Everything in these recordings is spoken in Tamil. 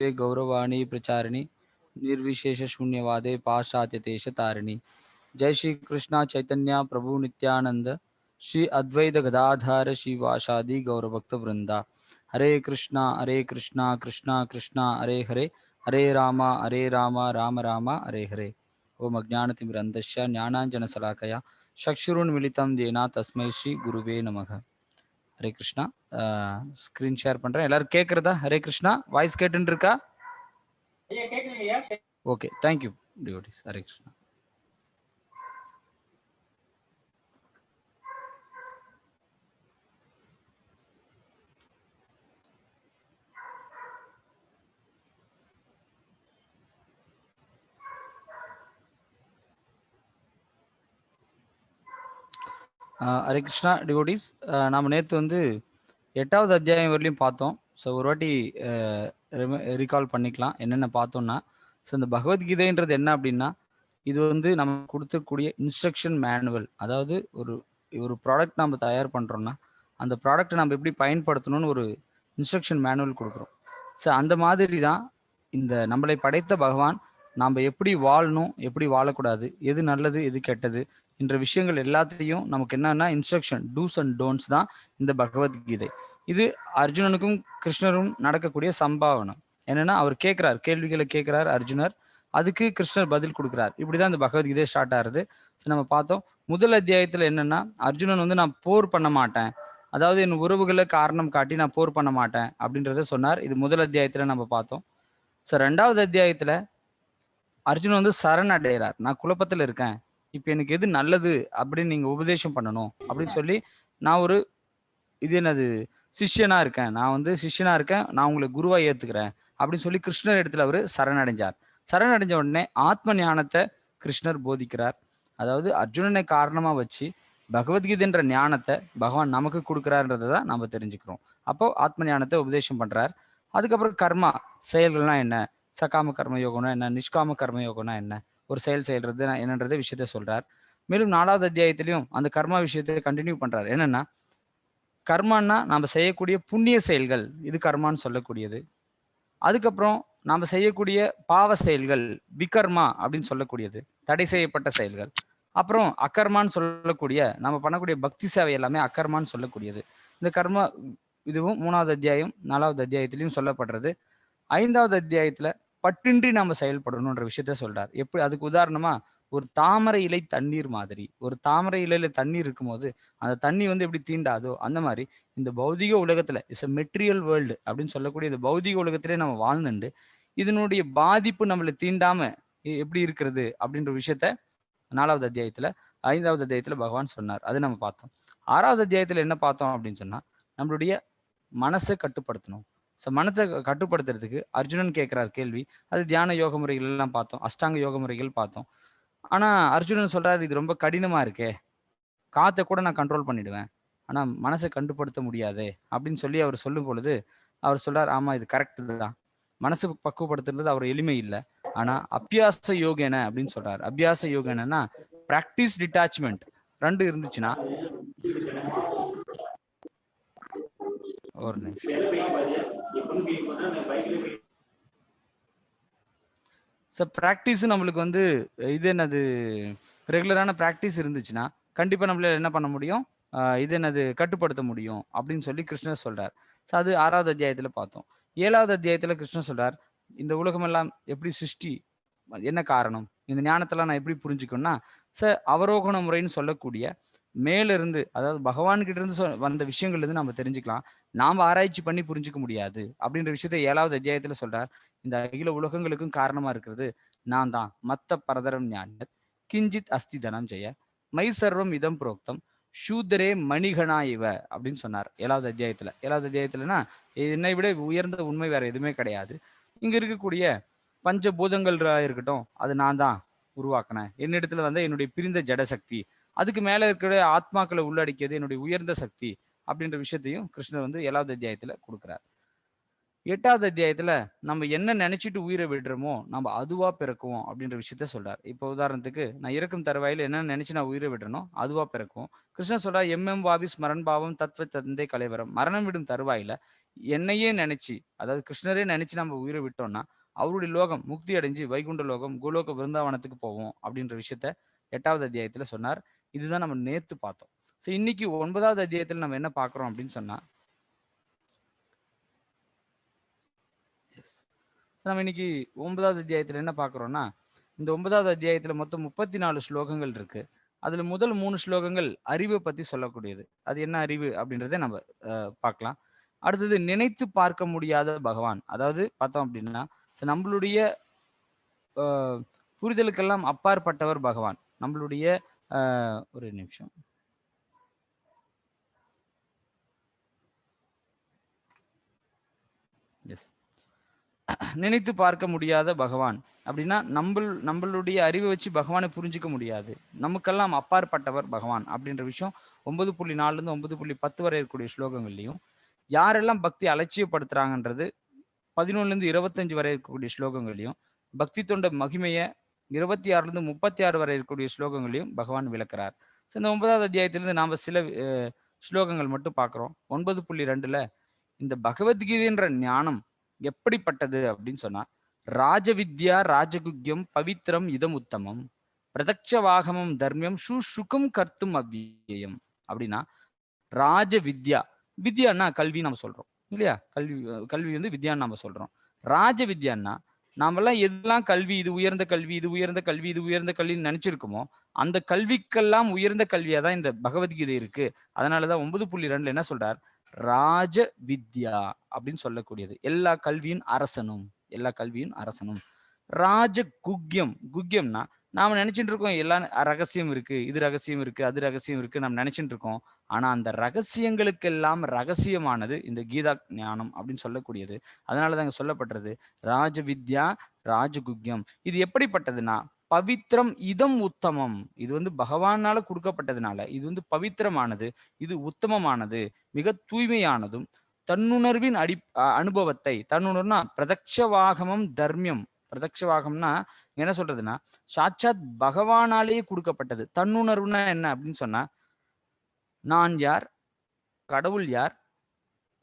गौरवाणी प्रचारिणी निर्विशेष शून्यवादे पाश्चात्य देश तारिणी। जय श्री कृष्णा चैतन्य प्रभु नित्यानंद श्री अद्वैत गदाधर शिवासादि गौरभक्त वृंदा। हरे कृष्णा कृष्णा कृष्णा हरे हरे, हरे राम राम राम हरे हरे। ओम अज्ञानतिमिरन्धस्य ज्ञानाञ्जनशलाकया चक्षुरुन्मिलितं येन तस्मै श्री गुरुवे नमः। हरे कृष्णा। ஸ்க்ரீன் ஷேர் பண்றேன், எல்லாரும் கேட்குறதா? ஹரே கிருஷ்ணா, வாய்ஸ் கேட்டுன்னு இருக்கா? Okay, thank you devotees. Hare Krishna. Hare Krishna devotees. நாம் நேற்று வந்து 8வது அத்தியாயம் வரலையும் பார்த்தோம். ஸோ ஒரு வாட்டி ரீகால் பண்ணிக்கலாம் என்னென்ன பார்த்தோம்னா. ஸோ இந்த பகவத்கீதைன்றது என்ன அப்படின்னா, இது வந்து நம்ம கொடுத்துக்கூடிய இன்ஸ்ட்ரக்ஷன் மேனுவல். அதாவது ஒரு ப்ராடக்ட் நம்ம தயார் பண்ணுறோம்னா அந்த ப்ராடக்ட்டை நம்ம எப்படி பயன்படுத்தணும்னு ஒரு இன்ஸ்ட்ரக்ஷன் மேனுவல் கொடுக்குறோம். ஸோ அந்த மாதிரி தான் இந்த நம்மளை படைத்த பகவான் நாம் எப்படி வாழணும், எப்படி வாழக்கூடாது, எது நல்லது எது கெட்டது என்ற விஷயங்கள் எல்லாத்தையும் நமக்கு என்னன்னா இன்ஸ்ட்ரக்ஷன், டூஸ் அண்ட் டோன்ட்ஸ் தான் இந்த பகவத்கீதை. இது அர்ஜுனனுக்கும் கிருஷ்ணரும் நடக்கக்கூடிய சம்பாவனம். என்னன்னா அவர் கேட்கிறார், கேள்விகளை கேட்கிறார் அர்ஜுனர், அதுக்கு கிருஷ்ணர் பதில் கொடுக்குறார். இப்படிதான் இந்த பகவத்கீதை ஸ்டார்ட் ஆகுது. நம்ம பார்த்தோம் முதல் அத்தியாயத்துல என்னன்னா, அர்ஜுனன் வந்து நான் போர் பண்ண மாட்டேன், அதாவது என் உறவுகளை காரணம் காட்டி நான் போர் பண்ண மாட்டேன் அப்படின்றத சொன்னார். இது முதல் அத்தியாயத்துல நம்ம பார்த்தோம். ஸோ 2வது அத்தியாயத்துல அர்ஜுனன் வந்து சரண் அடைகிறார். நான் குழப்பத்துல இருக்கேன், இப்ப எனக்கு எது நல்லது அப்படின்னு நீங்க உபதேசம் பண்ணணும் அப்படின்னு சொல்லி, நான் ஒரு இது என்னது சிஷ்யனா இருக்கேன், நான் உங்களை குருவா ஏத்துக்கிறேன் அப்படின்னு சொல்லி கிருஷ்ணர் இடத்துல அவரு சரணடைஞ்சார். சரணடைஞ்ச உடனே ஆத்ம ஞானத்தை கிருஷ்ணர் போதிக்கிறார். அதாவது அர்ஜுனனை காரணமா வச்சு பகவத்கீதைன்ற ஞானத்தை பகவான் நமக்கு கொடுக்குறாருன்றதை தான் நம்ம தெரிஞ்சுக்கிறோம். அப்போ ஆத்ம ஞானத்தை உபதேசம் பண்றார். அதுக்கப்புறம் கர்மா செயல்கள்லாம் என்ன, சகாம கர்ம யோகம்னா என்ன, நிஷ்காம கர்ம யோகம்னா என்ன, ஒரு செயல் செய்யறது என்னன்றத விஷயத்த சொல்றார். மேலும் 4வது அத்தியாயத்திலையும் அந்த கர்மா விஷயத்தை கண்டினியூ பண்றார். என்னன்னா, கர்மான்னா நாம செய்யக்கூடிய புண்ணிய செயல்கள், இது கர்மான்னு சொல்லக்கூடியது. அதுக்கப்புறம் நாம செய்யக்கூடிய பாவ செயல்கள் விகர்மா அப்படின்னு சொல்லக்கூடியது, தடை செய்யப்பட்ட செயல்கள். அப்புறம் அக்கர்மான்னு சொல்லக்கூடிய நம்ம பண்ணக்கூடிய பக்தி சேவை எல்லாமே அக்கர்மான்னு சொல்லக்கூடியது. இந்த கர்மா இதுவும் 3வது அத்தியாயம் 4வது அத்தியாயத்திலையும் சொல்லப்படுறது. 5வது அத்தியாயத்துல பற்றின்றி நாம செயல்படணும்ன்ற விஷயத்த சொல்றார். எப்படி, அதுக்கு உதாரணமா ஒரு தாமரை இலை தண்ணீர் மாதிரி, ஒரு தாமரை இலையில தண்ணீர் இருக்கும்போது அந்த தண்ணி வந்து எப்படி தீண்டாதோ அந்த மாதிரி இந்த பௌதிக உலகத்துல இட்ஸ் a மெட்டீரியல் வேர்ல்டு அப்படின்னு சொல்லக்கூடிய இந்த பௌதிக உலகத்திலே நம்ம வாழ்ந்துண்டு இதனுடைய பாதிப்பு நம்மளை தீண்டாம எப்படி இருக்கிறது அப்படின்ற விஷயத்த 4வது அத்தியாயத்துல 5வது அத்தியாயத்துல பகவான் சொன்னார். அது நம்ம பார்த்தோம். 6வது அத்தியாயத்துல என்ன பார்த்தோம் அப்படின்னு சொன்னா, நம்மளுடைய மனசை கட்டுப்படுத்தணும். ஸோ மனத்தை கட்டுப்படுத்துறதுக்கு அர்ஜுனன் கேட்கிறார் கேள்வி. அது தியான யோக முறைகள் எல்லாம் பார்த்தோம், அஷ்டாங்க யோக முறைகள் பார்த்தோம். ஆனா அர்ஜுனன் சொல்றாரு, இது ரொம்ப கடினமா இருக்கே, காத்தை கூட நான் கண்ட்ரோல் பண்ணிடுவேன், ஆனா மனசை கட்டுப்படுத்த முடியாதே அப்படின்னு சொல்லி அவர் சொல்லும் பொழுது அவர் சொல்றார், ஆமா இது கரெக்ட் தான், மனசு பக்குவப்படுத்துறது அவர் எளிமை இல்லை, ஆனா அபியாச யோகன அப்படின்னு சொல்றாரு. அபியாச யோகனா பிராக்டிஸ் டிட்டாச்மெண்ட் ரெண்டு இருந்துச்சுன்னா, ஒரு நிமிஷம். ஸோ ப்ராக்டிஸ் நம்மளுக்கு வந்து இது என்னது ரெகுலரான ப்ராக்டிஸ் இருந்துச்சுன்னா கண்டிப்பாக நம்மளால என்ன பண்ண முடியும், இது என்னது கட்டுப்படுத்த முடியும் அப்படின்னு சொல்லி கிருஷ்ணர் சொல்றார். ஸோ அது 6வது அத்தியாயத்தில் பார்த்தோம். 7வது அத்தியாயத்தில் கிருஷ்ணர் சொல்றார், இந்த உலகமெல்லாம் எப்படி சிருஷ்டி, என்ன காரணம், இந்த ஞானத்தெல்லாம் நான் எப்படி புரிஞ்சுக்கணும்னா, அவரோகண முறைன்னு சொல்லக்கூடிய மேலிருந்து, அதாவது பகவான்கிட்ட இருந்து வந்த விஷயங்கள் இருந்து நம்ம தெரிஞ்சுக்கலாம், நாம ஆராய்ச்சி பண்ணி புரிஞ்சுக்க முடியாது அப்படின்ற விஷயத்த 7வது அத்தியாயத்துல சொல்றார். இந்த அகில உலகங்களுக்கும் காரணமா இருக்கிறது நான் தான். மத்த பரதரம் ஞான கிஞ்சித் அஸ்தி தனம் ஜெய மை சர்வம் இதம் புரோக்தம் சூதரே மணிகனா இவ அப்படின்னு சொன்னார் 7வது அத்தியாயத்துல. 7வது அத்தியாயத்துலனா என்னை விட உயர்ந்த உண்மை வேற எதுவுமே கிடையாது. இங்க இருக்கக்கூடிய பஞ்சபூதங்கள் இருக்கட்டும், அது நான் தான் உருவாக்கினேன். என்னிடத்துல வந்து என்னுடைய பிரிந்த ஜடசக்தி, அதுக்கு மேல இருக்கிற ஆத்மாக்களை உள்ளடக்கியது என்னுடைய உயர்ந்த சக்தி அப்படின்ற விஷயத்தையும் கிருஷ்ணர் வந்து 7வது அத்தியாயத்துல கொடுக்குறார். 8வது அத்தியாயத்துல நம்ம என்ன நினைச்சிட்டு உயிரை விடுறோமோ நம்ம அதுவா பிறக்குவோம் அப்படின்ற விஷயத்த சொல்றார். இப்போ உதாரணத்துக்கு நான் இறக்கும் தருவாயில என்ன நினைச்சு நான் உயிரை விடுறனோ அதுவா பிறக்கும். கிருஷ்ணன் சொல்றார் எம்எம் வாபி ஸ்மரன் பாவம் தத்துவ தந்தை கலைவரம். மரணம் விடும் தருவாயில என்னையே நினைச்சு, அதாவது கிருஷ்ணரே நினைச்சு நம்ம உயிரை விட்டோம்னா அவருடைய லோகம் முக்தி அடைஞ்சு வைகுண்ட லோகம் கோலோக விருந்தாவனத்துக்கு போவோம் அப்படின்ற விஷயத்த 8வது அத்தியாயத்துல சொன்னார். இதுதான் நம்ம நேத்து பார்த்தோம். சோ இன்னைக்கு 9வது அத்தியாயத்துல நம்ம என்ன பார்க்கிறோம் அப்படின்னு சொன்னா, நம்ம இன்னைக்கு 9வது அத்தியாயத்துல என்ன பார்க்கிறோம்னா, இந்த 9வது அத்தியாயத்துல மொத்தம் 34 ஸ்லோகங்கள் இருக்கு. அதுல முதல் 3 ஸ்லோகங்கள் அறிவை பத்தி சொல்லக்கூடியது. அது என்ன அறிவு அப்படின்றத நம்ம பார்க்கலாம். அடுத்தது நினைத்து பார்க்க முடியாத பகவான். அதாவது பார்த்தோம் அப்படின்னா நம்மளுடைய புரிதலுக்கெல்லாம் அப்பாற்பட்டவர் பகவான். நம்மளுடைய ஒரு நிமிஷம். எஸ், நினைத்து பார்க்க முடியாத பகவான் அப்படின்னா நம்மளுடைய அறிவை வச்சு பகவானை புரிஞ்சிக்க முடியாது. நமக்கெல்லாம் அப்பாற்பட்டவர் பகவான் அப்படின்ற விஷயம் 9.4 9.10 வரை இருக்கக்கூடிய ஸ்லோகங்கள்லையும், யாரெல்லாம் பக்தி அலட்சியப்படுத்துறாங்கன்றது 11 25 வரை இருக்கக்கூடிய ஸ்லோகங்களையும், பக்தி தொண்ட மகிமைய 26 36 வரை இருக்கக்கூடிய ஸ்லோகங்களையும் பகவான் விளக்குறார். ஸோ இந்த 9வது அத்தியாயத்திலிருந்து நாம சில ஸ்லோகங்கள் மட்டும் பார்க்குறோம். 9.2ல இந்த பகவத்கீதைன்ற ஞானம் எப்படிப்பட்டது அப்படின்னு சொன்னா, ராஜவித்யா ராஜகுக்யம் பவித்ரம் இதம் உத்தமம் பிரதட்ச வாகமம் தர்மியம் சுகம் கர்த்தும் அவ்வியம். அப்படின்னா ராஜ வித்யா, வித்யான்னா கல்வி நம்ம சொல்றோம் இல்லையா? கல்வி வந்து வித்யான்னு நம்ம சொல்றோம். ராஜ வித்யான்னா நாமெல்லாம் எதெல்லாம் கல்வி, இது உயர்ந்த கல்வி, இது உயர்ந்த கல்வி, இது உயர்ந்த கல்வின்னு நினைச்சிருக்கோமோ அந்த கல்விக்கெல்லாம் உயர்ந்த கல்வியா தான் இந்த பகவத்கீதை இருக்கு. அதனாலதான் 9.2 என்ன சொல்றார், ராஜ வித்யா அப்படின்னு சொல்லக்கூடியது. எல்லா கல்வியின் அரசனும், எல்லா கல்வியின் அரசனும். ராஜ குக்யம், குக்யம்னா நாம நினைச்சிட்டு இருக்கோம் எல்லாம் ரகசியம் இருக்கு, இது ரகசியம் இருக்கு, அது ரகசியம் இருக்கு நம்ம நினைச்சிட்டு இருக்கோம். ஆனா அந்த ரகசியங்களுக்கெல்லாம் ரகசியமானது இந்த கீதா ஞானம் அப்படின்னு சொல்லக்கூடியது. அதனாலதான் இங்க சொல்லப்பட்டது ராஜ வித்யா ராஜகுக்யம். இது எப்படிப்பட்டதுன்னா பவித்ரம் இதம் உத்தமம். இது வந்து பகவானால கொடுக்கப்பட்டதுனால இது வந்து பவித்திரமானது, இது உத்தமமானது, மிக தூய்மையானதும், தன்னுணர்வின் அனுபவத்தை, தன்னுணர்னா பிரதட்சவாகமம் தர்மியம். பிரதட்சவாகம்னா என்ன சொல்றதுன்னா சாட்சாத் பகவானாலேயே கொடுக்கப்பட்டது. தன்னுணர்வுனா என்ன அப்படின்னு சொன்னா, நான் யார், கடவுள் யார்,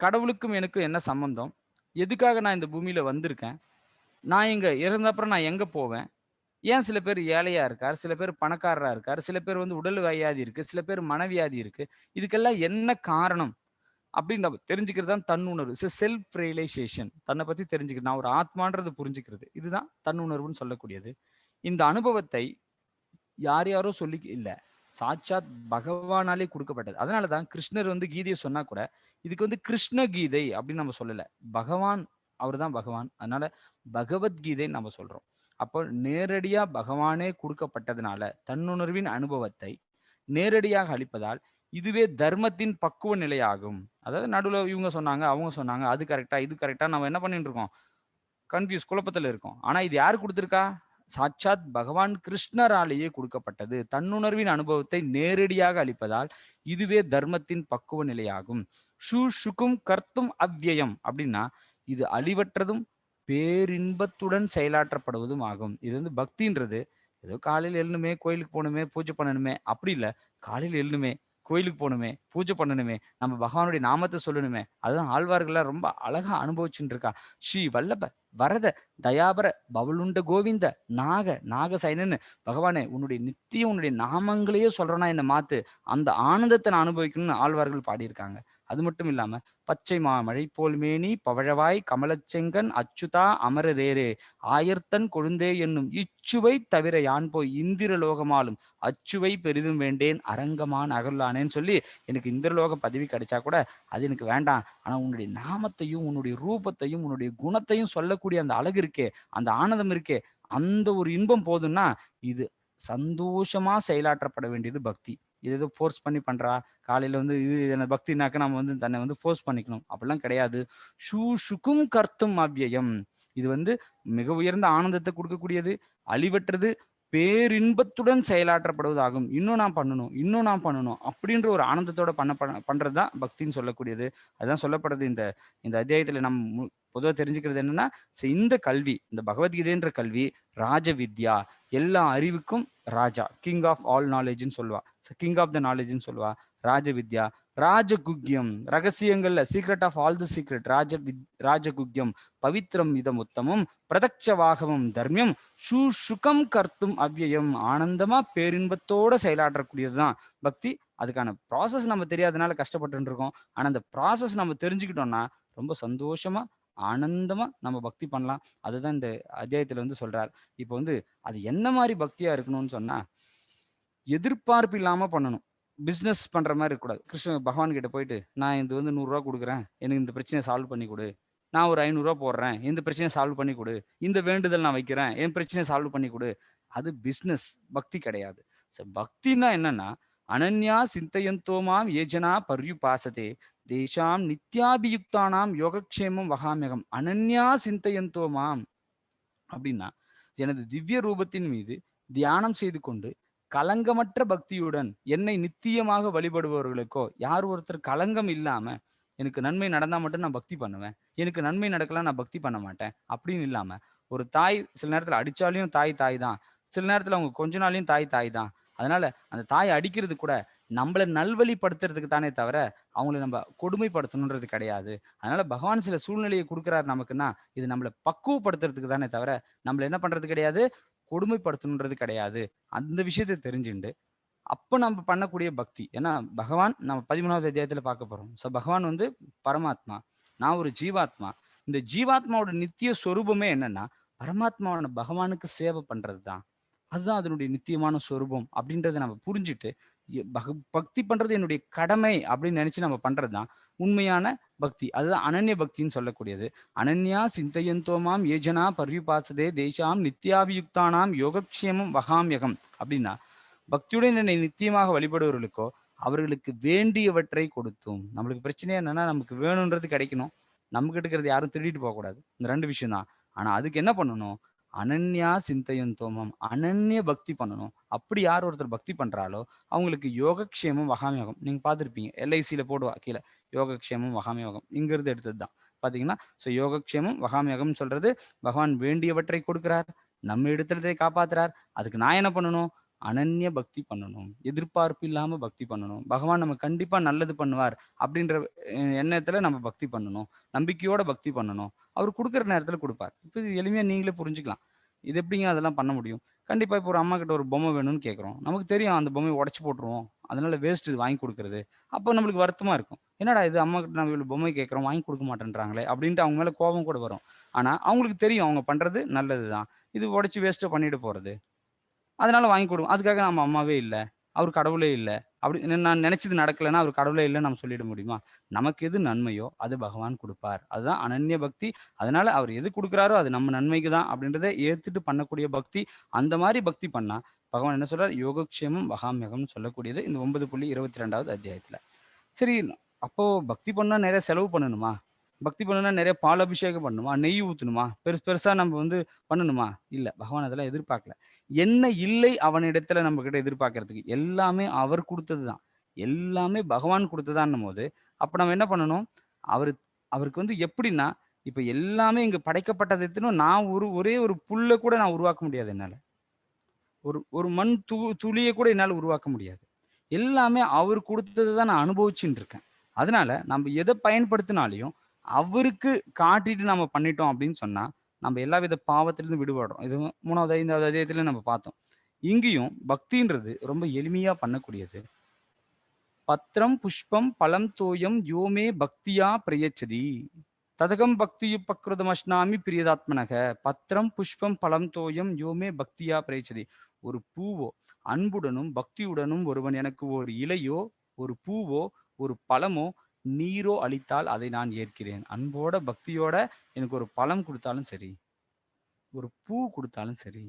கடவுளுக்கும் எனக்கும் என்ன சம்பந்தம், எதுக்காக நான் இந்த பூமியில வந்திருக்கேன், நான் இங்க இறந்தப்புறம் நான் எங்க போவேன், ஏன் சில பேர் ஏழையா இருக்கார், சில பேர் பணக்காரரா இருக்கார், சில பேர் வந்து உடல் வியாதி இருக்கு, சில பேர் மனவியாதி இருக்கு, இதுக்கெல்லாம் என்ன காரணம் அப்படின்னு நம்ம தெரிஞ்சுக்கிறது தான் தன்னுணர்வு. செல்ஃப் ரியலைசேஷன், தன்னை பத்தி தெரிஞ்சுக்கிறது, நான் ஒரு ஆத்மான்றது புரிஞ்சுக்கிறது, இதுதான் தன்னுணர்வுன்னு சொல்லக்கூடியது. இந்த அனுபவத்தை யார் யாரோ சொல்லி இல்ல, சாட்சாத் பகவானாலே கொடுக்கப்பட்டது. அதனாலதான் கிருஷ்ணர் வந்து கீதையை சொன்னா கூட இதுக்கு வந்து கிருஷ்ண கீதை அப்படின்னு நம்ம சொல்லல, பகவான் அவர் தான் பகவான். அதனால பகவத்கீதை நம்ம சொல்றோம். அப்போ நேரடியா பகவானே கொடுக்கப்பட்டதுனால தன்னுணர்வின் அனுபவத்தை நேரடியாக அளிப்பதால் இதுவே தர்மத்தின் பக்குவ நிலையாகும். அதாவது நடுவில் இவங்க சொன்னாங்க, அவங்க சொன்னாங்க, அது கரெக்டா இது கரெக்டா நம்ம என்ன பண்ணிட்டு இருக்கோம், கன்ஃபியூஸ், குழப்பத்துல இருக்கும். ஆனா இது யாரு கொடுத்திருக்கா, சாட்சாத் பகவான் கிருஷ்ணராலேயே கொடுக்கப்பட்டது. தன்னுணர்வின் அனுபவத்தை நேரடியாக அளிப்பதால் இதுவே தர்மத்தின் பக்குவ நிலையாகும். சுகும் கர்த்தும் அவ்வியம் அப்படின்னா இது அழிவற்றதும் பேரின்பத்துடன் செயலாற்றப்படுவதும் ஆகும். இது வந்து பக்தின்றது ஏதோ காலையில் எழுணுமே, கோயிலுக்கு போகணுமே, பூஜை பண்ணணுமே அப்படி இல்லை. காலையில் எழுணுமே, கோயிலுக்கு போகணுமே, பூஜை பண்ணணுமே, நம்ம பகவானுடைய நாமத்தை சொல்லணுமே, அதுதான் ஆழ்வார்கள்லாம் ரொம்ப அழகா அனுபவிச்சுட்டு இருக்கா. ஸ்ரீ வல்லப வரத தயாபர பவலுண்ட கோவிந்த நாகசைனன்னு, பகவானே உன்னுடைய நித்தியம் உன்னுடைய நாமங்களையே சொல்றேன்னா என்ன மாத்து, அந்த ஆனந்தத்தை நான் அனுபவிக்கணும்னு ஆழ்வார்கள் பாடியிருக்காங்க. அது மட்டும் இல்லாம பச்சை மாமழை போல் மேனி பவழவாய் கமலச்செங்கன் அச்சுதா அமரரேரே ஆயர்த்தன் கொழுந்தே என்னும் இச்சுவை தவிர யான் போய் இந்திரலோகமாலும் அச்சுவை பெரிதும் வேண்டேன் அரங்கமான் அகல்லானேன்னு சொல்லி எனக்கு இந்திரலோக பதவி கிடைச்சா கூட அது எனக்கு வேண்டாம். ஆனா உன்னுடைய நாமத்தையும் உன்னுடைய ரூபத்தையும் உன்னுடைய குணத்தையும் சொல்லக்கூடிய அந்த அழகு இருக்கே, அந்த ஆனந்தம் இருக்கே, அந்த ஒரு இன்பம் போதும்னா இது சந்தோஷமா செயலாற்றப்பட வேண்டியது பக்தி. இது ஏதோ ஃபோர்ஸ் பண்ணி பண்றா, காலையில வந்து இது என்ன பக்தினாக்க நம்ம வந்து தன்னை வந்து ஃபோர்ஸ் பண்ணிக்கணும் அப்படிலாம் கிடையாது. சுகும் கர்த்தும் அவ்வியம். இது வந்து மிக உயர்ந்த ஆனந்தத்தை கொடுக்கக்கூடியது, அழிவற்றது, பேரின்பத்துடன் செயலாற்றப்படுவதாகும். இன்னும் நான் பண்ணணும் அப்படின்ற ஒரு ஆனந்தத்தோட பண்றதுதான் பக்தின்னு சொல்லக்கூடியது. அதுதான் சொல்லப்படுறது இந்த இந்த அத்தியாயத்துல நம்ம பொதுவாக தெரிஞ்சுக்கிறது என்னன்னா, இந்த கல்வி, இந்த பகவத்கீதைன்ற கல்வி ராஜ வித்யா, எல்லா அறிவுக்கும் ராஜா, கிங் ஆஃப் ஆல் நாலேஜ்னு சொல்லுவா, கிங் ஆஃப் த நாலேஜ்னு சொல்லுவா. ராஜ வித்யா, ராஜகுக்யம், ரகசியங்கள்ல secret of all the secret, ராஜகுக்யம், பவித்ரம் இதம் உத்தமம், பிரதட்சவாகவம் தர்மியம், சுகம் கர்த்தும் அவ்யயம், ஆனந்தமா பேரின்பத்தோட செயலாற்றக்கூடியதுதான் பக்தி. அதுக்கான ப்ராசஸ் நம்ம தெரியாதனால கஷ்டப்பட்டு இருக்கோம். ஆனா அந்த ப்ராசஸ் நம்ம தெரிஞ்சுக்கிட்டோம்னா ரொம்ப சந்தோஷமா ஆனந்தமா நம்ம பக்தி பண்ணலாம். அதுதான் இந்த அத்தியாயத்துல வந்து சொல்றார். இப்போ வந்து அது என்ன மாதிரி பக்தியா இருக்கணும்னு சொன்னா, எதிர்பார்ப்பு இல்லாம பண்ணணும். பிசினஸ் பண்ற மாதிரி இருக்கக்கூடாது. பகவான் கிட்ட போயிட்டு, நான் இது வந்து 100 ரூபா கொடுக்குறேன், எனக்கு இந்த பிரச்சனையை சால்வ் பண்ணி கொடு. நான் ஒரு 500 ரூபா போடுறேன், இந்த பிரச்சனையை சால்வ் பண்ணி கொடு. இந்த வேண்டுதல் நான் வைக்கிறேன், என் பிரச்சனையை சால்வ் பண்ணி கொடு. அது பிசினஸ், பக்தி கிடையாது. பக்தினா என்னன்னா, அனன்யா சிந்தையந்தோமாம் ஏஜனா பர்யுபாசதே தேஷாம் நித்யாபியுக்தானாம் யோகக்ஷேமம் வகாமியகம். அனன்யா சிந்தையந்தோமாம் அப்படின்னா, எனது திவ்ய ரூபத்தின் மீது தியானம் செய்து கொண்டு கலங்கமற்ற பக்தியுடன் என்னை நித்தியமாக வழிபடுபவர்களுக்கோ, யார் ஒருத்தர் கலங்கம் இல்லாம எனக்கு நன்மை நடந்தா மட்டும் நான் பக்தி பண்ணுவேன், எனக்கு நன்மை நடக்கலாம் நான் பக்தி பண்ண மாட்டேன் அப்படின்னு இல்லாம, ஒரு தாய் சில நேரத்துல அடிச்சாலையும் தாய் தாய் தான், சில நேரத்துல அவங்க கொஞ்ச நாளையும் தாய் தாய் தான். அதனால அந்த தாயை அடிக்கிறது கூட நம்மளை நல்வழிப்படுத்துறதுக்கு தானே தவிர அவங்களை நம்ம கொடுமைப்படுத்தணுன்றது கிடையாது. அதனால பகவான் சில சூழ்நிலையை கொடுக்குறாரு நமக்குன்னா, இது நம்மளை பக்குவப்படுத்துறதுக்கு தானே தவிர நம்மள என்ன பண்றது கிடையாது, கொடுமைப்படுத்தணுன்றது கிடையாது. அந்த விஷயத்தை தெரிஞ்சுண்டு அப்ப நம்ம பண்ணக்கூடிய பக்தி. ஏன்னா பகவான் நம்ம 13வது அத்தியாயத்துல பார்க்க போறோம். பகவான் வந்து பரமாத்மா, நான் ஒரு ஜீவாத்மா. இந்த ஜீவாத்மாவோட நித்திய சொரூபமே என்னன்னா, பரமாத்மாவான பகவானுக்கு சேவை பண்றதுதான். அதுதான் அதனுடைய நித்தியமான சொரூபம் அப்படின்றத நம்ம புரிஞ்சுட்டு, பக்தி பண்றது என்னுடைய கடமை அப்படின்னு நினைச்சு நம்ம பண்றதுதான் உண்மையான பக்தி. அதுதான் அனன்ய பக்தின்னு சொல்லக்கூடியது. அனன்யா சிந்தையந்தோமாம் ஏஜனா பர்யுபாசதே தேசாம் நித்யாபியுக்தானாம் யோகக்ஷேமம் வகாமியகம் அப்படின்னா, பக்தியுடன் என்னை நித்தியமாக வழிபடுவர்களுக்கோ அவர்களுக்கு வேண்டியவற்றை கொடுத்தோம். நம்மளுக்கு பிரச்சனை என்னன்னா, நமக்கு வேணும்ன்றது கிடைக்கணும், நமக்கு இருக்கிறது யாரும் திருடிட்டு போகக்கூடாது. இந்த 2 விஷயம் தான். ஆனா அதுக்கு என்ன பண்ணணும், அனன்யா சிந்தையந்தோமம், அனன்ய பக்தி பண்ணணும். அப்படி யார் ஒருத்தர் பக்தி பண்றாலோ அவங்களுக்கு யோகக்ஷேமம் வகாமியோகம். நீங்க பார்த்துருப்பீங்க, எல்ஐசியில போடுவா கீழே, யோகக்ஷேமம் வகாமியோகம் இங்கிருந்து எடுத்தது தான் பாத்தீங்கன்னா. யோகக்ஷேமம் வகாமியோகம் சொல்றது, பகவான் வேண்டியவற்றை கொடுக்கிறார், நம்ம இடத்துல காப்பாத்துறார். அதுக்கு நான் என்ன பண்ணணும், அனன்ய பக்தி பண்ணணும், எதிர்பார்ப்பு இல்லாம பக்தி பண்ணணும். பகவான் நம்ம கண்டிப்பா நல்லது பண்ணுவார் அப்படின்ற எண்ணத்துல நம்ம பக்தி பண்ணணும், நம்பிக்கையோட பக்தி பண்ணணும். அவர் கொடுக்குற நேரத்துல கொடுப்பார். இப்போ இது எளிமையா நீங்களே புரிஞ்சுக்கலாம். இது எப்படிங்க அதெல்லாம் பண்ண முடியும்? கண்டிப்பா இப்போ ஒரு அம்மா கிட்ட ஒரு பொம்மை வேணும்னு கேட்குறோம், நமக்கு தெரியும் அந்த பொம்மையை உடச்சு போட்டுருவோம், அதனால வேஸ்ட் இது வாங்கி கொடுக்குறது. அப்போ நம்மளுக்கு வருத்தமா இருக்கும், என்னடா இது அம்மா கிட்ட நம்ம இவ்வளவு பொம்மை கேட்குறோம் வாங்கி கொடுக்க மாட்டேன்றாங்களே அப்படின்ட்டு அவங்க மேல கோபம் கூட வரும். ஆனா அவங்களுக்கு தெரியும் அவங்க பண்றது நல்லதுதான், இது உடச்சு வேஸ்ட்டை பண்ணிட்டு போறது, அதனால வாங்கி கொடுங்க. அதுக்காக நம்ம அம்மாவே இல்லை, அவர் கடவுளே இல்லை, அப்படி நான் நினைச்சது நடக்கலைன்னா அவர் கடவுளே இல்லைன்னு நம்ம சொல்லிட முடியுமா? நமக்கு எது நன்மையோ அது பகவான் கொடுப்பார். அதுதான் அனன்ய பக்தி. அதனால அவர் எது கொடுக்குறாரோ அது நம்ம நன்மைக்கு தான் அப்படின்றத ஏத்துட்டு பண்ணக்கூடிய பக்தி. அந்த மாதிரி பக்தி பண்ணா பகவான் என்ன சொல்றார், யோகக்ஷேமம் வகாமியகம்னு சொல்லக்கூடியது இந்த 9.22வது அத்தியாயத்துல. சரி, அப்போ பக்தி பண்ணா நிறைய செலவு பண்ணணுமா? பக்தி பண்ணணும்னா நிறைய பால் அபிஷேகம் பண்ணணுமா, நெய் ஊற்றணுமா, பெருசா நம்ம வந்து பண்ணணுமா? இல்லை, பகவான் அதெல்லாம் எதிர்பார்க்கல. என்ன இல்லை அவனிடத்துல நம்ம கிட்ட எதிர்பார்க்கறதுக்கு, எல்லாமே அவர் கொடுத்தது தான், எல்லாமே பகவான் கொடுத்ததான்னும் போது அப்ப நம்ம என்ன பண்ணணும், அவருக்கு வந்து எப்படின்னா, இப்ப எல்லாமே இங்க படைக்கப்பட்டது எத்தனும், நான் ஒரே ஒரு புல்ல கூட நான் உருவாக்க முடியாது என்னால, ஒரு மண் துளியை கூட என்னால உருவாக்க முடியாது. எல்லாமே அவர் கொடுத்தது தான் நான் அனுபவிச்சுட்டு இருக்கேன். அதனால நம்ம எதை பயன்படுத்தினாலையும் அவருக்கு காட்டிட்டு நம்ம பண்ணிட்டோம் அப்படின்னு சொன்னா நம்ம எல்லா வித பாவத்திலிருந்து விடுபடுறோம். இது 3வது 5வது அத்தியாயத்துல நம்ம பார்த்தோம். இங்கேயும் பக்தின்றது ரொம்ப எளிமையா பண்ணக்கூடியது. பத்திரம் புஷ்பம் பலம் தோயம் யோமே பக்தியா பிரயச்சதி ததகம் பக்தியுபக்ருதமஷ்னாமி பிரியதாத்மனக. பத்திரம் புஷ்பம் பலம் தோயம் யோமே பக்தியா பிரயச்சதி. ஒரு பூவோ அன்புடனும் பக்தியுடனும் ஒருவன் எனக்கு ஒரு இலையோ ஒரு பூவோ ஒரு பழமோ நீரோ அளித்தால் அதை நான் ஏற்கிறேன். அன்போட பக்தியோட எனக்கு ஒரு பழம் கொடுத்தாலும் சரி, ஒரு பூ கொடுத்தாலும் சரி,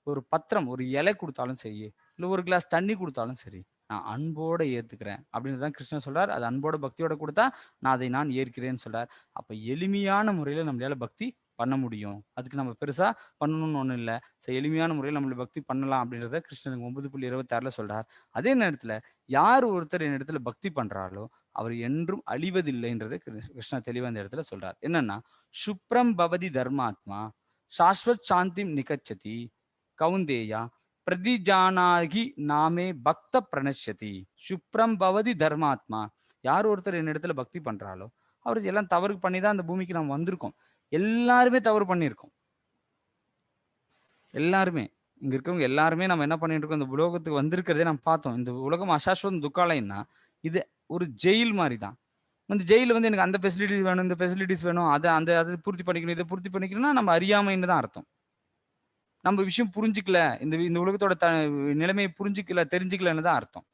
ஒரு பத்திரம் ஒரு இலை கொடுத்தாலும் சரி, இல்லை ஒரு கிளாஸ் தண்ணி கொடுத்தாலும் சரி, நான் அன்போட ஏத்துக்கிறேன் அப்படின்னு தான் கிருஷ்ணன் சொல்றார். அது அன்போட பக்தியோட கொடுத்தா நான் அதை நான் ஏற்கிறேன்னு சொல்றார். அப்ப எளிமையான முறையில நம்மளால பக்தி பண்ண முடியும். அதுக்கு நம்ம பெருசா பண்ணணும்னு ஒண்ணும் இல்ல. எளிமையான முறையில நம்மளுடைய பக்தி பண்ணலாம் அப்படின்றத கிருஷ்ணர் 9.26ல சொல்றார். அதே நேரத்துல யார் ஒருத்தர் என்னிடத்துல பக்தி பண்றாரோ, அவர் என்றும் அழிவதில்லைன்றத கிருஷ்ணர் தெளிவா இந்த இடத்துல சொல்றார். என்னன்னா, "சுப்ரம் பவதி தர்மாத்மா, சாஸ்வத் சாந்திம் நிகச்சதி, கௌந்தேயா பிரதிஜானாகி நாமே பக்த பிரணஷ்யதி." சுப்ரம் பவதி தர்மாத்மா. யார் ஒருத்தர் என்னிடத்துல பக்தி பண்றாளோ, அவர் எல்லாம் தவறு பண்ணி தான் அந்த பூமிக்கு நம்ம வந்திருக்கோம். எல்லாருமே தவறு பண்ணியிருக்கோம். எல்லாருமே. இங்க இருக்கிறவங்க எல்லாருமே நம்ம என்ன பண்ணிட்டு இருக்கோம், இந்த உலகத்துக்கு வந்திருக்கிறதே நம்ம பார்த்தோம். இந்த உலகம் அசாஸ்வதம் துக்காலயம்னா, இது ஒரு ஜெயில் மாரி தான். அந்த ஜெயில்ல வந்து எனக்கு அந்த ஃபெசிலிட்டீஸ் வேணும், இந்த ஃபெசிலிட்டீஸ் வேணும். அத பூர்த்தி பண்ணிக்கணும், இத பூர்த்தி பண்ணிக்கணும்னா நம்ம அறியாமைன்னு தான் அர்த்தம். நம்ம விஷயம் புரிஞ்சுக்கல. இந்த உலகத்தோட நிலைமைய புரிஞ்சுக்கல, தெரிஞ்சுக்கலன்னு தான் அர்த்தம்.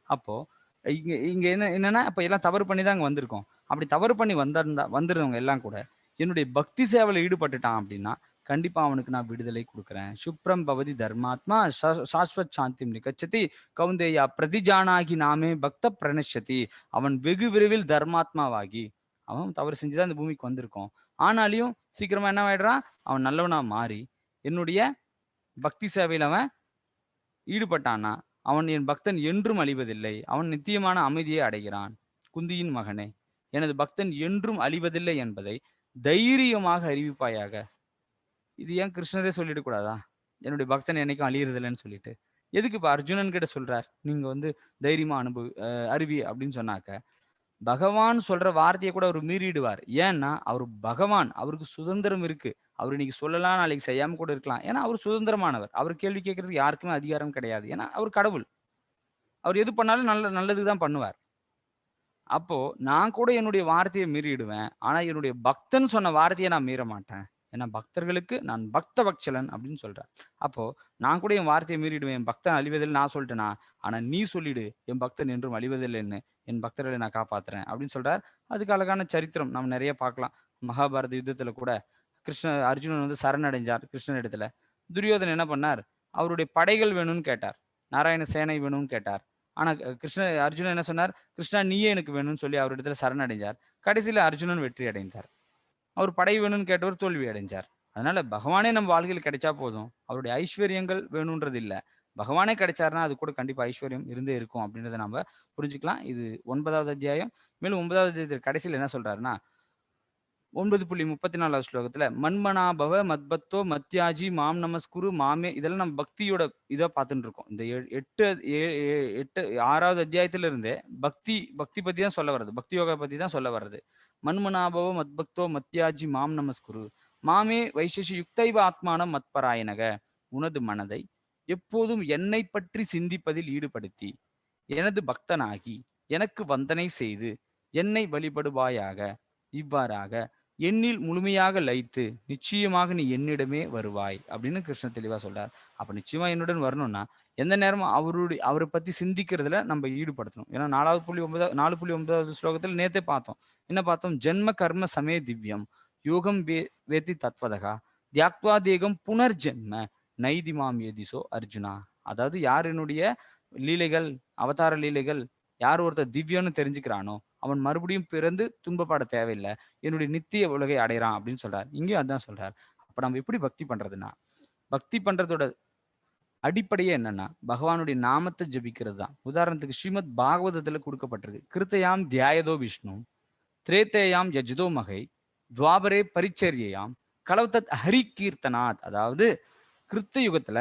அப்போ இங்க இங்க என்னன்னா, அப்ப எல்லாம் தவறு பண்ணி தான் அங்க வந்திருக்கோம். அப்படி தவறு பண்ணி வந்திருந்தவங்க எல்லாம் கூட என்னுடைய பக்தி சேவையில ஈடுபட்டுட்டான் அப்படின்னா, கண்டிப்பா அவனுக்கு நான் விடுதலை குடுக்குறேன். சுப்ரம் பவதி தர்மாத்மா சாஸ்வத் சாந்திம் நிகச்சதி கௌந்தேயா பிரதிஜானாகி நாமே பக்த பிரணஷ்யதி. அவன் வெகு விரைவில் தர்மாத்மாவாகி, அவன் தவறு செஞ்சு தான் இந்த பூமிக்கு வந்திருக்கோம். ஆனாலும் சீக்கிரமா என்ன ஆயிடுறான்? அவன் நல்லவனா மாறி, என்னுடைய பக்தி சேவையில அவன் ஈடுபட்டானா, அவன் என் பக்தன் என்றும் அழிவதில்லை. அவன் நித்தியமான அமைதியை அடைகிறான். குந்தியின் மகனே, எனது பக்தன் என்றும் அழிவதில்லை என்பதை தைரியமாக அறிவிப்பாயாக. இது ஏன் கிருஷ்ணரே சொல்லிடக் கூடாதா? என்னுடைய பக்தன் என்னைக்கும் அழியறதில்லைன்னு சொல்லிட்டு. எதுக்கு இப்ப அர்ஜுனன் கிட்ட சொல்றார்? நீங்க வந்து தைரியமா அறிவி அப்படின்னு சொன்னாக்க, பகவான் சொல்ற வார்த்தைய கூட அவரு மீறிடுவார். ஏன்னா, அவரு பகவான். அவருக்கு சுதந்திரம் இருக்கு. அவரு இன்னைக்கு சொல்லலாம், நாளைக்கு செய்யாம கூட இருக்கலாம். ஏன்னா, அவரு சுதந்திரமானவர். அவரு கேள்வி கேட்கறதுக்கு யாருக்குமே அதிகாரம் கிடையாது. ஏன்னா, அவரு கடவுள். அவரு எது பண்ணாலும் நல்லதுக்கு தான் பண்ணுவார். அப்போ நான் கூட என்னுடைய வார்த்தைய மீறிடுவேன். ஆனா, என்னுடைய பக்தன் சொன்ன வார்த்தைய நான் மீற மாட்டேன். ஏன்னா, பக்தர்களுக்கு நான் பக்த வத்சலன் அப்படின்னு சொல்றார். அப்போ நான் கூட என் வார்த்தைய மீறிடுவேன். என் பக்தன் அழிவதில்லை நான் சொல்லிட்டேனா, ஆனா நீ சொல்லிடு, என் பக்தன் என்றும் அழிவதில்லைன்னு. என் பக்தர்களை நான் காப்பாத்துறேன் அப்படின்னு சொல்றார். அதுக்கு அழகான சரித்திரம் நம்ம நெறைய பார்க்கலாம். மகாபாரத யுத்தத்துல கூட அர்ஜுனன் வந்து சரணடைஞ்சார் கிருஷ்ணனிடத்துல. துரியோதனன் என்ன பண்ணார்? அவருடைய படைகள் வேணும்னு கேட்டார். நாராயண சேனை வேணும்னு கேட்டார். ஆனா அர்ஜுனன் என்ன சொன்னார்? கிருஷ்ணா நீயே எனக்கு வேணும்னு சொல்லி அவரிடத்துல சரணடைஞ்சார். கடைசியில அர்ஜுனன் வெற்றி அடைந்தார். அவர் படை வேணும்னு கேட்டவர் தோல்வி அடைஞ்சார். அதனால பகவானே நம்ம வாழ்க்கையில் கிடைச்சா போதும். அவருடைய ஐஸ்வர்யங்கள் வேணும்ன்றது இல்ல. பகவானே கிடைச்சாருன்னா அது கூட கண்டிப்பா ஐஸ்வர்யம் இருந்தே இருக்கும் அப்படின்றத நம்ம புரிஞ்சுக்கலாம். இது 9வது அத்தியாயம். மேலும் 9வது அத்தியாயத்தின் கடைசியில என்ன சொல்றாருன்னா, 9.34 ஸ்லோகத்துல மன்மனாபவ மத்பத்தோ மத்யாஜி மாம் நமஸ்குரு மாமே, இதெல்லாம் நம்ம பக்தியோட இதை பார்த்துட்டு இருக்கோம். இந்த 6வது அத்தியாயத்துல இருந்தே பக்தி பத்தி தான் சொல்ல வர்றது. பக்தி யோகா பத்தி தான் சொல்ல வர்றது. மன்மனாபவ மத்பக்தோ மத்யாஜி மாம் நமஸ்குரு மாமே வைசேஷி யுக்தைவ ஆத்மானம் மத்பராயணக. உனது மனதை எப்போதும் என்னை பற்றி சிந்திப்பதில் ஈடுபடுத்தி எனது பக்தனாகி எனக்கு வந்தனை செய்து என்னை வழிபடுவாயாக. இவ்வாறாக என்னில் முழுமையாக லயித்து நிச்சயமாக நீ என்னிடமே வருவாய் அப்படின்னு கிருஷ்ணர் தெளிவா சொல்றார். அப்ப நிச்சயமா என்னுடன் வரணும்னா எந்த நேரமும் அவரை பத்தி சிந்திக்கிறதுல நம்ம ஈடுபடுத்தணும். ஏன்னா 4.9 ஸ்லோகத்துல நேத்தே பார்த்தோம். என்ன பார்த்தோம்? ஜென்ம கர்ம சமே திவ்யம் யோகம் வேதி தத்வதகா தியாக்வா தேகம் புனர்ஜென்ம நைதிமாம் ஏதிசோ அர்ஜுனா. அதாவது யார் என்னுடைய லீலைகள், அவதார லீலைகள், யார் ஒருத்தர் திவ்யம்னு தெரிஞ்சுக்கிறானோ அவன் மறுபடியும் பிறந்து துன்பப்பட தேவையில்லை, என்னுடைய நித்திய உலகை அடைறான் அப்படின்னு சொல்றார். இங்கேயும் அதான் சொல்றார். அப்ப நம்ம எப்படி பக்தி பண்றதுன்னா, பக்தி பண்றதோட அடிப்படையே என்னன்னா பகவானுடைய நாமத்தை ஜபிக்கிறது தான். உதாரணத்துக்கு ஸ்ரீமத் பாகவதத்துல கொடுக்கப்பட்டிருக்கு. கிருத்தயாம் தியாயதோ விஷ்ணு திரேத்தேயாம் யஜ்தோ மகை துவாபரே பரிச்சரியாம் கலவத்தத் ஹரி கீர்த்தனாத். அதாவது கிருத்த யுகத்துல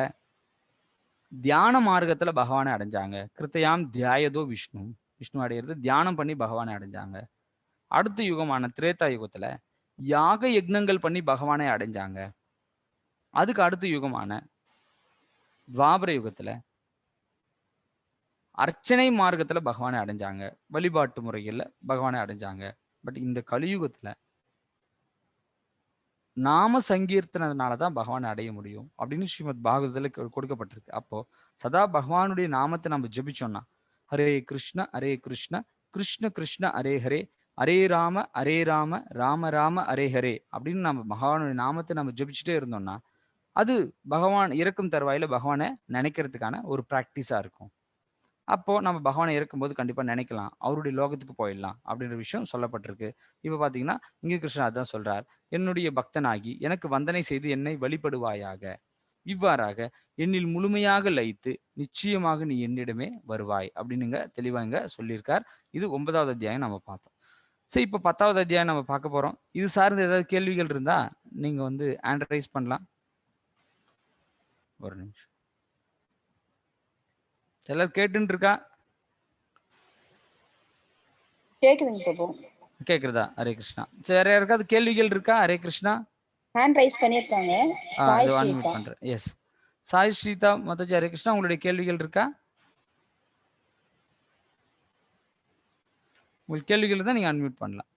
தியான மார்க்கத்துல பகவானை அடைஞ்சாங்க. கிருத்தயாம் தியாயதோ விஷ்ணு, விஷ்ணு அடையிறது தியானம் பண்ணி பகவானை அடைஞ்சாங்க. அடுத்த யுகமான திரேதா யுகத்துல யாக யக்னங்கள் பண்ணி பகவானை அடைஞ்சாங்க. அதுக்கு அடுத்த யுகமான துவாபர யுகத்துல அர்ச்சனை மார்க்கத்துல பகவானை அடைஞ்சாங்க. வழிபாட்டு முறைகள்ல பகவானை அடைஞ்சாங்க. பட் இந்த கலியுகத்துல நாம சங்கீர்த்தனதுனாலதான் பகவானை அடைய முடியும் அப்படின்னு ஸ்ரீமத் பாகவதத்துல கொடுக்கப்பட்டிருக்கு. அப்போ சதா பகவானுடைய நாமத்தை நம்ம ஜபிச்சோம்னா, ஹரே கிருஷ்ண கிருஷ்ண கிருஷ்ண ஹரே ஹரே ஹரே ராம ராம ராம ஹரே ஹரே அப்படின்னு நம்ம பகவானுடைய நாமத்தை நம்ம ஜபிச்சுட்டே இருந்தோம்னா, அது பகவான் இறக்கும் தருவாயில பகவானை நினைக்கிறதுக்கான ஒரு பிராக்டிஸா இருக்கும். அப்போ நம்ம பகவானை இருக்கும்போது கண்டிப்பா நினைக்கலாம். அவருடைய லோகத்துக்கு போயிடலாம் அப்படின்ற விஷயம் சொல்லப்பட்டிருக்கு. இப்ப பார்த்தீங்கன்னா, இங்க கிருஷ்ணர் அதான் சொல்றார். "என்னுடைய பக்தனாகி எனக்கு வந்தனை செய்து என்னை வழிபடுவாயாக. இவ்வாறாக என்னில் முழுமையாக லயித்து நிச்சயமாக நீ என்னிடமே வருவாய்." அப்படின்னு இங்க தெளிவா இங்க சொல்லியிருக்கார். இது 9வது அத்தியாயம் நம்ம பார்த்தோம். சரி, இப்ப 10வது அத்தியாயம் நம்ம பார்க்க போறோம். இது சார்ந்த ஏதாவது கேள்விகள் இருந்தா நீங்க வந்து ஹேண்ட் ரைஸ் பண்ணலாம். ஒரு நிமிஷம். எல்லாரும் கேட்டுன்னு இருக்கா? கேக்குதுங்க பிரபு. கேக்குறதா? ஹரே கிருஷ்ணா. சரி, வேற யாருக்காவது கேள்விகள் இருக்கா? ஹரே கிருஷ்ணா. ஹேண்ட் ரைஸ் பண்ணிருக்காங்க. சாய் இதோ ஸ்ரீதா. அன்மியூட் பண்றேன். எஸ். சாய் ஸ்ரீதா மாதாஜி, ஹரே கிருஷ்ணா. உங்களுடைய கேள்விகள் இருக்கா? உங்களுக்கு கேள்விகள் இருந்தா நீங்க அன்மியூட் பண்ணலாம்.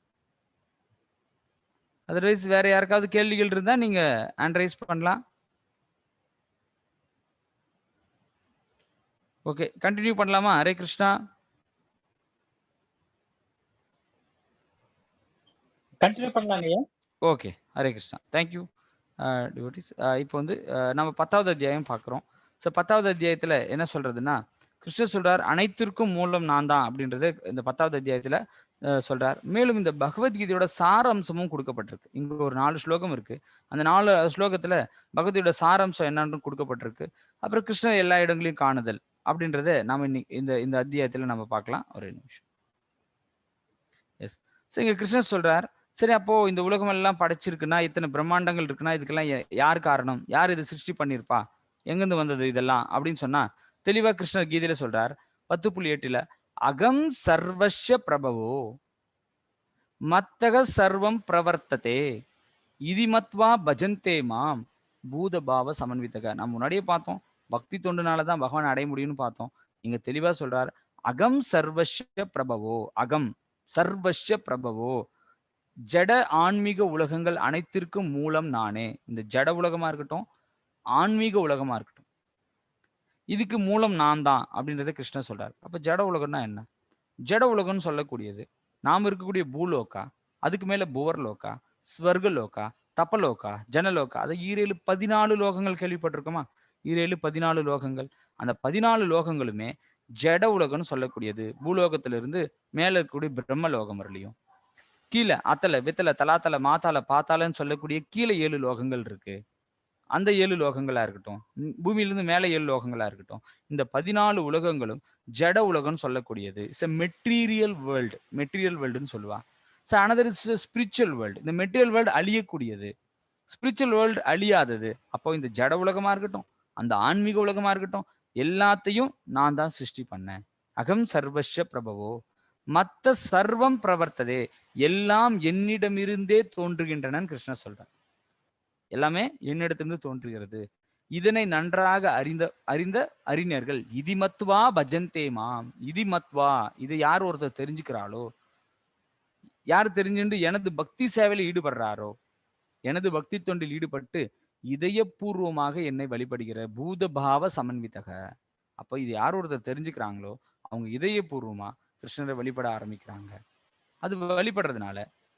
அதர்வைஸ் வேற யாருக்காவது கேள்விகள் இருந்தா நீங்க ஹேண்ட் ரைஸ் பண்ணலாம். ஓகே, கண்டினியூ பண்ணலாமா? ஹரே கிருஷ்ணா. கண்டினியூ பண்ணலாங்கய்யா. Okay, Hare Krishna. Thank you devotees. இப்போ வந்து நம்ம 10வது அத்தியாயம் பார்க்குறோம். ஸோ 10வது அத்தியாயத்தில் என்ன சொல்றதுன்னா, கிருஷ்ணர் சொல்றார் அனைத்திற்கும் மூலம் நான் தான் அப்படின்றது இந்த 10வது அத்தியாயத்தில் சொல்றார். மேலும் இந்த பகவத்கீதையோட சாரம்சமும் கொடுக்கப்பட்டிருக்கு. இங்க ஒரு 4 ஸ்லோகம் இருக்கு. அந்த 4 ஸ்லோகத்தில் பகவத்கீதையோட சாரம்சம் என்னன்னு கொடுக்கப்பட்டிருக்கு. அப்புறம் கிருஷ்ணர் எல்லா இடங்களையும் காணுதல் அப்படின்றத நாம இன்னைக்கு இந்த இந்த அத்தியாயத்தில் நம்ம பார்க்கலாம். ஒரு நிமிஷம். எஸ். ஸோ இங்க கிருஷ்ணர் சொல்றார், சரி அப்போ இந்த உலகம் எல்லாம் படைச்சிருக்குன்னா, இத்தனை பிரம்மாண்டங்கள் இருக்குன்னா, இதுக்கெல்லாம் யார் காரணம்? யார் இதை சிருஷ்டி பண்ணியிருப்பா? எங்கிருந்து வந்தது இதெல்லாம்? அப்படின்னு சொன்னா, தெளிவா கிருஷ்ணர் கீதையில சொல்றார் 10.8ல அகம் சர்வஸ்ய பிரபவோ மத்தக சர்வம் பிரவர்த்ததே இதி மத்வா பஜந்தே மாம் பூதபாவ சமன்வித்தக. நம்ம முன்னாடியே பார்த்தோம், பக்தி தொண்டுனால தான் பகவான் அடைய முடியும்னு பார்த்தோம். இங்க தெளிவா சொல்றார் அகம் சர்வஸ்ய பிரபவோ, அகம் சர்வஸ்ய பிரபவோ, ஜட ஆன்மீக உலகங்கள் அனைத்திற்கும் மூலம் நானே. இந்த ஜட உலகமா இருக்கட்டும், ஆன்மீக உலகமா இருக்கட்டும், இதுக்கு மூலம் நான் தான் அப்படின்றத கிருஷ்ணர் சொல்றார். அப்ப ஜட உலகம்னா என்ன? ஜட உலகம்னு சொல்லக்கூடியது நாம் இருக்கக்கூடிய பூலோகா, அதுக்கு மேல புவர்லோகா, ஸ்வர்கலோகா, தபலோகா, ஜனலோகா, அதை 14 லோகங்கள் கேள்விப்பட்டிருக்கோமா? 14 லோகங்கள். அந்த 14 லோகங்களுமே ஜட உலகம்னு சொல்லக்கூடியது. பூலோகத்திலிருந்து மேல இருக்கக்கூடிய பிரம்மலோகம் வரலையும், கீழே அத்தல வித்தல தலாத்தல மாத்தால பாத்தாலன்னு சொல்லக்கூடிய கீழே 7 லோகங்கள் இருக்கு. அந்த 7 லோகங்களா இருக்கட்டும், பூமியிலிருந்து மேலே 7 லோகங்களா இருக்கட்டும், இந்த 14 உலகங்களும் ஜட உலகம்னு சொல்லக்கூடியது. It's a material world. Material வேர்ல்டுன்னு சொல்லுவா. So another is spiritual world. இந்த மெட்டீரியல் வேர்ல்டு அழியக்கூடியது, ஸ்பிரிச்சுவல் வேர்ல்டு அழியாதது. அப்போ இந்த ஜட உலகமா இருக்கட்டும், அந்த ஆன்மீக உலகமா இருக்கட்டும், எல்லாத்தையும் நான் தான் சிருஷ்டி பண்ணேன். அகம் சர்வஸ்ய பிரபவோ மத்த சர்வம் பிரவர்த்ததே, எல்லாம் என்னிடமிருந்தே தோன்றுகின்றன கிருஷ்ணர் சொல்றார். எல்லாமே என்னிடத்திலிருந்து தோன்றுகிறது. இதனை நன்றாக அறிந்த அறிஞர்கள் இதிமத்வா பஜந்தே மாம். இதிமத்வா, இதை யார் ஒருத்தர் தெரிஞ்சுக்கிறாளோ, யார் தெரிஞ்சுண்டு எனது பக்தி சேவையில் ஈடுபடுறாரோ, எனது பக்தி தொண்டில் ஈடுபட்டு இதயபூர்வமாக என்னை வழிபடுகிற பூதபாவ சமன்விதக. அப்ப இது யார் ஒருத்தர் தெரிஞ்சுக்கிறாங்களோ அவங்க இதயபூர்வமா கிருஷ்ணரை வழிபட ஆரம்பிக்கிறாங்க. அது வழிபடுறதுனால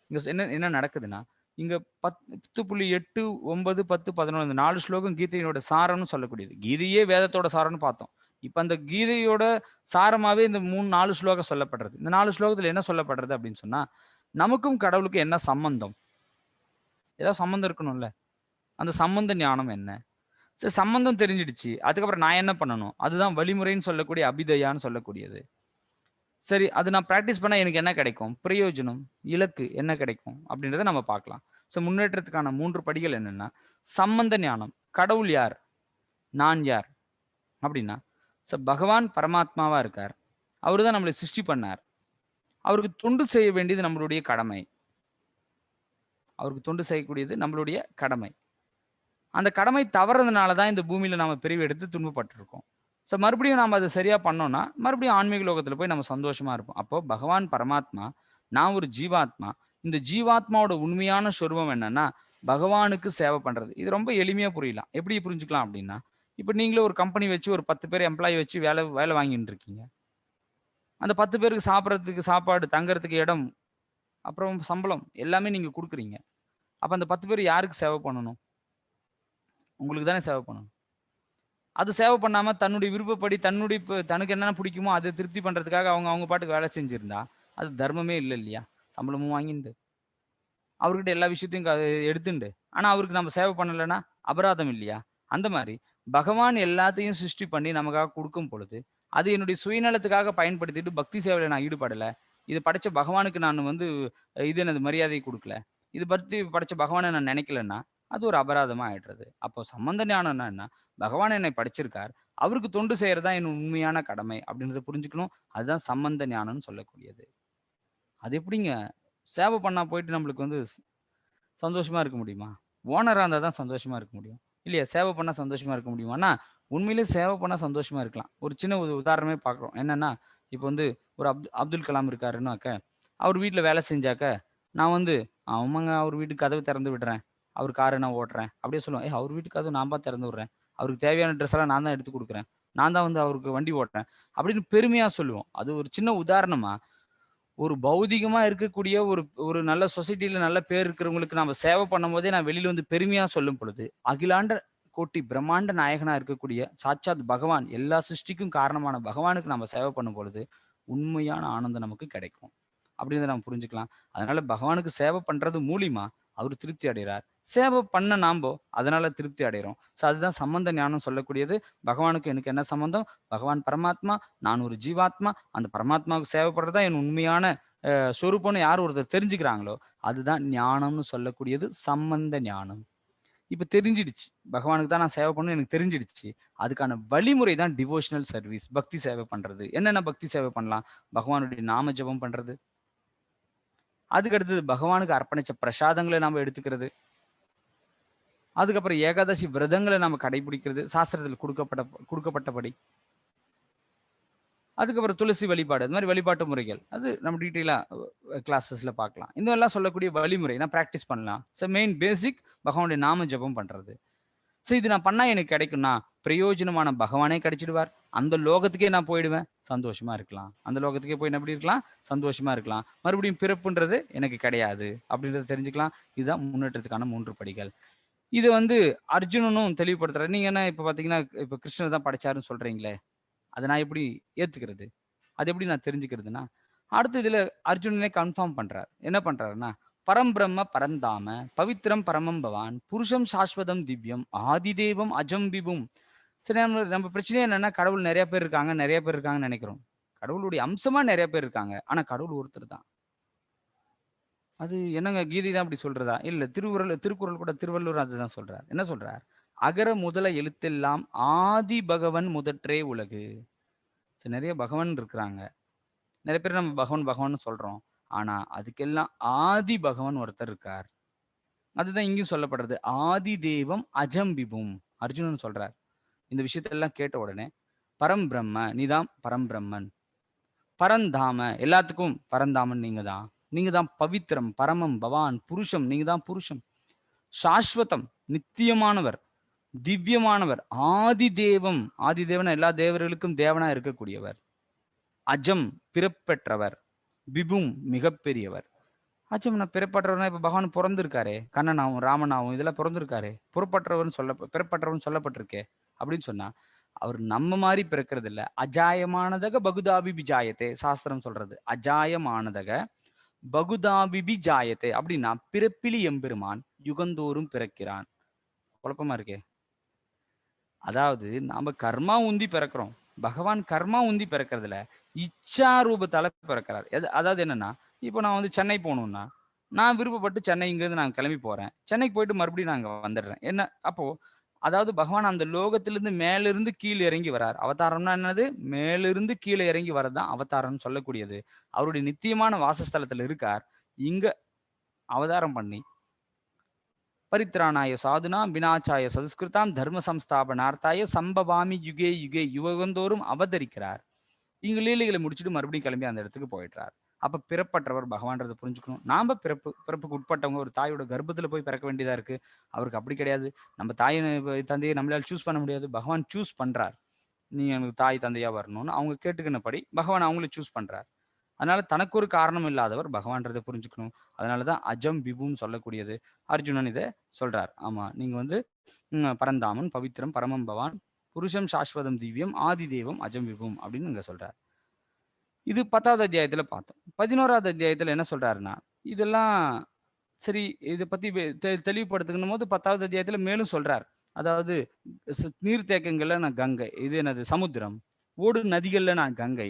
இங்க என்ன என்ன நடக்குதுன்னா, இங்க 10.8, 9, 10, 11 இந்த 4 ஸ்லோகம் கீதையோட சாரம்னு சொல்லக்கூடியது. கீதையே வேதத்தோட சாரம்னு பார்த்தோம். இப்ப அந்த கீதையோட சாரமாவே இந்த 4 ஸ்லோகம் சொல்லப்படுறது. இந்த 4 ஸ்லோகத்துல என்ன சொல்லப்படுறது அப்படின்னு சொன்னா, நமக்கும் கடவுளுக்கும் என்ன சம்பந்தம்? ஏதாவது சம்பந்தம் இருக்கணும்ல. அந்த சம்பந்த ஞானம் என்ன? சரி, சம்பந்தம் தெரிஞ்சிடுச்சு. அதுக்கப்புறம் நான் என்ன பண்ணணும்? அதுதான் வழிமுறைன்னு சொல்லக்கூடிய அபிதயான்னு சொல்லக்கூடியது. சரி, அது நான் பிராக்டிஸ் பண்ணா எனக்கு என்ன கிடைக்கும்? பிரயோஜனம், இலக்கு என்ன கிடைக்கும் அப்படின்றத நம்ம பார்க்கலாம். ஸோ முன்னேற்றத்துக்கான 3 படிகள் என்னன்னா, சம்பந்த ஞானம். கடவுள் யார்? நான் யார்? அப்படின்னா, ஸோ பகவான் பரமாத்மாவா இருக்கார். அவரு தான் நம்மளை சிருஷ்டி பண்ணார். அவருக்கு தொண்டு செய்ய வேண்டியது நம்மளுடைய கடமை. அவருக்கு தொண்டு செய்யக்கூடியது நம்மளுடைய கடமை. அந்த கடமை தவறதுனால தான் இந்த பூமியில நாம பிறவி எடுத்து துன்பப்பட்டிருக்கோம். ஸோ மறுபடியும் நாம அதை சரியா பண்ணோம்னா, மறுபடியும் ஆன்மீக லோகத்துல போய் நம்ம சந்தோஷமா இருப்போம். அப்போ பகவான் பரமாத்மா, நான் ஒரு ஜீவாத்மா. இந்த ஜீவாத்மாவோட உண்மையான சொரூபம் என்னன்னா, பகவானுக்கு சேவை பண்றது. இது ரொம்ப எளிமையா புரியலாம். எப்படி புரிஞ்சுக்கலாம் அப்படின்னா, இப்ப நீங்களே ஒரு கம்பெனி வச்சு ஒரு 10 பேர் எம்ப்ளாயி வச்சு வேலை வாங்கிட்டு இருக்கீங்க. அந்த 10 பேருக்கு சாப்பிடறதுக்கு சாப்பாடு, தங்கறதுக்கு இடம், அப்புறம் சம்பளம் எல்லாமே நீங்க குடுக்குறீங்க. அப்ப அந்த 10 பேர் யாருக்கு சேவை பண்ணணும்? உங்களுக்கு தானே சேவை பண்ணணும். அது சேவை பண்ணாம தன்னுடைய விருப்பப்படி தனக்கு என்னென்ன பிடிக்குமோ அதை திருப்தி பண்றதுக்காக அவங்க பாட்டுக்கு வேலை செஞ்சிருந்தா அது தர்மமே இல்லை இல்லையா? சம்பளமும் வாங்கிண்டு அவர்கிட்ட எல்லா விஷயத்தையும் எடுத்துண்டு ஆனா அவருக்கு நம்ம சேவை பண்ணலைன்னா அபராதம் இல்லையா? அந்த மாதிரி பகவான் எல்லாத்தையும் சிருஷ்டி பண்ணி நமக்காக கொடுக்கும் பொழுது அது என்னுடைய சுயநலத்துக்காக பயன்படுத்திட்டு பக்தி சேவையில நான் ஈடுபடல, இது படைச்ச பகவானுக்கு நான் இது எனது மரியாதை கொடுக்கல, இது பத்தி படைச்ச பகவானை நான் நினைக்கலன்னா அது ஒரு அபராதமா ஆயிடுறது. அப்போ சம்பந்த ஞானம்னா என்ன? பகவான் என்னை படைச்சிருக்கார், அவருக்கு தொண்டு செய்யறதா என் உண்மையான கடமை அப்படின்றத புரிஞ்சுக்கணும். அதுதான் சம்பந்த ஞானம்னு சொல்லக்கூடியது. அது எப்படிங்க சேவை பண்ணா போயிட்டு நம்மளுக்கு சந்தோஷமா இருக்க முடியுமா? ஓனரா இருந்தா தான் சந்தோஷமா இருக்க முடியும் இல்லையா? சேவை பண்ணா சந்தோஷமா இருக்க முடியுமானா உண்மையிலேயே சேவை பண்ணா சந்தோஷமா இருக்கலாம். ஒரு சின்ன உதாரணமே பார்க்குறோம். என்னன்னா இப்போ ஒரு அப்துல் கலாம் இருக்காருன்னாக்க அவர் வீட்டில் வேலை செஞ்சாக்க நான் ஆமாங்க அவர் வீட்டுக்கு கதவு திறந்து விடுறேன், அவர் காரை நான் ஓட்டுறேன் அப்படியே சொல்லுவேன். அவர் வீட்டு கதவு நான் தான் திறந்து விடுறேன், அவருக்கு தேவையான ட்ரெஸ் எல்லாம் நான் தான் எடுத்து கொடுக்குறேன், நான் தான் அவருக்கு வண்டி ஓட்டுறேன் அப்படின்னு பெருமையா சொல்லுவோம். அது ஒரு சின்ன உதாரணமா ஒரு பௌதிகமா இருக்கக்கூடிய ஒரு நல்ல சொசைட்டில நல்ல பேர் இருக்கிறவங்களுக்கு நம்ம சேவை பண்ணும் போதே நான் வெளியில பெருமையா சொல்லும் பொழுது அகிலாண்ட கோட்டி பிரம்மாண்ட நாயகனா இருக்கக்கூடிய சாட்சாத் பகவான் எல்லா சிருஷ்டிக்கும் காரணமான பகவானுக்கு நம்ம சேவை பண்ணும் பொழுது உண்மையான ஆனந்தம் நமக்கு கிடைக்கும் அப்படின்றத நம்ம புரிஞ்சுக்கலாம். அதனால பகவானுக்கு சேவை பண்றது மூலியமா அவர் திருப்தி அடைகிறார், சேவை பண்ண நாம்போ அதனால திருப்தி அடைகிறோம். ஸோ அதுதான் சம்பந்த ஞானம் சொல்லக்கூடியது. பகவானுக்கு எனக்கு என்ன சம்பந்தம்? பகவான் பரமாத்மா, நான் ஒரு ஜீவாத்மா, அந்த பரமாத்மாவுக்கு சேவைப்படுறதா என் உண்மையான சொரூபம்னு யார் ஒருத்தர் தெரிஞ்சுக்கிறாங்களோ அதுதான் ஞானம்னு சொல்லக்கூடியது சம்பந்த ஞானம். இப்ப தெரிஞ்சிடுச்சு பகவானுக்கு தான் நான் சேவை பண்ணணும் எனக்கு தெரிஞ்சிடுச்சு. அதுக்கான வழிமுறை தான் டிவோஷனல் சர்வீஸ், பக்தி சேவை பண்றது. என்னென்ன பக்தி சேவை பண்ணலாம்? பகவானுடைய நாம ஜபம் பண்றது, அதுக்கு அடுத்தது பகவானுக்கு அர்ப்பணிச்ச பிரசாதங்களை நாம எடுத்துக்கிறது, அதுக்கப்புறம் ஏகாதசி விரதங்களை நாம கடைபிடிக்கிறது சாஸ்திரத்தில் கொடுக்கப்பட்டபடி, அதுக்கப்புறம் துளசி வழிபாடு, அது மாதிரி வழிபாட்டு முறைகள் அது நம்ம டீட்டெயிலா கிளாஸஸ்ல பார்க்கலாம். இந்த எல்லாம் சொல்லக்கூடிய வழிமுறை நான் ப்ராக்டிஸ் பண்ணலாம். ஸோ மெயின் பேசிக் பகவானுடைய நாம ஜபம் பண்றது. ஸோ இது நான் பண்ணா எனக்கு கிடைக்கும்னா பிரயோஜனமான பகவானே கிடைச்சிடுவார், அந்த லோகத்துக்கே நான் போயிடுவேன், சந்தோஷமா இருக்கலாம். அந்த லோகத்துக்கே போய் எப்படி இருக்கலாம்? சந்தோஷமா இருக்கலாம். மறுபடியும் பிறப்புன்றது எனக்கு கிடையாது அப்படின்றத தெரிஞ்சுக்கலாம். இதுதான் முன்னேற்றத்துக்கான 3 படிகள். இது அர்ஜுனனும் தெளிவுபடுத்துறாரு. நீங்க என்ன இப்ப பாத்தீங்கன்னா இப்ப கிருஷ்ணர் தான் படைச்சாருன்னு சொல்றீங்களே, அதை நான் எப்படி ஏத்துக்கிறது? அது எப்படி நான் தெரிஞ்சுக்கிறதுனா அடுத்த இதுல அர்ஜுனனே கன்ஃபார்ம் பண்றார். என்ன பண்றாருன்னா பரம்பிரம்ம பரந்தாம பவித்ரம் பரமம் பவான் புருஷம் சாஸ்வதம் திவ்யம் ஆதிதேவம் அஜம் விபும். சரி, நம்ம பிரச்சனை என்னன்னா கடவுள் நிறைய பேர் இருக்காங்கன்னு நினைக்கிறோம். கடவுளுடைய அம்சமா நிறைய பேர் இருக்காங்க, ஆனா கடவுள் ஒருத்தர் தான். அது என்னங்க கீதை தான் அப்படி சொல்றதா? இல்ல திருக்குறள் கூட திருவள்ளுவர் அதுதான் சொல்றார். என்ன சொல்றார்? அகர முதல எழுத்தெல்லாம் ஆதி பகவன் முதற்றே உலகு. நிறைய பகவான் இருக்கிறாங்க, நிறைய பேர் நம்ம பகவான் சொல்றோம், ஆனா அதுக்கெல்லாம் ஆதி பகவான் ஒருத்தர் இருக்கார். அதுதான் இங்கேயும் சொல்லப்படுறது. ஆதி தேவம் அஜம் விபும் அர்ஜுனன் சொல்றார். இந்த விஷயத்தெல்லாம் கேட்ட உடனே பரம்பிரம்ம நீதான் பரம்பிரம்மன், பரந்தாம எல்லாத்துக்கும் பரந்தாமன் நீங்க தான் பவித்திரம் பரமம் பவான் புருஷம் நீங்க தான் புருஷம், சாஸ்வதம் நித்தியமானவர் திவ்யமானவர், ஆதி தேவன் எல்லா தேவர்களுக்கும் தேவனா இருக்கக்கூடியவர், அஜம் பிறப்பெற்றவர், விபும் மிகப்பெரியவர். அஜம் நான் பிறப்பற்றவர்னா இப்ப பகவான் பிறந்திருக்காரே, கண்ணனாவும் ராமனாவும் இதெல்லாம் பிறந்திருக்காரு, பிறப்பற்றவன் சொல்லப்பட்டிருக்கே அப்படின்னு சொன்னா அவர் நம்ம மாதிரி பிறக்கிறது இல்ல. அஜாயமானதக பகுதாபிபி ஜாயத்தே சாஸ்திரம் சொல்றது. அஜாயமானதக பகுதாபிபி ஜாயத்தே அப்படின்னா பிறப்பிலி எம்பெருமான் யுகந்தோறும் பிறக்கிறான். குழப்பமா இருக்கே. அதாவது நாம கர்மா உந்தி பிறக்கிறோம், பகவான் கர்மா உந்தி பிறக்கிறதுல இச்சா ரூபத்தால பிறக்கிறார். அதாவது என்னன்னா இப்போ நான் சென்னை போகணும்னா நான் விருப்பப்பட்டு சென்னை இங்கிருந்து நான் கிளம்பி போறேன், சென்னைக்கு போயிட்டு மறுபடியும் நான் அங்க வந்துடுறேன். என்ன அப்போ அதாவது பகவான் அந்த லோகத்திலிருந்து மேலிருந்து கீழே இறங்கி வரார். அவதாரம்னா என்னது? மேலிருந்து கீழே இறங்கி வரதான் அவதாரம்னு சொல்லக்கூடியது. அவருடைய நித்தியமான வாசஸ்தலத்துல இருக்கார், இங்க அவதாரம் பண்ணி பரித்ராணாய சாதுனா வினாச்சாய சதுஸ்கிருதாம் தர்ம சம்ஸ்தாபனார்த்தாய சம்பவாமி யுகே யுகே யுகந்தோறும் அவதரிக்கிறார். இங்க லீலைகளை முடிச்சுட்டு மறுபடியும் கிளம்பி அந்த இடத்துக்கு போயிடுறார். அப்ப பிறப்பற்றவர் பகவான்றதை புரிஞ்சுக்கணும். நாம பிறப்புக்கு உட்பட்டவங்க, ஒரு தாயோட கர்ப்பத்துல போய் பிறக்க வேண்டியதா இருக்கு. அவருக்கு அப்படி கிடையாது. நம்ம தாயின் தந்தையை நம்மளால சூஸ் பண்ண முடியாது, பகவான் சூஸ் பண்றார். நீ எனக்கு தாய் தந்தையா வரணும்னு அவங்க கேட்டுக்கினபடி பகவான் அவங்கள சூஸ் பண்றார். அதனால தனக்கு ஒரு காரணம் இல்லாதவர் பகவான்றதை புரிஞ்சுக்கணும். அதனாலதான் அஜம் விபுன்னு சொல்லக்கூடியது. அர்ஜுனன் இதை சொல்றார். ஆமா, நீங்க பரந்தாமன் பவித்திரம் பரமம் பவான் புருஷம் சாஸ்வதம் திவ்யம் ஆதி தெய்வம் அஜம் விபும் அப்படின்னு இங்க சொல்றார். இது 10வது அத்தியாயத்துல பார்த்தோம். 11வது அத்தியாயத்துல என்ன சொல்றாருன்னா, இதெல்லாம் சரி இத பத்தி தெளிவுபடுத்தணும் போது 10வது அத்தியாயத்துல மேலும் சொல்றார். அதாவது நீர்த்தேக்கங்கள்ல நான் கங்கை, இது என்னது சமுத்திரம், ஓடும் நதிகள்ல நான் கங்கை,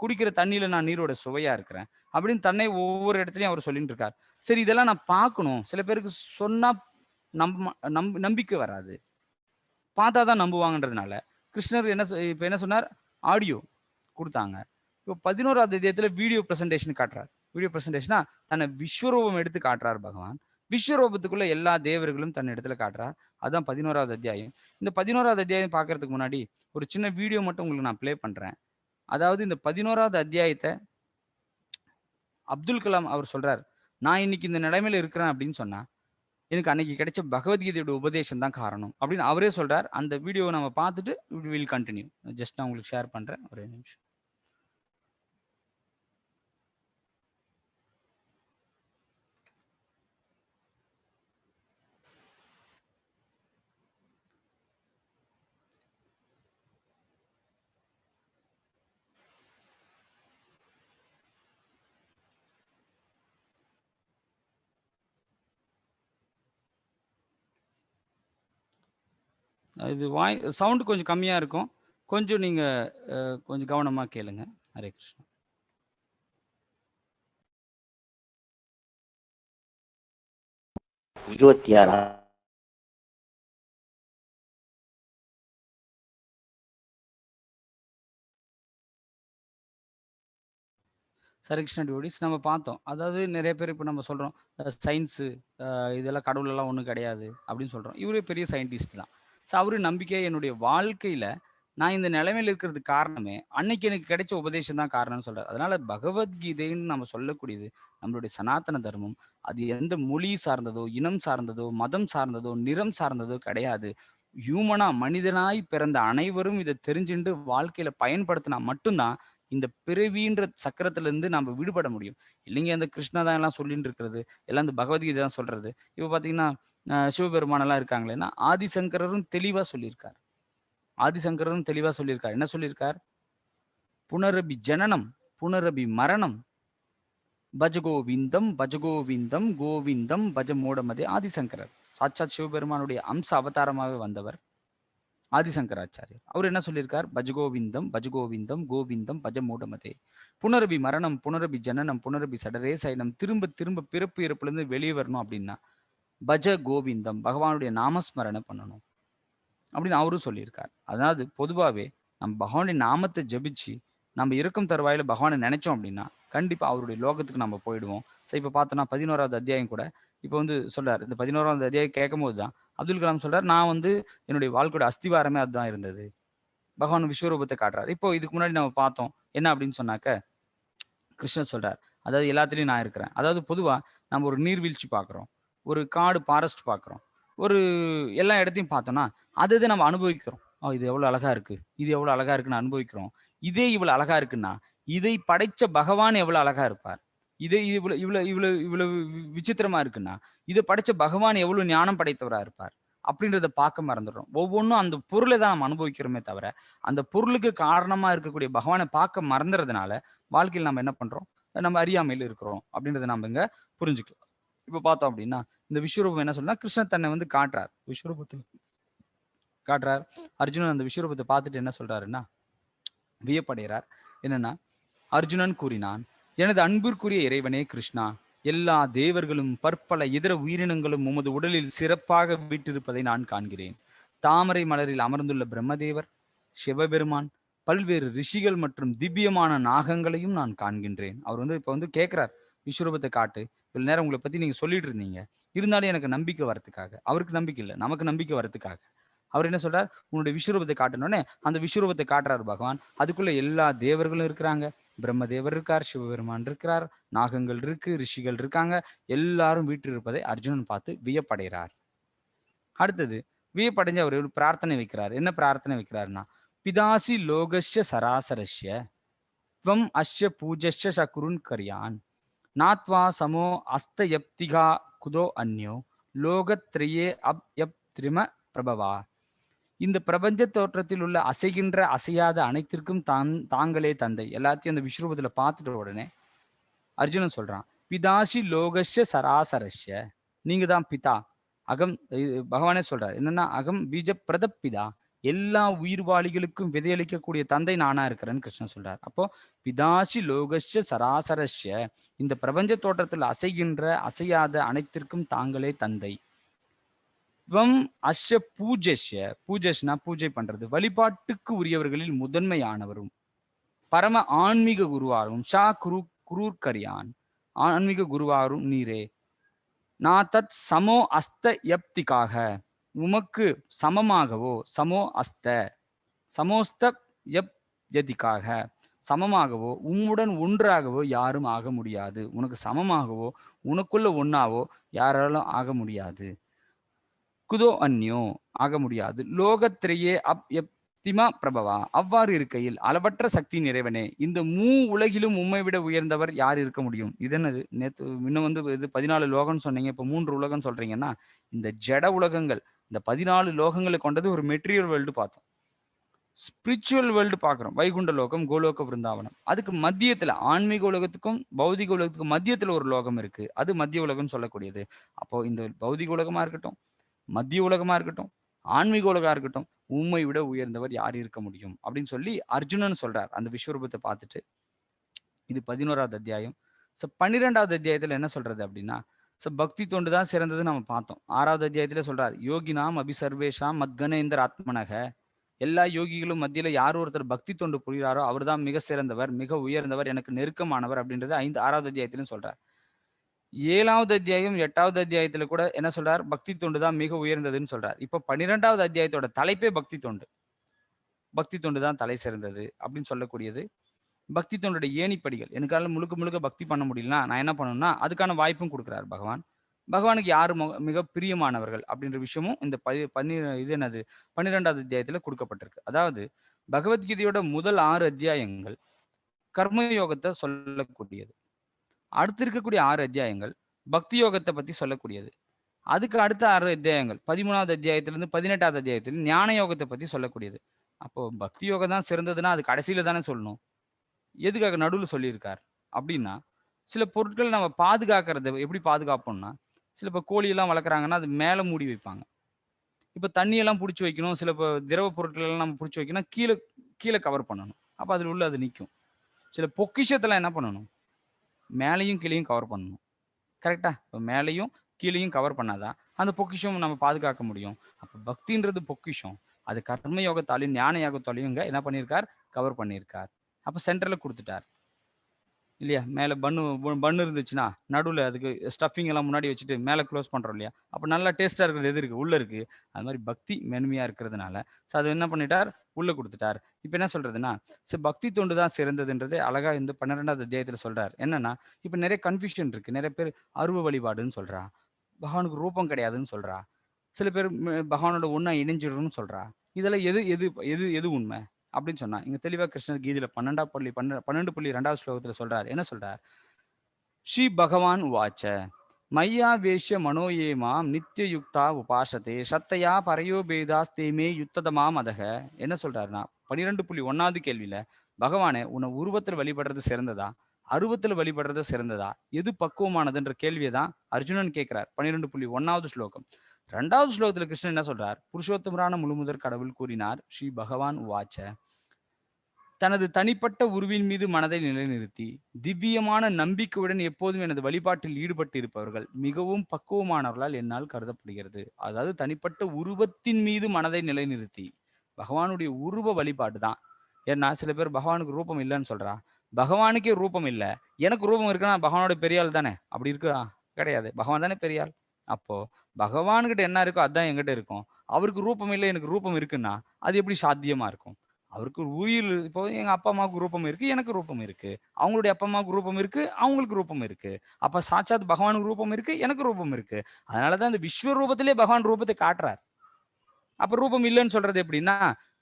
குடிக்கிற தண்ணியில நான் நீரோட சுவையா இருக்கிறேன் அப்படின்னு தன்னை ஒவ்வொரு இடத்துலயும் அவர் சொல்லிட்டு இருக்கார். சரி இதெல்லாம் நான் பார்க்கணும். சில பேருக்கு சொன்னா நம்பிக்கை வராது. பார்த்தா தான் நம்புவாங்கன்றதுனால கிருஷ்ணர் இப்ப என்ன சொன்னார், ஆடியோ கொடுத்தாங்க. இப்போ 11வது அத்தியாயத்துல வீடியோ பிரசன்டேஷன் காட்டுறார். வீடியோ பிரசன்டேஷனா தன்னை விஸ்வரூபம் எடுத்து காட்டுறார் பகவான். விஸ்வரூபத்துக்குள்ள எல்லா தேவர்களும் தன் இடத்துல காட்டுறார். அதுதான் 11வது அத்தியாயம். இந்த 11வது அத்தியாயம் பார்க்கறதுக்கு முன்னாடி ஒரு சின்ன வீடியோ மட்டும் உங்களுக்கு நான் பிளே பண்றேன். அதாவது இந்த 11வது அத்தியாயத்தை அப்துல் கலாம் அவர் சொல்றார், நான் இன்னைக்கு இந்த நிலைமையில இருக்கிறேன் அப்படின்னு சொன்னா எனக்கு அன்னைக்கு கிடைச்ச பகவத்கீதையோட உபதேசம் தான் காரணம் அப்படின்னு அவரே சொல்றார். அந்த வீடியோவை நம்ம பார்த்துட்டு வில் கண்டினியூ. ஜஸ்ட் நான் உங்களுக்கு ஷேர் பண்றேன், ஒரே நிமிஷம். இது சவுண்ட் கொஞ்சம் கம்மியா இருக்கும். கொஞ்சம் நீங்க கொஞ்சம் கவனமா கேளுங்க. ஹரே கிருஷ்ணா. ஹரே கிருஷ்ணா டிவோடிஸ் நம்ம பார்த்தோம். அதாவது நிறைய பேர் இப்போ நம்ம சொல்றோம் சயின்ஸு இதெல்லாம் கடவுளெல்லாம் ஒன்றும் கிடையாது அப்படின்னு சொல்றோம். இவரே பெரிய சயின்டிஸ்ட் தான். ஸோ அவரு நம்பிக்கை என்னுடைய வாழ்க்கையில நான் இந்த நிலைமையில் இருக்கிறதுக்கு காரணமே அன்னைக்கு எனக்கு கிடைச்ச உபதேசம் தான் காரணம்னு சொல்றாரு. அதனால பகவத்கீதைன்னு நம்ம சொல்லக்கூடியது நம்மளுடைய சனாதன தர்மம். அது எந்த மொழி சார்ந்ததோ, இனம் சார்ந்ததோ, மதம் சார்ந்ததோ, நிறம் சார்ந்ததோ கிடையாது. ஹியூமனா மனிதனாய் பிறந்த அனைவரும் இதை தெரிஞ்சுட்டு வாழ்க்கையில பயன்படுத்தினா மட்டும்தான் இந்த பிறவின்ற சக்கரத்துல இருந்து நம்ம விடுபட முடியும். இல்லைங்க அந்த கிருஷ்ணா தான் எல்லாம் சொல்லிட்டு இருக்கிறது, எல்லாம் இந்த பகவத்கீதை தான் சொல்றது. இப்ப பாத்தீங்கன்னா சிவபெருமான் எல்லாம் இருக்காங்களேன்னா ஆதிசங்கரரும் தெளிவா சொல்லியிருக்கார். ஆதிசங்கரரும் தெளிவா சொல்லியிருக்கார். என்ன சொல்லியிருக்கார்? புனரபி ஜனனம் புனரபி மரணம் பஜகோவிந்தம் பஜகோவிந்தம் கோவிந்தம் பஜ மூடமதே. ஆதிசங்கரர் சாட்சாத் சிவபெருமானுடைய அம்ச அவதாரமாகவே வந்தவர் ஆதிசங்கராச்சாரியர். அவர் என்ன சொல்லியிருக்கார்? பஜகோவிந்தம் பஜகோவிந்தம் கோவிந்தம் பஜ மூடமதே. புனரபி மரணம் புனரபி ஜனனம் புனரபி சடரே சைனம், திரும்ப திரும்ப பிறப்பு இறப்புலேருந்து வெளியே வரணும் அப்படின்னா பஜ கோவிந்தம், பகவானுடைய நாமஸ்மரணை பண்ணணும் அப்படின்னு அவரும் சொல்லியிருக்கார். அதாவது பொதுவாகவே நம்ம பகவானுடைய நாமத்தை ஜபிச்சு நம்ம இருக்கும் தருவாயில பகவானை நினைச்சோம் அப்படின்னா கண்டிப்பா அவருடைய லோகத்துக்கு நம்ம போயிடுவோம். ஸோ இப்போ பார்த்தோன்னா 11வது அத்தியாயம் கூட இப்போ சொல்றாரு. இந்த 11வது அத்தியாயம் கேட்கும் போது தான் அப்துல் கலாம் சொல்றாரு, நான் என்னுடைய வாழ்க்கையோட அஸ்திவாரமே அதுதான் இருந்தது. பகவான் விஸ்வரூபத்தை காட்டுறாரு. இப்போ இதுக்கு முன்னாடி நம்ம பார்த்தோம் என்ன அப்படின்னு சொன்னாக்க கிருஷ்ணர் சொல்றார், அதாவது எல்லாத்துலயும் நான் இருக்கிறேன். அதாவது பொதுவா நம்ம ஒரு நீர்வீழ்ச்சி பார்க்குறோம், ஒரு காடு ஃபாரஸ்ட் பார்க்குறோம், ஒரு எல்லா இடத்தையும் பார்த்தோம்னா அதை நம்ம அனுபவிக்கிறோம். இது எவ்வளவு அழகா இருக்கு, இது எவ்வளவு அழகா இருக்குன்னு அனுபவிக்கிறோம். இதே இவ்வளவு அழகா இருக்குன்னா இதை படைச்ச பகவான் எவ்வளவு அழகா இருப்பார். இதே இவ்வளவு இவ்வளவு இவ்வளவு இவ்வளவு விசித்திரமா இருக்குன்னா இதை படைச்ச பகவான் எவ்வளவு ஞானம் படைத்தவரா இருப்பார் அப்படின்றத பார்க்க மறந்துடுறோம். ஒவ்வொன்றும் அந்த பொருளை தான் நம்ம அனுபவிக்கிறோமே தவிர அந்த பொருளுக்கு காரணமா இருக்கக்கூடிய பகவானை பார்க்க மறந்துறதுனால வாழ்க்கையில் நம்ம என்ன பண்றோம், நம்ம அறியாமையில் இருக்கிறோம் அப்படின்றத நம்ம இங்க புரிஞ்சுக்கலாம். இப்ப பார்த்தோம் அப்படின்னா இந்த விஸ்வரூபம் என்ன சொல்றா, கிருஷ்ணன் தன்னை காட்டுறார், விஸ்வரூபத்தை காட்டுறார். அர்ஜுனன் அந்த விஸ்வரூபத்தை பார்த்துட்டு என்ன சொல்றாருன்னா வியப்படைகிறார். என்னன்னா அர்ஜுனன் கூறினான், எனது அன்பிற்குரிய இறைவனே கிருஷ்ணா, எல்லா தேவர்களும் பற்பல இதர உயிரினங்களும் உமது உடலில் சிறப்பாக வீட்டிருப்பதை நான் காண்கிறேன். தாமரை மலரில் அமர்ந்துள்ள பிரம்மதேவர், சிவபெருமான், பல்வேறு ரிஷிகள் மற்றும் திவ்யமான நாகங்களையும் நான் காண்கின்றேன். அவர் இப்ப கேட்கிறார், விஸ்வரூபத்தை காட்டு, இவ்வளவு நேரம் உங்களை பத்தி நீங்க சொல்லிட்டு இருந்தீங்க, இருந்தாலும் எனக்கு நம்பிக்கை வரத்துக்காக. அவருக்கு நம்பிக்கை இல்லை, நமக்கு நம்பிக்கை வரத்துக்காக அவர் என்ன சொல்றார், உன்னுடைய விஸ்வரூபத்தை காட்டணுன்னே அந்த விஸ்வரூபத்தை காட்டுறாரு பகவான். அதுக்குள்ள எல்லா தேவர்களும் இருக்கிறாங்க, பிரம்மதேவர் இருக்கார், சிவபெருமான் இருக்கிறார், நாகங்கள் இருக்கு, ரிஷிகள் இருக்காங்க, எல்லாரும் வீட்டில் இருப்பதை அர்ஜுனன் பார்த்து வியப்படைகிறார். அடுத்தது வியப்படைஞ்சு அவர் ஒரு பிரார்த்தனை வைக்கிறார். என்ன பிரார்த்தனை வைக்கிறாருன்னா, பிதாசி லோகஸ்ய சராசரஸ்ய துவம் அஸ்ய பூஜஸ்ய சகுருன் கரியான் நாத்வா சமோ அஸ்தயப்திகா குதோ அந்யோ லோகத்ரயே அப் யப் திரிம பிரபவா. இந்த பிரபஞ்ச தோற்றத்தில் உள்ள அசைகின்ற அசையாத அனைத்திற்கும் தாங்களே தந்தை. எல்லாத்தையும் அந்த விஸ்வரூபத்துல பார்த்துட்ட உடனே அர்ஜுனன் சொல்றான், பிதாசி லோகஸ்ய சராசரஸ்ய, நீங்க தான் பிதா. அகம் பகவானே சொல்றாரு என்னன்னா, அகம் பீஜ பிரதப்பிதா, எல்லா உயிர்வாளிகளுக்கும் விதையளிக்கக்கூடிய தந்தை நானா இருக்கிறேன்னு கிருஷ்ணன் சொல்றார். அப்போ பிதாசி லோகஸ்ய சராசரஸ்ய, இந்த பிரபஞ்ச தோற்றத்தில் அசைகின்ற அசையாத அனைத்திற்கும் தாங்களே தந்தை. துவம் அஸ்ய பூஜஸ்ய, பூஜஸ்னா பூஜை பண்றது, வழிபாட்டுக்கு உரியவர்களில் முதன்மையானவரும் பரம ஆன்மீக குருவாரும் ஷா குரு குரூர்கரியான், ஆன்மீக குருவாரும் நீரே. நான் தத் சமோ அஸ்த யப்திக்காக, உமக்கு சமமாகவோ, சமோ அஸ்த சமோஸ்த யப் யதிக்காக, சமமாகவோ உம்முடன் ஒன்றாகவோ யாரும் ஆக முடியாது. உனக்கு சமமாகவோ உனக்குள்ள ஒன்னாவோ யாராலும் ஆக முடியாது. குதோ அந்நியோ, ஆக முடியாது. லோகத்திரையே திமா பிரபவா, அவ்வாறு இருக்கையில் அளவற்ற சக்தி நிறைவனே, இந்த உலகிலும் உம்மை விட உயர்ந்தவர் யார் இருக்க முடியும்? இது என்னது? நேற்று இன்னும் இது 14 லோகம்னு சொன்னீங்க, இப்போ 3 உலகம் சொல்றீங்கன்னா, இந்த ஜட உலகங்கள், இந்த 14 லோகங்களை கொண்டது ஒரு மெட்டீரியல் வேர்ல்டு பார்த்தோம். ஸ்பிரிச்சுவல் வேர்ல்டு பார்க்குறோம், வைகுண்ட லோகம், கோலோக விருந்தாவனம். அதுக்கு மத்தியத்துல ஆன்மீக உலகத்துக்கும் பௌதிக உலகத்துக்கும் மத்தியத்துல ஒரு லோகம் இருக்கு, அது மத்திய உலகம் சொல்லக்கூடியது. அப்போ இந்த பௌதிக உலகமா இருக்கட்டும், மத்திய உலகமா இருக்கட்டும், ஆன்மீக உலகா இருக்கட்டும், உம்மை விட உயர்ந்தவர் யார் இருக்க முடியும் அப்படின்னு சொல்லி அர்ஜுனன் சொல்றார் அந்த விஸ்வரூபத்தை பார்த்துட்டு. இது 11வது அத்தியாயம். 12வது அத்தியாயத்துல என்ன சொல்றது அப்படின்னா, பக்தி தொண்டு தான் சிறந்ததுன்னு நம்ம பார்த்தோம். 6வது அத்தியாயத்துல சொல்றார், யோகினாம் அபிசர்வேஷாம் மத்கனேந்திர ஆத்மனக, எல்லா யோகிகளும் மத்தியில யார் ஒருத்தர் பக்தி தொண்டு புரிகிறாரோ அவர் தான் மிக சிறந்தவர், மிக உயர்ந்தவர், எனக்கு நெருக்கமானவர் அப்படின்றது 6வது அத்தியாயத்திலும் சொல்றார். 7வது அத்தியாயம் 8வது அத்தியாயத்துல கூட என்ன சொல்றார், பக்தி தொண்டு தான் மிக உயர்ந்ததுன்னு சொல்றார். இப்ப 12வது அத்தியாயத்தோட தலைப்பே பக்தி தொண்டு. பக்தி தொண்டு தான் தலை சிறந்தது அப்படின்னு சொல்லக்கூடியது. பக்தி தொண்டோட ஏணிப்படிகள், எனக்கால முழுக்க முழுக்க பக்தி பண்ண முடியலன்னா நான் என்ன பண்ணணும்னா அதுக்கான வாய்ப்பும் கொடுக்குறாரு பகவான். பகவானுக்கு யாரு மிக பிரியமானவர்கள் அப்படின்ற விஷயமும் இந்த 12வது அத்தியாயத்துல கொடுக்கப்பட்டிருக்கு. அதாவது பகவத்கீதையோட முதல் 6 அத்தியாயங்கள் கர்மயோகத்தை சொல்லக்கூடியது. அடுத்து இருக்கக்கூடிய 6 அத்தியாயங்கள் பக்தி யோகத்தை பத்தி சொல்லக்கூடியது. அதுக்கு அடுத்த 6 அத்தியாயங்கள் 13வது அத்தியாயத்திலிருந்து 18வது அத்தியாயத்தில் ஞான யோகத்தை பத்தி சொல்லக்கூடியது. அப்போ பக்தி யோகம் தான் சிறந்ததுன்னா அது கடைசியில தானே சொல்லணும், எதுக்காக நடுவில் சொல்லியிருக்கார் அப்படின்னா, சில பொருட்கள் நம்ம பாதுகாக்கிறத எப்படி பாதுகாப்போம்னா, சில இப்போ கோழியெல்லாம் வளர்க்குறாங்கன்னா அது மேலே மூடி வைப்பாங்க. இப்போ தண்ணியெல்லாம் பிடிச்சி வைக்கணும், சில இப்போ திரவ பொருட்கள் எல்லாம் நம்ம பிடிச்சி வைக்கணும், கீழே கீழே கவர் பண்ணணும், அப்போ அதில் உள்ள அது நிற்கும். சில பொக்கிஷத்தெல்லாம் என்ன பண்ணணும், மேலையும் கீழையும் கவர் பண்ணணும். கரெக்டா? இப்போ மேலையும் கீழையும் கவர் பண்ணாதான் அந்த பொக்கிஷம் நம்ம பாதுகாக்க முடியும். அப்போ பக்தின்றது பொக்கிஷம், அது கர்ம யோகத்தாலையும் ஞான யோகத்தாலையும் இங்க என்ன பண்ணியிருக்கார், கவர் பண்ணியிருக்கார். அப்போ சென்டர்ல கொடுத்துட்டார் இல்லையா? மேலே பன்னு இருந்துச்சுன்னா நடுவில் அதுக்கு ஸ்டஃபிங் எல்லாம் முன்னாடி வச்சுட்டு மேலே க்ளோஸ் பண்ணுறோம் இல்லையா? அப்போ நல்லா டேஸ்ட்டாக இருக்கிறது எது இருக்குது, உள்ளே இருக்குது. அது மாதிரி பக்தி மென்மையாக இருக்கிறதுனால அது என்ன பண்ணிட்டார், உள்ளே கொடுத்துட்டார். இப்போ என்ன சொல்றதுன்னா, பக்தி தொண்டு தான் சிறந்ததுன்றது அழகா இந்த 12வது அத்தியாயத்தில் சொல்றார். என்னன்னா, இப்போ நிறைய கன்ஃபியூஷன் இருக்கு. நிறைய பேர் அருவ வழிபாடுன்னு சொல்றா, பகவானுக்கு ரூபம் கிடையாதுன்னு சொல்றா, சில பேர் பகவானோட ஒன்றா இணைஞ்சிடணும்னு சொல்றா. இதெல்லாம் எது எது எது எது உண்மை அப்படின்னு சொன்னா, இங்க தெளிவா கிருஷ்ணர் கீதையில 12.2 ஸ்லோகத்துல சொல்றார். என்ன சொல்றார், ஸ்ரீ பகவான் உவாச்ச மையா வேஷ்ய மனோயேமாம் நித்திய யுக்தா உபாசத்தே சத்தையா பரையோபேதாஸ்தேமே யுத்ததமாம் அதக. என்ன சொல்றாருன்னா, 12.1வது கேள்வியில பகவானே உன்னை உருவத்தில் வழிபடுறது சிறந்ததா, அருவத்தில் வழிபடுறது சிறந்ததா, எது பக்குவமானதுன்ற கேள்வியை தான் அர்ஜுனன் கேட்கிறார். 12.1வது ஸ்லோகம். 2வது ஸ்லோகத்துல கிருஷ்ணன் என்ன சொல்றார், புருஷோத்தமரான முழுமுதற் கடவுள் கூறினார், ஸ்ரீ பகவான் உவாச்ச, தனது தனிப்பட்ட உருவின் மீது மனதை நிலைநிறுத்தி திவ்யமான நம்பிக்கையுடன் எப்போதும் எனது வழிபாட்டில் ஈடுபட்டு இருப்பவர்கள் மிகவும் பக்குவமானவர்களால் என்னால் கருதப்படுகிறது. அதாவது தனிப்பட்ட உருவத்தின் மீது மனதை நிலைநிறுத்தி, பகவானுடைய உருவ வழிபாடு தான். ஏன்னா சில பேர் பகவானுக்கு ரூபம் இல்லைன்னு சொல்றா, பகவானுக்கே ரூபம் இல்லை, எனக்கு ரூபம் இருக்குன்னா பகவானோட பெரியாள் தானே, அப்படி இருக்கா? கிடையாது, பகவான் தானே பெரியாள். அப்போ பகவான்கிட்ட என்ன இருக்கோ அதுதான் என்கிட்ட இருக்கும். அவருக்கு ரூபம் இல்லை, எனக்கு ரூபம் இருக்குன்னா அது எப்படி சாத்தியமா இருக்கும்? அவருக்கு உயிர், இப்போ எங்க அப்பா அம்மாவுக்கு ரூபம் இருக்கு, எனக்கு ரூபம் இருக்கு, அவங்களுடைய அப்பா அம்மாவுக்கு ரூபம் இருக்கு, அவங்களுக்கு ரூபம் இருக்கு. அப்ப சாட்சாத் பகவானுக்கு ரூபம் இருக்கு, எனக்கு ரூபம் இருக்கு. அதனாலதான் இந்த விஸ்வ ரூபத்திலே பகவான் ரூபத்தை காட்டுறார். அப்ப ரூபம் இல்லைன்னு சொல்றது எப்படின்னா,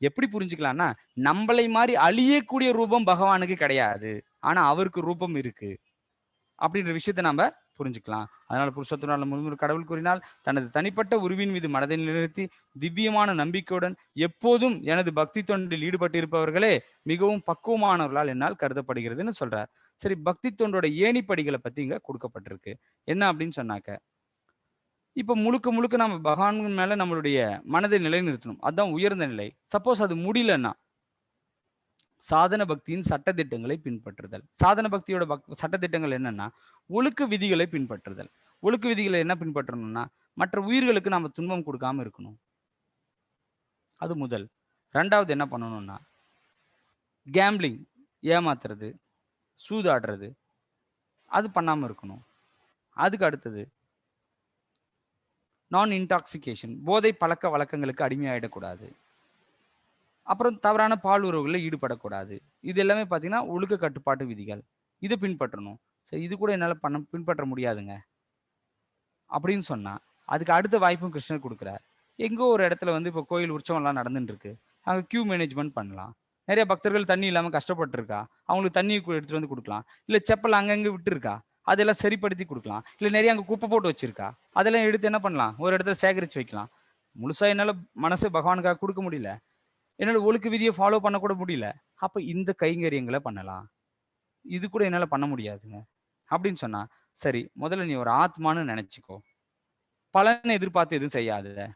எப்படி புரிஞ்சுக்கலாம்னா, நம்மளை மாதிரி அழியக்கூடிய ரூபம் பகவானுக்கு கிடையாது, ஆனா அவருக்கு ரூபம் இருக்கு அப்படின்ற விஷயத்த நம்ம புரிஞ்சுக்கலாம். அதனால புருஷத்துவ முழுமுதற் கடவுள் கூறினால், தனது தனிப்பட்ட உருவின் மீது மனதை நிலைநிறுத்தி திவ்யமான நம்பிக்கையுடன் எப்போதும் எனது பக்தி தொண்டில் ஈடுபட்டிருப்பவர்களே மிகவும் பக்குவமானவர்களால் என்னால் கருதப்படுகிறதுன்னு சொல்றார். சரி, பக்தி தொண்டோட ஏணிப்படிகளை பத்தி இங்க கொடுக்கப்பட்டிருக்கு. என்ன அப்படின்னு சொன்னாக்க, இப்ப முழுக்க முழுக்க நம்ம பகவான் மேல நம்மளுடைய மனதை நிலைநிறுத்தணும். அதுதான் உயர்ந்த நிலை. சப்போஸ் அது முடியலன்னா, சாதன பக்தியின் சட்டதிட்டங்களை பின்பற்றுதல். சாதன பக்தியோட சட்டதிட்டங்கள் என்னன்னா, ஒழுக்க விதிகளை பின்பற்றுதல். ஒழுக்க விதிகளை என்ன பின்பற்றணும்னா, மற்ற உயிர்களுக்கு நாம துன்பம் கொடுக்காம இருக்கணும். அது முதல். 2வது என்ன பண்ணணும்னா, கேம்பிளிங், ஏமாத்துறது, சூதாடுறது, அது பண்ணாம இருக்கணும். அதுக்கு அடுத்தது நான் இன்டாக்சிகேஷன், போதை பழக்க வழக்கங்களுக்கு அடிமையாயிடக்கூடாது. அப்புறம் தவறான பால் உறவுகளில் ஈடுபடக்கூடாது. இது எல்லாமே பார்த்தீங்கன்னா ஒழுக்க கட்டுப்பாட்டு விதிகள். இதை பின்பற்றணும். சரி, இது கூட என்னால் பின்பற்ற முடியாதுங்க அப்படின்னு சொன்னா, அதுக்கு அடுத்த வாய்ப்பும் கிருஷ்ணர் கொடுக்குறார். எங்கோ ஒரு இடத்துல வந்து இப்போ கோயில் உற்சவம்லாம் நடந்துட்டு இருக்கு. அங்கே கியூ மேனேஜ்மெண்ட் பண்ணலாம். நிறைய பக்தர்கள் தண்ணி இல்லாமல் கஷ்டப்பட்டுருக்கா, அவங்களுக்கு தண்ணி எடுத்துட்டு வந்து கொடுக்கலாம். இல்லை செப்பல் அங்கங்கே விட்டுருக்கா, அதெல்லாம் சரிப்படுத்தி கொடுக்கலாம். இல்லை நிறைய அங்கே குப்பை போட்டு வச்சிருக்கா, அதெல்லாம் எடுத்து என்ன பண்ணலாம், ஒரு இடத்துல சேகரித்து வைக்கலாம். முழுசா என்னால் மனசு பகவானுக்காக கொடுக்க முடியல, என்னோட ஒழுக்க விதியை ஃபாலோ பண்ண கூட முடியல, அப்போ இந்த கைங்கரியங்களை பண்ணலாம். இது கூட என்னால் பண்ண முடியாதுங்க அப்படின்னு சொன்னா, சரி முதல்ல நீ ஒரு ஆத்மான்னு நினைச்சுக்கோ, பலனை எதிர்பார்த்து எதுவும் செய்யாத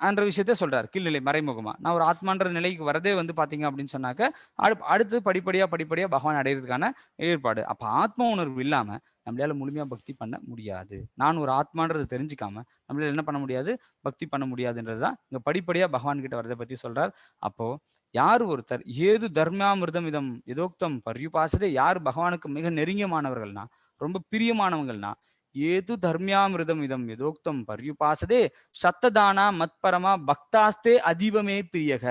அந்த விஷயத்த சொல்றாரு கீழ்நிலை மறைமுகமா. நான் ஒரு ஆத்மான்ற நிலைக்கு வரதே வந்து பாத்தீங்க அப்படின்னு சொன்னாக்க, அடுத்து படிப்படியா பகவான் அடையிறதுக்கான ஏற்பாடு. அப்ப ஆத்ம உணர்வு இல்லாம நம்மளால முழுமையா பக்தி பண்ண முடியாது. நான் ஒரு ஆத்மான்றதை தெரிஞ்சுக்காம நம்மளால என்ன பண்ண முடியாது, பக்தி பண்ண முடியாதுன்றதுதான் இங்க படிப்படியா பகவான் கிட்ட வரதை பத்தி சொல்றார். அப்போ யார் ஒருத்தர் ஏது தர்மாமிர்தம் இதம் எதோக்தம் பர்யுபாசதே, யார் பகவானுக்கு மிக நெருங்கியமானவர்கள்னா, ரொம்ப பிரியமானவங்கள்னா, ஏது தர்மியாமிருதம் இதம் எதோக்தம் பர்யுபாசதே சத்ததானா மத்பரமா பக்தாஸ்தே அதீபமே பிரியக.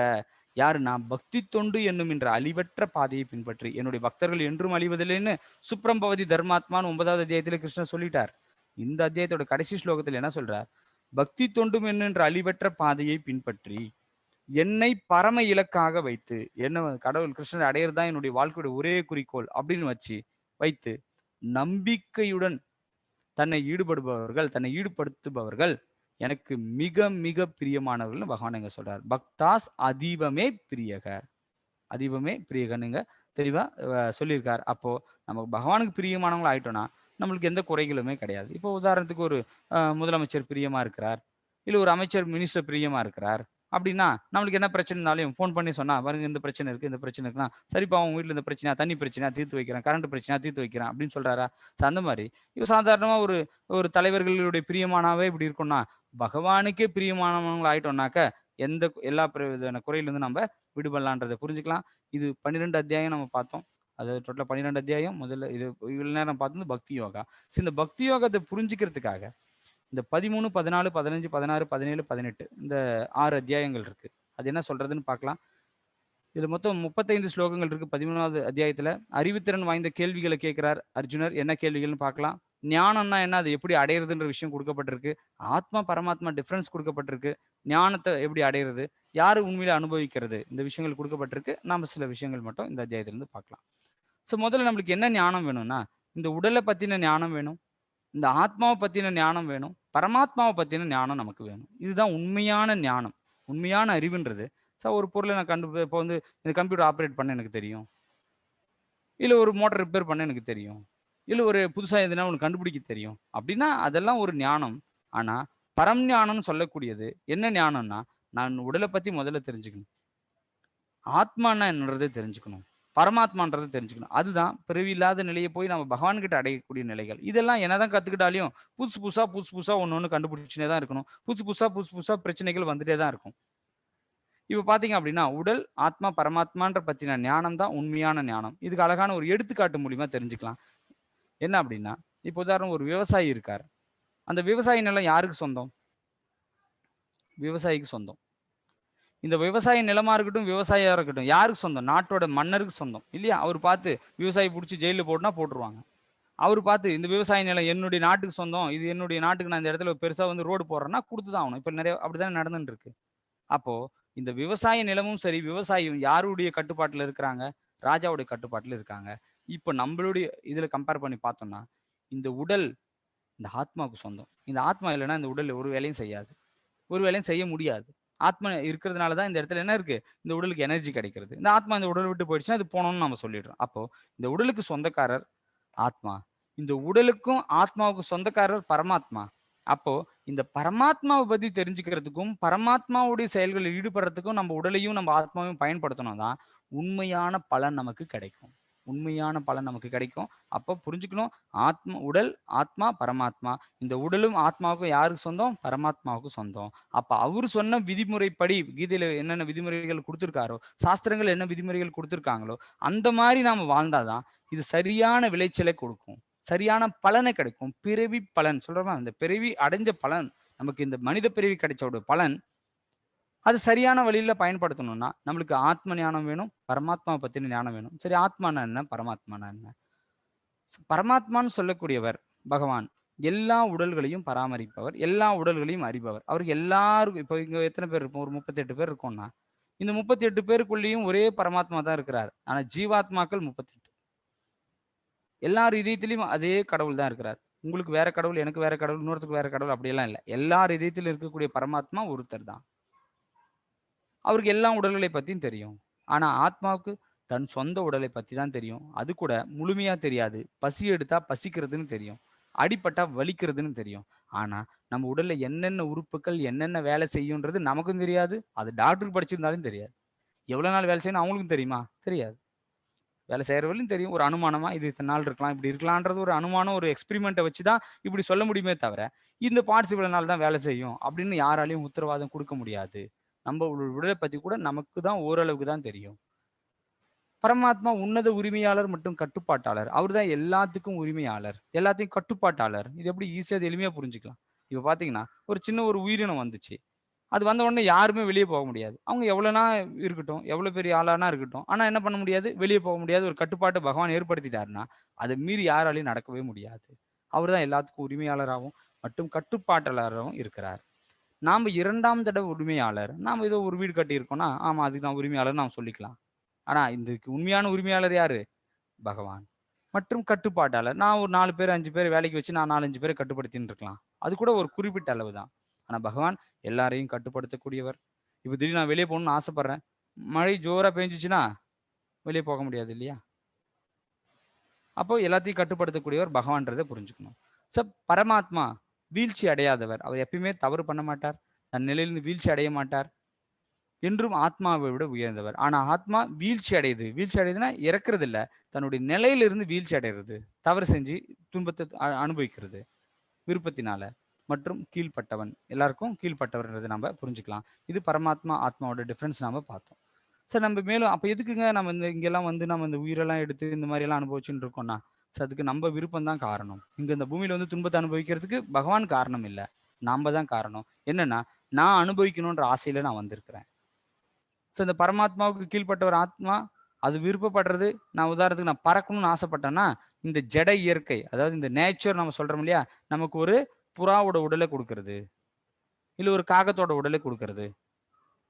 யாருன்னா, பக்தி தொண்டு என்னும் என்ற அழிவற்ற பாதையை பின்பற்றி என்னுடைய பக்தர்கள் என்றும் அழிவதில்லைன்னு சுப்ரம்பவதி தர்மாத்மான்னு 9வது அத்தியாயத்துல கிருஷ்ணர் சொல்லிட்டார். இந்த அத்தியாயத்தோட கடைசி ஸ்லோகத்தில் என்ன சொல்றார், பக்தி தொண்டும் என்னென்ற அழிவற்ற பாதையை பின்பற்றி என்னை பரம இலக்காக வைத்து, என்ன கடவுள் கிருஷ்ணர் அடையிறதுதான் என்னுடைய வாழ்க்கையோட ஒரே குறிக்கோள் அப்படின்னு வைத்து நம்பிக்கையுடன் தன்னை ஈடுபடுத்துபவர்கள் எனக்கு மிக மிக பிரியமானவர்கள் பகவான் எங்க சொல்றார். பக்தாஸ் அதீபமே பிரியக, அதீபமே பிரியகனுங்க தெளிவா சொல்லியிருக்கார். அப்போ நமக்கு பகவானுக்கு பிரியமானவங்களா ஆயிட்டோம்னா நம்மளுக்கு எந்த குறைகளுமே கிடையாது. இப்போ உதாரணத்துக்கு ஒரு முதலமைச்சர் பிரியமா இருக்கிறார், இல்லை ஒரு அமைச்சர் மினிஸ்டர் பிரியமா இருக்கிறார் அப்படின்னா, நம்மளுக்கு என்ன பிரச்சனைனாலையும் ஃபோன் பண்ணி சொன்னா, பாருங்க இந்த பிரச்சனை இருக்கு, இந்த பிரச்சனை இருக்குன்னா, சரிப்பா அவங்க வீட்டில் இந்த பிரச்சனையா, தண்ணி பிரச்சனையா தீர்த்து வைக்கிறேன், கரண்ட் பிரச்சனையா தீர்த்து வைக்கிறேன் அப்படின்னு சொல்றாரா? அந்த மாதிரி இப்போ சாதாரணமா ஒரு தலைவர்களுடைய பிரியமானாவே இப்படி இருக்கும்னா, பகவானுக்கே பிரியமானவங்க ஆயிட்டோம்னாக்க எல்லா குறையிலிருந்து நம்ம விடுபடலான்றதை புரிஞ்சுக்கலாம். இது 12 அத்தியாயம் நம்ம பார்த்தோம். அது டோட்டலா 12 அத்தியாயம். முதல்ல இது இவ்வளவு நேரம் பார்த்தது பக்தி யோகா. இந்த பக்தி யோகத்தை புரிஞ்சுக்கிறதுக்காக இந்த 13, 14, 15, 16, 17, 18 இந்த 6 அத்தியாயங்கள் இருக்கு. அது என்ன சொல்றதுன்னு பார்க்கலாம். இதுல மொத்தம் 35 ஸ்லோகங்கள் இருக்கு. 13வது அத்தியாயத்துல அறிவுத்திறன் வாய்ந்த கேள்விகளை கேட்கிறார் அர்ஜுனர். என்ன கேள்விகள்னு பார்க்கலாம். ஞானம்னா என்ன, அது எப்படி அடையிறதுன்ற விஷயம் கொடுக்கப்பட்டிருக்கு. ஆத்மா பரமாத்மா டிஃபரன்ஸ் கொடுக்கப்பட்டிருக்கு. ஞானத்தை எப்படி அடையிறது, யாரு உண்மையில அனுபவிக்கிறது, இந்த விஷயங்கள் கொடுக்கப்பட்டிருக்கு. நாம சில விஷயங்கள் மட்டும் இந்த அத்தியாயத்திலிருந்து பார்க்கலாம். ஸோ முதல்ல நம்மளுக்கு என்ன ஞானம் வேணும்னா, இந்த உடலை பத்தின ஞானம் வேணும், இந்த ஆத்மாவை பத்தின ஞானம் வேணும், பரமாத்மாவை பத்தின ஞானம் நமக்கு வேணும். இதுதான் உண்மையான ஞானம். உண்மையான அறிவுன்றது, ஒரு பொருளை நான் இப்போ வந்து இந்த கம்ப்யூட்டர் ஆப்ரேட் பண்ண எனக்கு தெரியும், இல்லை ஒரு மோட்டர் ரிப்பேர் பண்ண எனக்கு தெரியும், இல்லை ஒரு புதுசாக எதுனா ஒன்று கண்டுபிடிக்க தெரியும் அப்படின்னா அதெல்லாம் ஒரு ஞானம். ஆனால் பரம் ஞானம்னு சொல்லக்கூடியது என்ன ஞானம்னா, நான் உடலை பற்றி முதல்ல தெரிஞ்சுக்கணும், ஆத்மானா என்னன்றதை தெரிஞ்சுக்கணும், பரமாத்மான்றதை தெரிஞ்சுக்கணும். அதுதான் பிறவி இல்லாத நிலையை போய் நம்ம பகவான்கிட்ட அடையக்கூடிய நிலைகள். இதெல்லாம் என்னதான் கற்றுக்கிட்டாலையும் புதுசு புதுசா ஒன்று கண்டுபிடிச்சுனே தான் இருக்கணும். புதுசு புதுசா பிரச்சனைகள் வந்துட்டே தான் இருக்கும். இப்போ பார்த்தீங்க அப்படின்னா, உடல் ஆத்மா பரமாத்மான்ற பற்றின ஞானம் தான் உண்மையான ஞானம். இதுக்கு அழகான ஒரு எடுத்துக்காட்டு மூலியமா தெரிஞ்சுக்கலாம். என்ன அப்படின்னா, இப்போ உதாரணம் ஒரு விவசாயி இருக்கார். அந்த விவசாய நிலம் யாருக்கு சொந்தம்? விவசாயிக்கு சொந்தம். இந்த விவசாய நிலமா இருக்கட்டும், விவசாயியா இருக்கட்டும், யாருக்கு சொந்தம்? நாட்டோட மன்னருக்கு சொந்தம் இல்லையா? அவர் பார்த்து விவசாயி பிடிச்சி ஜெயிலில் போட்டுனா போட்டுருவாங்க. அவர் பார்த்து இந்த விவசாய நிலம் என்னுடைய நாட்டுக்கு சொந்தம், இது என்னுடைய நாட்டுக்கு நான் இந்த இடத்துல பெருசா வந்து ரோடு போடுறேன்னா கொடுத்து தான் ஆகணும். இப்போ நிறைய அப்படித்தானே நடந்துட்டு இருக்கு. அப்போ இந்த விவசாய நிலமும் சரி, விவசாயியும் யாருடைய கட்டுப்பாட்டில் இருக்கிறாங்க? ராஜாவுடைய கட்டுப்பாட்டில் இருக்காங்க. இப்போ நம்மளுடைய இதுல கம்பேர் பண்ணி பார்த்தோம்னா இந்த உடல் இந்த ஆத்மாவுக்கு சொந்தம். இந்த ஆத்மா இல்லைன்னா இந்த உடல் ஒரு வேலையும் செய்யாது, ஒரு வேலையும் செய்ய முடியாது. ஆத்மா இருக்கிறதுனால தான் இந்த இடத்துல என்ன இருக்கு, இந்த உடலுக்கு எனர்ஜி கிடைக்கிறது. இந்த ஆத்மா இந்த உடலை விட்டு போயிடுச்சுன்னா அது போனோம்னு நம்ம சொல்லிடுறோம். அப்போ இந்த உடலுக்கு சொந்தக்காரர் ஆத்மா, இந்த உடலுக்கும் ஆத்மாவுக்கும் சொந்தக்காரர் பரமாத்மா. அப்போ இந்த பரமாத்மாவை பத்தி தெரிஞ்சுக்கிறதுக்கும் பரமாத்மாவுடைய செயல்களில் ஈடுபடுறதுக்கும் நம்ம உடலையும் நம்ம ஆத்மாவையும் பயன்படுத்தணும் தான் உண்மையான பலன் நமக்கு கிடைக்கும். உண்மையான பலன் நமக்கு கிடைக்கும். அப்போ புரிஞ்சுக்கணும், ஆத்மா உடல் ஆத்மா பரமாத்மா. இந்த உடலும் ஆத்மாவுக்கும் யாருக்கு சொந்தம், பரமாத்மாவுக்கு சொந்தம். அப்ப அவர் சொன்ன விதிமுறைப்படி கீதையில என்னென்ன விதிமுறைகள் கொடுத்துருக்காரோ, சாஸ்திரங்கள் என்ன விதிமுறைகள் கொடுத்துருக்காங்களோ அந்த மாதிரி நாம வாழ்ந்தாதான் இது சரியான விளைச்சலை கொடுக்கும், சரியான பலனை கிடைக்கும். பிறவி பலன் சொல்றோமா, இந்த பிறவி அடைஞ்ச பலன், நமக்கு இந்த மனித பிறவி கிடைச்சோட பலன் அது சரியான வழியில பயன்படுத்தணும்னா நம்மளுக்கு ஆத்ம ஞானம் வேணும், பரமாத்மாவை பத்தின ஞானம் வேணும். சரி, ஆத்மானா என்ன, பரமாத்மானா என்ன? பரமாத்மான்னு சொல்லக்கூடியவர் பகவான் எல்லா உடல்களையும் பராமரிப்பவர், எல்லா உடல்களையும் அறிபவர். அவருக்கு எல்லாருக்கும், இப்போ இங்க எத்தனை பேர் இருப்போம், ஒரு 38 பேர் இருக்கோம்னா இந்த 38 பேருக்குள்ளேயும் ஒரே பரமாத்மா தான் இருக்கிறார். ஆனா ஜீவாத்மாக்கள் 38. எல்லார் இதயத்திலையும் அதே கடவுள் தான் இருக்கிறார். உங்களுக்கு வேற கடவுள், எனக்கு வேற கடவுள், இன்னொருத்துக்கு வேற கடவுள் அப்படியெல்லாம் இல்லை. எல்லார் இதயத்தில் இருக்கக்கூடிய பரமாத்மா ஒருத்தர் தான். அவருக்கு எல்லா உடல்களை பத்தியும் தெரியும். ஆனா ஆத்மாவுக்கு தன் சொந்த உடலை பத்தி தான் தெரியும். அது கூட முழுமையா தெரியாது. பசி எடுத்தா பசிக்கிறதுன்னு தெரியும், அடிபட்டா வலிக்கிறதுன்னு தெரியும். ஆனா நம்ம உடல்ல என்னென்ன உறுப்புகள் என்னென்ன வேலை செய்யும்ன்றது நமக்கும் தெரியாது, அது டாக்டருக்கு படிச்சிருந்தாலும் தெரியாது. எவ்வளவு நாள் வேலை செய்யணும் அவங்களுக்கும் தெரியுமா, தெரியாது. வேலை செய்யறவர்களும் தெரியும், ஒரு அனுமானமா இது இத்தனை நாள் இருக்கலாம் இப்படி இருக்கலான்றது ஒரு அனுமானம், ஒரு எக்ஸ்பெரிமெண்ட்டை வச்சுதான் இப்படி சொல்ல முடியுமே தவிர இந்த பார்ட்ஸ் இவ்வளவு நாள் தான் வேலை செய்யும் அப்படின்னு யாராலையும் உத்தரவாதம் கொடுக்க முடியாது. நம்ம உடலை பத்தி கூட நமக்கு தான் ஓரளவுக்கு தான் தெரியும். பரமாத்மா உன்னத உரிமையாளர் மற்றும் கட்டுப்பாட்டாளர். அவர் தான் எல்லாத்துக்கும் உரிமையாளர், எல்லாத்தையும் கட்டுப்பாட்டாளர். இது எப்படி ஈஸியா எளிமையா புரிஞ்சுக்கலாம். இப்ப பாத்தீங்கன்னா ஒரு சின்ன ஒரு உயிரினம் வந்துச்சு, அது வந்த உடனே யாருமே வெளியே போக முடியாது. அவங்க எவ்வளவுனா இருக்கட்டும், எவ்வளவு பெரிய ஆளானா இருக்கட்டும், ஆனா என்ன பண்ண முடியாது, வெளியே போக முடியாது. ஒரு கட்டுப்பாட்டை பகவான் ஏற்படுத்திட்டாருன்னா அதை மீறி யாராலையும் நடக்கவே முடியாது. அவர் தான் எல்லாத்துக்கும் உரிமையாளராகவும் மற்றும் கட்டுப்பாட்டாளராகவும் இருக்கிறார். நாம 2ஆம் தடவை உரிமையாளர். நாம ஏதோ ஒரு வீடு கட்டியிருக்கோம்னா ஆமா அதுக்கு நான் உரிமையாளர் நாம் சொல்லிக்கலாம். ஆனா இதுக்கு உண்மையான உரிமையாளர் யாரு, பகவான். மற்றும் கட்டுப்பாட்டாளர், நான் ஒரு 4 பேர் 5 பேர் வேலைக்கு வச்சு நான் 4 5 பேரை கட்டுப்படுத்தின்னு இருக்கலாம், அது கூட ஒரு குறிப்பிட்ட அளவு தான். ஆனா பகவான் எல்லாரையும் கட்டுப்படுத்தக்கூடியவர். இப்போ திடீர்னு நான் வெளியே போகணும்னு ஆசைப்படுறேன், மழை ஜோரா பெஞ்சிச்சுன்னா வெளியே போக முடியாது இல்லையா. அப்போ எல்லாத்தையும் கட்டுப்படுத்தக்கூடியவர் பகவான்றதை புரிஞ்சுக்கணும். பரமாத்மா வீழ்ச்சி அடையாதவர். அவர் எப்பயுமே தவறு பண்ண மாட்டார், தன் நிலையிலிருந்து வீழ்ச்சி அடைய மாட்டார், என்றும் ஆத்மாவை விட உயர்ந்தவர். ஆனா ஆத்மா வீழ்ச்சி அடையுது. வீழ்ச்சி அடையுதுன்னா இறக்குறது இல்லை, தன்னுடைய நிலையிலிருந்து வீழ்ச்சி அடைகிறது, தவறு செஞ்சு துன்பத்தை அனுபவிக்கிறது விருப்பத்தினால. மற்றும் கீழ்ப்பட்டவன், எல்லாருக்கும் கீழ்ப்பட்டவர்ன்றதை நம்ம புரிஞ்சுக்கலாம். இது பரமாத்மா ஆத்மாவோட டிஃப்ரென்ஸ் நாம பார்த்தோம். சார் நம்ம மேலும் அப்போ எதுக்குங்க நம்ம இந்த இங்கெல்லாம் வந்து நம்ம இந்த உயிரெல்லாம் எடுத்து இந்த மாதிரி எல்லாம் அனுபவிச்சுட்டு இருக்கோம்னா, சார் அதுக்கு நம்ம விருப்பம் தான் காரணம். இங்க இந்த பூமியில வந்து துன்பத்தை அனுபவிக்கிறதுக்கு பகவான் காரணம் இல்லை, நாம தான் காரணம். என்னன்னா நான் அனுபவிக்கணுன்ற ஆசையில நான் வந்திருக்கிறேன். ஸோ இந்த பரமாத்மாவுக்கு கீழ்ப்பட்ட ஒரு ஆத்மா அது விருப்பப்படுறது, நான் உதாரணத்துக்கு நான் பறக்கணும்னு ஆசைப்பட்டேன்னா இந்த ஜட இயற்கை, அதாவது இந்த நேச்சர் நம்ம சொல்றோம் இல்லையா, நமக்கு ஒரு புறாவோட உடலை கொடுக்கறது, இல்லை ஒரு காகத்தோட உடலை கொடுக்கறது.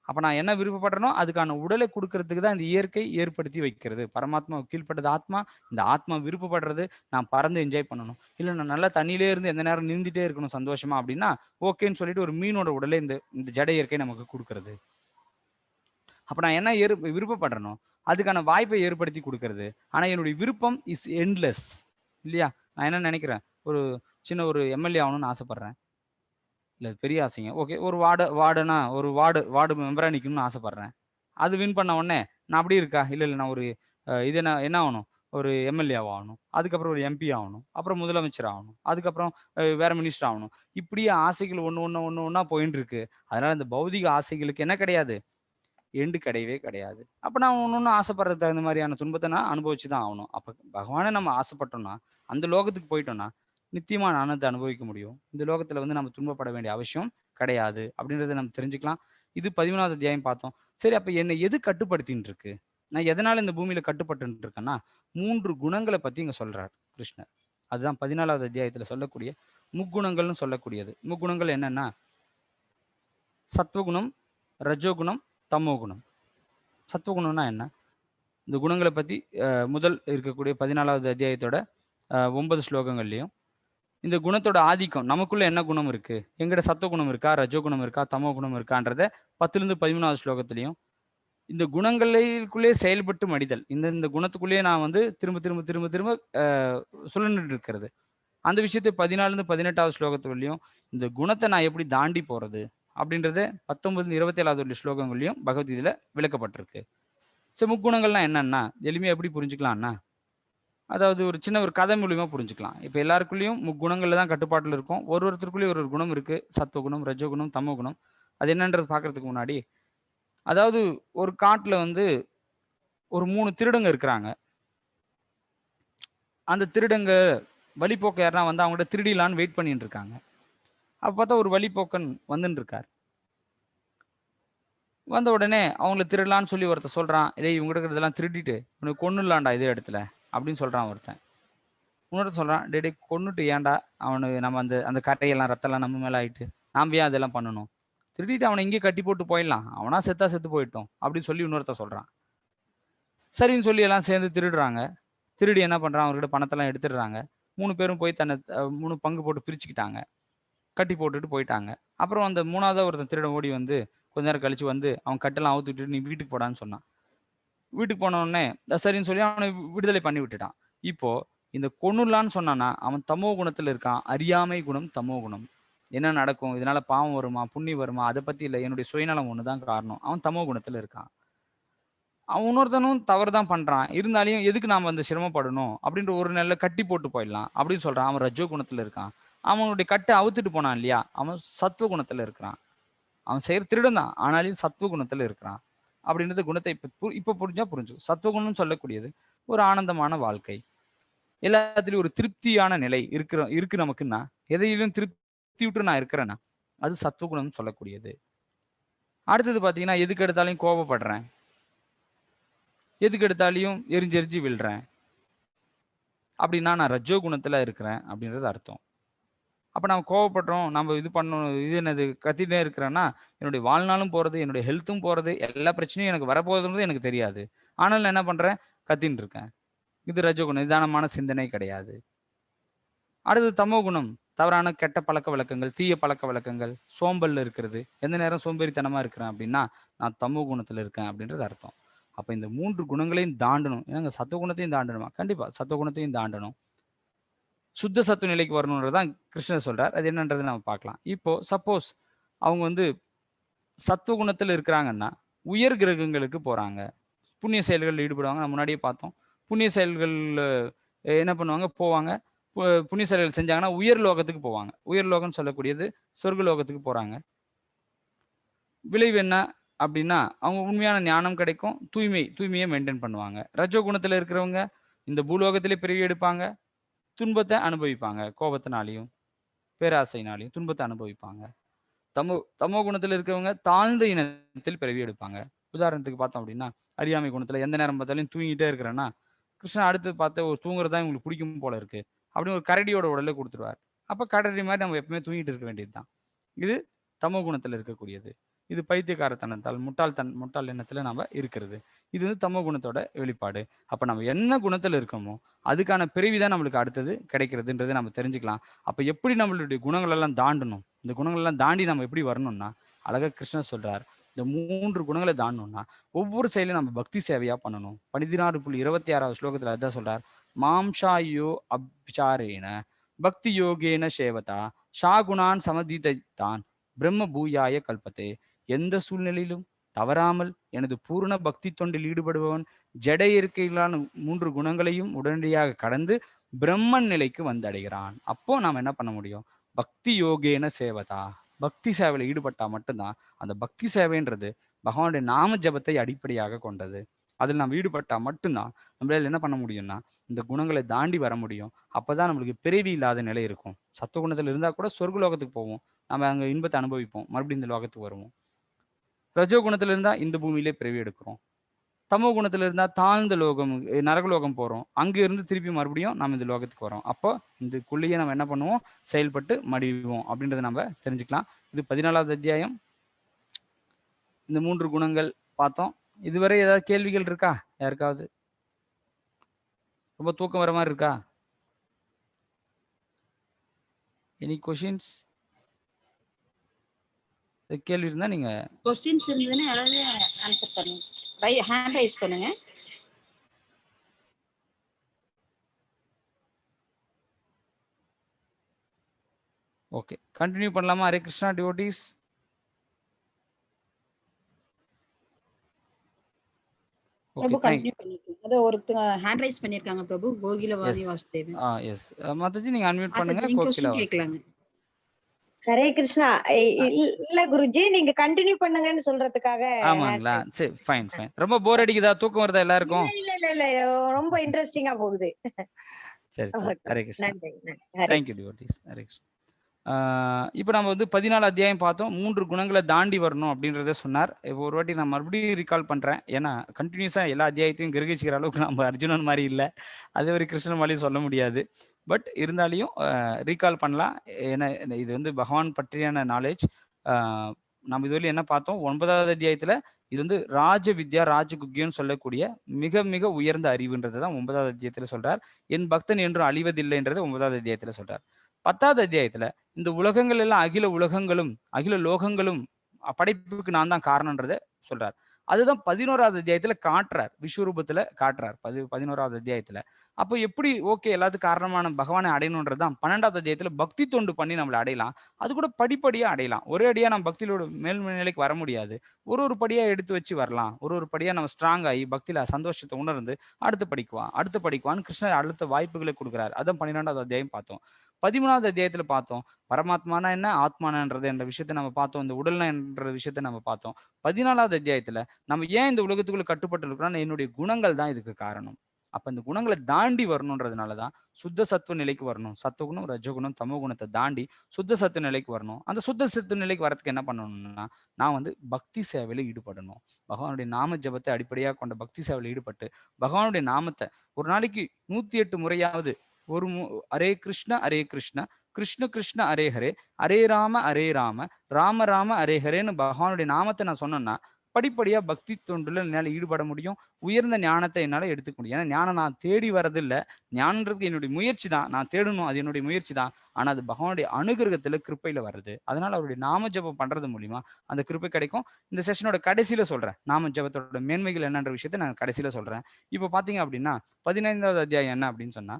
அப்ப நான் என்ன விருப்பப்படுறேனோ அதுக்கான உடலை கொடுக்கறதுக்கு தான் இந்த இயற்கை ஏற்படுத்தி வைக்கிறது. பரமாத்மா கீழ்ப்பட்டது ஆத்மா. இந்த ஆத்மா விருப்பப்படுறது நான் பறந்து என்ஜாய் பண்ணணும், இல்லை நான் நல்லா தண்ணியிலே இருந்து எந்த நேரம் நீந்திட்டே இருக்கணும் சந்தோஷமா அப்படின்னா ஓகேன்னு சொல்லிட்டு ஒரு மீனோட உடலை இந்த இந்த ஜட இயற்கை நமக்கு கொடுக்கறது. அப்ப நான் என்ன விருப்பப்படுறேனோ அதுக்கான வாய்ப்பை ஏற்படுத்தி கொடுக்கறது. ஆனா என்னுடைய விருப்பம் இஸ் எண்ட்லெஸ் இல்லையா. நான் என்ன நினைக்கிறேன், ஒரு சின்ன ஒரு எம்எல்ஏ ஆகணும்னு ஆசைப்படுறேன், இல்லை பெரிய ஆசைங்க, ஓகே ஒரு வார்டனா ஒரு வார்டு மெம்பராக நிற்கணும்னு ஆசைப்பட்றேன். அது வின் பண்ண உடனே நான் அப்படி இருக்கா, இல்லை நான் ஒரு இது என்ன ஆகணும், ஒரு எம்எல்ஏ ஆகணும், அதுக்கப்புறம் ஒரு எம்பி ஆகணும், அப்புறம் முதலமைச்சர் ஆகணும், அதுக்கப்புறம் வேற மினிஸ்டர் ஆகணும். இப்படியே ஆசைகள் ஒன்றா போயின்னு இருக்கு. அதனால இந்த பௌதிக ஆசைகளுக்கு என்ன கிடையாது, எண்டு கிடையவே கிடையாது. அப்போ நான் ஒன்று ஆசைப்படுறது தகுந்த மாதிரியான துன்பத்தை நான் அனுபவிச்சு தான் ஆகணும். அப்போ பகவானை நம்ம ஆசைப்பட்டோம்னா அந்த லோகத்துக்கு போயிட்டோம்னா நித்தியமான ஆனந்தத்தை அனுபவிக்க முடியும். இந்த லோகத்துல வந்து நம்ம துன்பப்பட வேண்டிய அவசியம் கிடையாது அப்படின்றத நம்ம தெரிஞ்சுக்கலாம். இது 13வது அத்தியாயம் பார்த்தோம். சரி, அப்ப என்னை எது கட்டுப்படுத்தின்னு இருக்கு, நான் எதனால இந்த பூமியில கட்டுப்பட்டு இருக்கேன்னா 3 குணங்களை பத்தி இங்க சொல்றார் கிருஷ்ணர். அதுதான் 14வது அத்தியாயத்துல சொல்லக்கூடிய முக்குணங்கள்னு சொல்லக்கூடியது. முக்குணங்கள் என்னன்னா சத்வகுணம், ரஜோகுணம், தமோகுணம். சத்வகுணம்னா என்ன, இந்த குணங்களை பற்றி முதல் இருக்கக்கூடிய 14வது அத்தியாயத்தோட 9 ஸ்லோகங்கள்லையும் இந்த குணத்தோட ஆதிக்கம் நமக்குள்ள என்ன குணம் இருக்கு, எங்கிட்ட சத்துவ குணம் இருக்கா, ரஜோ குணம் இருக்கா, தமோ குணம் இருக்கான்றத 10லேருந்து 13வது ஸ்லோகத்திலையும் இந்த குணங்களுக்குள்ளே செயல்பட்டு மடிதல், இந்த குணத்துக்குள்ளேயே நான் வந்து திரும்ப திரும்ப திரும்ப திரும்ப சுழன்றுட்டு இருக்கிறது, அந்த விஷயத்தை 14லேருந்து 18வது ஸ்லோகத்துலையும் இந்த குணத்தை நான் எப்படி தாண்டி போறது அப்படின்றத 19 27வது ஸ்லோகங்களையும் பகவத்கீதையில விளக்கப்பட்டிருக்கு. முக்குணங்கள்லாம் என்னன்னா எளிமையா எப்படி புரிஞ்சுக்கலாம்னா, அதாவது ஒரு சின்ன ஒரு கதை மூலியமா புரிஞ்சுக்கலாம். இப்போ எல்லாருக்குள்ளேயும் முக்குணங்கள்ல தான் கட்டுப்பாட்டில் இருக்கும். ஒருத்தருக்குள்ளேயும் ஒரு குணம் இருக்கு, சத்துவகுணம், ரஜோகுணம், தமோ குணம். அது என்னன்றது பார்க்கறதுக்கு முன்னாடி, அதாவது ஒரு காட்டுல வந்து ஒரு 3 திருடங்க இருக்கிறாங்க. அந்த திருடங்க வழிபோக்க யாருன்னா வந்து அவங்கள்ட்ட திருடிலான்னு வெயிட் பண்ணிட்டு இருக்காங்க. அப்போ பார்த்தா ஒரு வழிபோக்கன் வந்துட்டு இருக்கார். வந்த உடனே அவங்கள திருடலான்னு சொல்லி ஒருத்தர் சொல்றான், டேய் இவங்க இதெல்லாம் திருடிட்டு உனக்கு கொன்னுடலாம்டா இதே இடத்துல அப்படின்னு சொல்றான் ஒருத்தன். இன்னொருத்தன் சொல்றான், டேய் டேய் கொன்னுட்டு ஏன்டா அவனுக்கு நம்ம அந்த கரையெல்லாம் ரத்தம்லாம் நம்ம மேல ஆயிட்டு நாம் ஏன் அதெல்லாம் பண்ணணும், திருடிட்டு அவனை இங்கே கட்டி போட்டு போயிடலாம், அவனா செத்து போயிட்டோம் அப்படின்னு சொல்லி இன்னொருத்தன் சொல்றான். சரின்னு சொல்லி எல்லாம் சேர்ந்து திருடுறாங்க. திருடி என்ன பண்றான், அவர்கிட்ட பணத்தெல்லாம் எடுத்துடுறாங்க. 3 பேரும் போய் தன்னை 3 பங்கு போட்டு பிரிச்சுக்கிட்டாங்க, கட்டி போட்டுட்டு போயிட்டாங்க. அப்புறம் அந்த 3ஆவதா ஒருத்தன் திருடன் ஓடி வந்து கொஞ்ச நேரம் கழிச்சு வந்து அவன் கட்டெல்லாம் அவுத்துட்டு நீ வீட்டுக்கு போடான்னு சொன்னான். வீட்டுக்கு போன உடனே சரின்னு சொல்லி அவனை விடுதலை பண்ணி விட்டுட்டான். இப்போ இந்த கொன்னுலான்னு சொன்னானா அவன் தமோ குணத்துல இருக்கான். அறியாமை குணம் தமோ குணம். என்ன நடக்கும், இதனால பாவம் வருமா புண்ணியம் வருமா அதை பத்தி இல்லை, என்னுடைய சுயநலம் ஒண்ணுதான் காரணம். அவன் தமோ குணத்துல இருக்கான். அவன் இன்னொருத்தனும் தவறு தான் பண்றான், இருந்தாலையும் எதுக்கு நாம வந்து சிரமப்படணும் அப்படின்ற ஒரு நல்ல கட்டி போட்டு போயிடலாம் அப்படின்னு சொல்றான். அவன் ரஜோ குணத்துல இருக்கான். அவனுடைய கட்டை அவுத்துட்டு போனான் இல்லையா, அவன் சத்துவ குணத்துல இருக்கிறான். அவன் செய்யற திருடன் தான், ஆனாலும் சத்துவ குணத்துல இருக்கிறான் அப்படின்றது குணத்தை இப்ப புரிஞ்சா புரிஞ்சுக்கும். சத்துவகுணம்னு சொல்லக்கூடியது ஒரு ஆனந்தமான வாழ்க்கை, எல்லாத்திலையும் ஒரு திருப்தியான நிலை இருக்கு நமக்குன்னா, எதையிலும் திருப்தி விட்டு நான் இருக்கிறேன்னா அது சத்துவகுணம்னு சொல்லக்கூடியது. அடுத்தது பாத்தீங்கன்னா, எதுக்கு எடுத்தாலையும் கோபப்படுறேன், எதுக்கு எடுத்தாலையும் எரிஞ்செரிஞ்சு விழுறேன் அப்படின்னா நான் ரஜோ குணத்துல இருக்கிறேன் அப்படின்றது அர்த்தம். அப்போ நம்ம கோவப்படுறோம், நம்ம இது பண்ணணும், இது என்னது கத்திட்டே இருக்கிறேன்னா என்னுடைய வாழ்நாளும் போகிறது, என்னுடைய ஹெல்த்தும் போகிறது, எல்லா பிரச்சனையும் எனக்கு வரப்போகுதுன்றது எனக்கு தெரியாது. ஆனால் நான் என்ன பண்ணுறேன், கத்தின்னு இருக்கேன். இது ரஜோகுணம், நிதானமான சிந்தனை கிடையாது. அடுத்து தமோ குணம், தவறான கெட்ட பழக்க வழக்கங்கள், தீய பழக்க வழக்கங்கள், சோம்பல்ல இருக்கிறது, எந்த நேரம் சோம்பேறித்தனமாக இருக்கிறேன் அப்படின்னா நான் தமோ குணத்தில் இருக்கேன் அப்படின்றது அர்த்தம். அப்போ இந்த 3 குணங்களையும் தாண்டணும். ஏன்னா சத்துவகுணத்தையும் தாண்டணுமா, கண்டிப்பாக சத்துவகுணத்தையும் தாண்டணும். சுத்த சத்துவ நிலைக்கு வரணுன்றதான் கிருஷ்ணர் சொல்றார். அது என்னன்றது நம்ம பார்க்கலாம். இப்போ சப்போஸ் அவங்க வந்து சத்துவ குணத்தில் இருக்கிறாங்கன்னா உயர் கிரகங்களுக்கு போறாங்க, புண்ணிய செயல்களில் ஈடுபடுவாங்க. நம்ம முன்னாடியே பார்த்தோம். புண்ணிய செயல்கள் என்ன பண்ணுவாங்க, போவாங்க. புண்ணிய செயல்கள் செஞ்சாங்கன்னா உயர் லோகத்துக்கு போவாங்க. உயர் லோகம்னு சொல்லக்கூடியது சொர்க்க லோகத்துக்கு போறாங்க. விளைவு என்ன அப்படின்னா அவங்க உண்மையான ஞானம் கிடைக்கும், தூய்மையை மெயின்டைன் பண்ணுவாங்க. ரஜோ குணத்தில் இருக்கிறவங்க இந்த பூலோகத்திலே பிறவி எடுப்பாங்க, துன்பத்தை அனுபவிப்பாங்க, கோபத்தினாலையும் பேராசைனாலையும் துன்பத்தை அனுபவிப்பாங்க. தமோ குணத்தில் இருக்கிறவங்க தாழ்ந்த இனத்தில் பிறவி எடுப்பாங்க. உதாரணத்துக்கு பார்த்தோம் அப்படின்னா, அறியாமை குணத்துல எந்த நேரம் பார்த்தாலும் தூங்கிட்டே இருக்கிறேன்னா கிருஷ்ணன் அடுத்து பார்த்து ஒரு தூங்குறதா இவங்களுக்கு பிடிக்கும் போல இருக்கு அப்படின்னு ஒரு கரடியோட உடலை கொடுத்துருவார். அப்ப கரடி மாதிரி நம்ம எப்பவுமே தூங்கிட்டு இருக்க வேண்டியதுதான். இது தமோ குணத்தில் இருக்கக்கூடியது. இது பைத்தியக்காரத்தனத்தால் முட்டாள் எண்ணத்துல நாம இருக்கிறது. இது வந்து தமோ குணத்தோட வெளிப்பாடு. அப்ப நம்ம என்ன குணத்துல இருக்கோமோ அதுக்கான பிறவிதான் நம்மளுக்கு அடுத்தது கிடைக்கிறதுன்றதை நம்ம தெரிஞ்சுக்கலாம். அப்ப எப்படி நம்மளுடைய குணங்கள் எல்லாம் தாண்டணும், இந்த குணங்கள் எல்லாம் தாண்டி நம்ம எப்படி வரணும்னா அழகா கிருஷ்ணர் சொல்றார், இந்த 3 குணங்களை தாண்டணும்னா ஒவ்வொரு செயலையும் நம்ம பக்தி சேவையா பண்ணணும். 16.26வது ஸ்லோகத்துல அதான் சொல்றார், மாம்சாயோ அபிசாரேன பக்தி யோகேன சேவதா ஷாகுணான் சமதிதான் பிரம்ம பூயாய கல்பத்தே. எந்த சூழ்நிலையிலும் தவறாமல் எனது பூர்ண பக்தி தொண்டில் ஈடுபடுபவன் ஜட இயற்கையிலான 3 குணங்களையும் உடனடியாக கடந்து பிரம்மன் நிலைக்கு வந்தடைகிறான். அப்போ நாம் என்ன பண்ண முடியும், பக்தி யோகேன சேவதா, பக்தி சேவையில் ஈடுபட்டா மட்டும்தான். அந்த பக்தி சேவைன்றது பகவானுடைய நாம ஜபத்தை அடிப்படையாக கொண்டது. அதில் நாம் ஈடுபட்டா மட்டும்தான் நம்மளால என்ன பண்ண முடியும்னா இந்த குணங்களை தாண்டி வர முடியும். அப்பதான் நம்மளுக்கு பிறவி இல்லாத நிலை இருக்கும். சத்துவ குணத்தில் இருந்தால் கூட சொர்க்க லோகத்துக்கு போவோம், நம்ம அங்கே இன்பத்தை அனுபவிப்போம், மறுபடியும் இந்த லோகத்துக்கு வருவோம். ரஜோ குணத்துல இருந்தா இந்த பூமியிலே பிறவி எடுக்கிறோம். தமோ குணத்துல இருந்தா தாழ்ந்த லோகம் நரகலோகம் போறோம், அங்க இருந்து திருப்பி மறுபடியும் நம்ம இந்த லோகத்துக்கு வரோம். அப்போ இதுக்குள்ளேயே நம்ம என்ன பண்ணுவோம், செயல்பட்டு மடிவோம் அப்படின்றத நம்ம தெரிஞ்சுக்கலாம். இது 14வது அத்தியாயம். இந்த 3 குணங்கள் பார்த்தோம். இதுவரை ஏதாவது கேள்விகள் இருக்கா யாருக்காவது? ரொம்ப தூக்கம் வர மாதிரி இருக்கா? Any questions? கேள்வி இருந்தா நீங்க கொஸ்டின்ஸ் இருந்ததுன்னா யாராவது ஆன்சர் பண்ணுங்க. ஹேண்ட் ரைஸ் பண்ணுங்க. ஓகே, கண்டினியூ பண்ணலாமா? ஹரே கிருஷ்ணா டிவோட்டீஸ். பிரபு ஓகே, தேங்க் கண்டினியூ பண்ணிக்கோங்க. அத ஒருத்தங்க ஹேண்ட் ரைஸ் பண்ணிருக்காங்க பிரபு, கோகிலவாணி எஸ் வாசுதேவன். எஸ் மாதாஜி நீங்க அன்மியூட் பண்ணுங்க. மாதாஜி நீங்க கோகிலா கொஸ்டின் கேட்கலாங்க. ஹரே கிருஷ்ணா. இல்ல குருஜி, நீங்க கண்டினியூ பண்ணுங்கன்னு சொல்றதுக்காக ஆமாங்களா? சரி, ஃபைன் ஃபைன். ரொம்ப போர் அடிக்குதா? தூக்கம் வருதா எல்லாருக்கும்? இல்ல ரொம்ப இன்ட்ரெஸ்டிங்கா போகுது. சரி சரி. ஹரே கிருஷ்ணா. நன்றி. Hare thank you devotees. ஹரே கிருஷ்ணா. இப்போ நம்ம வந்து 14 அத்தியாயம் பார்த்தோம். 3 குணங்களை தாண்டி வரணும் அப்படின்றத சொன்னார். இப்போ ஒரு வாட்டி நான் மறுபடியும் ரீகால் பண்ணுறேன். ஏன்னா கண்டினியூஸாக எல்லா அத்தியாயத்தையும் கிரகிச்சிக்கிற அளவுக்கு நம்ம அர்ஜுனன் மாதிரி இல்லை, அதே ஒரு கிருஷ்ணன் மாதிரியும் சொல்ல முடியாது. பட் இருந்தாலையும் ரீகால் பண்ணலாம். ஏன்னா இது வந்து பகவான் பற்றியான நாலேஜ். நம்ம இதுவரையும் என்ன பார்த்தோம்? 9வது அத்தியாயத்தில் இது வந்து ராஜ வித்யா ராஜகுக்கியன்னு சொல்லக்கூடிய மிக மிக உயர்ந்த அறிவுன்றது தான் 9வது அத்தியாயத்தில் சொல்றார். என் பக்தன் என்றும் அழிவதில்லைன்றது 9வது அத்தியாயத்தில் சொல்றார். 10வது அத்தியாயத்துல இந்த உலகங்கள் எல்லாம் அகில உலகங்களும் அகில லோகங்களும் படைப்புக்கு நான் தான் காரணம்ன்றத சொல்றார். அதுதான் 11வது அத்தியாயத்துல காட்டுறார், விஸ்வரூபத்துல காட்டுறார் 11வது அத்தியாயத்துல. அப்போ எப்படி ஓகே எல்லாத்துக்கும் காரணமான பகவானை அடையணுன்றதுதான் 12வது அத்தியாயத்துல பக்தி தொண்டு பண்ணி நம்மளை அடையலாம். அது கூட படிப்படியா அடையலாம். ஒரே அடியா நம்ம பக்தியோட மேல்நிலைக்கு வர முடியாது. ஒரு படியா எடுத்து வச்சு வரலாம். ஒரு படியா நம்ம ஸ்ட்ராங் ஆகி பக்தியில சந்தோஷத்தை உணர்ந்து அடுத்து படிக்குவான்னு கிருஷ்ணர் அடுத்த வாய்ப்புகளை கொடுக்குறாரு. அதான் 12வது அத்தியாயம் பார்த்தோம். 13வது அத்தியாயத்துல பார்த்தோம் பரமாத்மானா என்ன, ஆத்மானன்றது என்ற விஷயத்தை நம்ம பார்த்தோம். இந்த உடல்னா என்ற விஷயத்தை நம்ம பார்த்தோம். 14வது அத்தியாயத்துல நம்ம ஏன் இந்த உலகத்துக்குள்ள கட்டுப்பட்டு இருக்கிறோம்னா என்னுடைய குணங்கள் தான் இதுக்கு காரணம். அப்ப இந்த குணங்களை தாண்டி வரணுன்றதுனாலதான் சுத்த சத்துவ நிலைக்கு வரணும். சத்துவகுணம், ரஜகுணம், தமோ குணத்தை தாண்டி சுத்த சத்துவ நிலைக்கு வரணும். அந்த சுத்த சத்துவ நிலைக்கு வரதுக்கு என்ன பண்ணணும்னா நான் வந்து பக்தி சேவையில ஈடுபடணும். பகவானுடைய நாம ஜபத்தை அடிப்படையாக கொண்ட பக்தி சேவையில ஈடுபட்டு பகவானுடைய நாமத்தை ஒரு நாளைக்கு 108 முறையாவது ஹரே கிருஷ்ண கிருஷ்ண கிருஷ்ண ஹரே ஹரே, ஹரே ராம ராம ராம ஹரே ஹரேன்னு பகவானுடைய நாமத்தை நான் சொன்னேன்னா படிப்படியா பக்தி தொண்டுல என்னால ஈடுபட முடியும். உயர்ந்த ஞானத்தை என்னால எடுத்துக்க முடியும். ஏன்னா ஞானம் நான் தேடி வரதில்லை. ஞானன்றது என்னுடைய முயற்சி தான். நான் தேடணும், அது என்னுடைய முயற்சி தான். ஆனா அது பகவானுடைய அனுகிரகத்துல கிருப்பையில வருது. அதனால அவருடைய நாம ஜபம் பண்றது மூலியமா அந்த கிருப்பை கிடைக்கும். இந்த செஷனோட கடைசியில சொல்றேன், நாம ஜபத்தோட மேன்மைகள் என்னன்ற விஷயத்த நான் கடைசியில சொல்றேன். இப்போ பாத்தீங்க அப்படின்னா 15வது அத்தியாயம் என்ன அப்படின்னு சொன்னா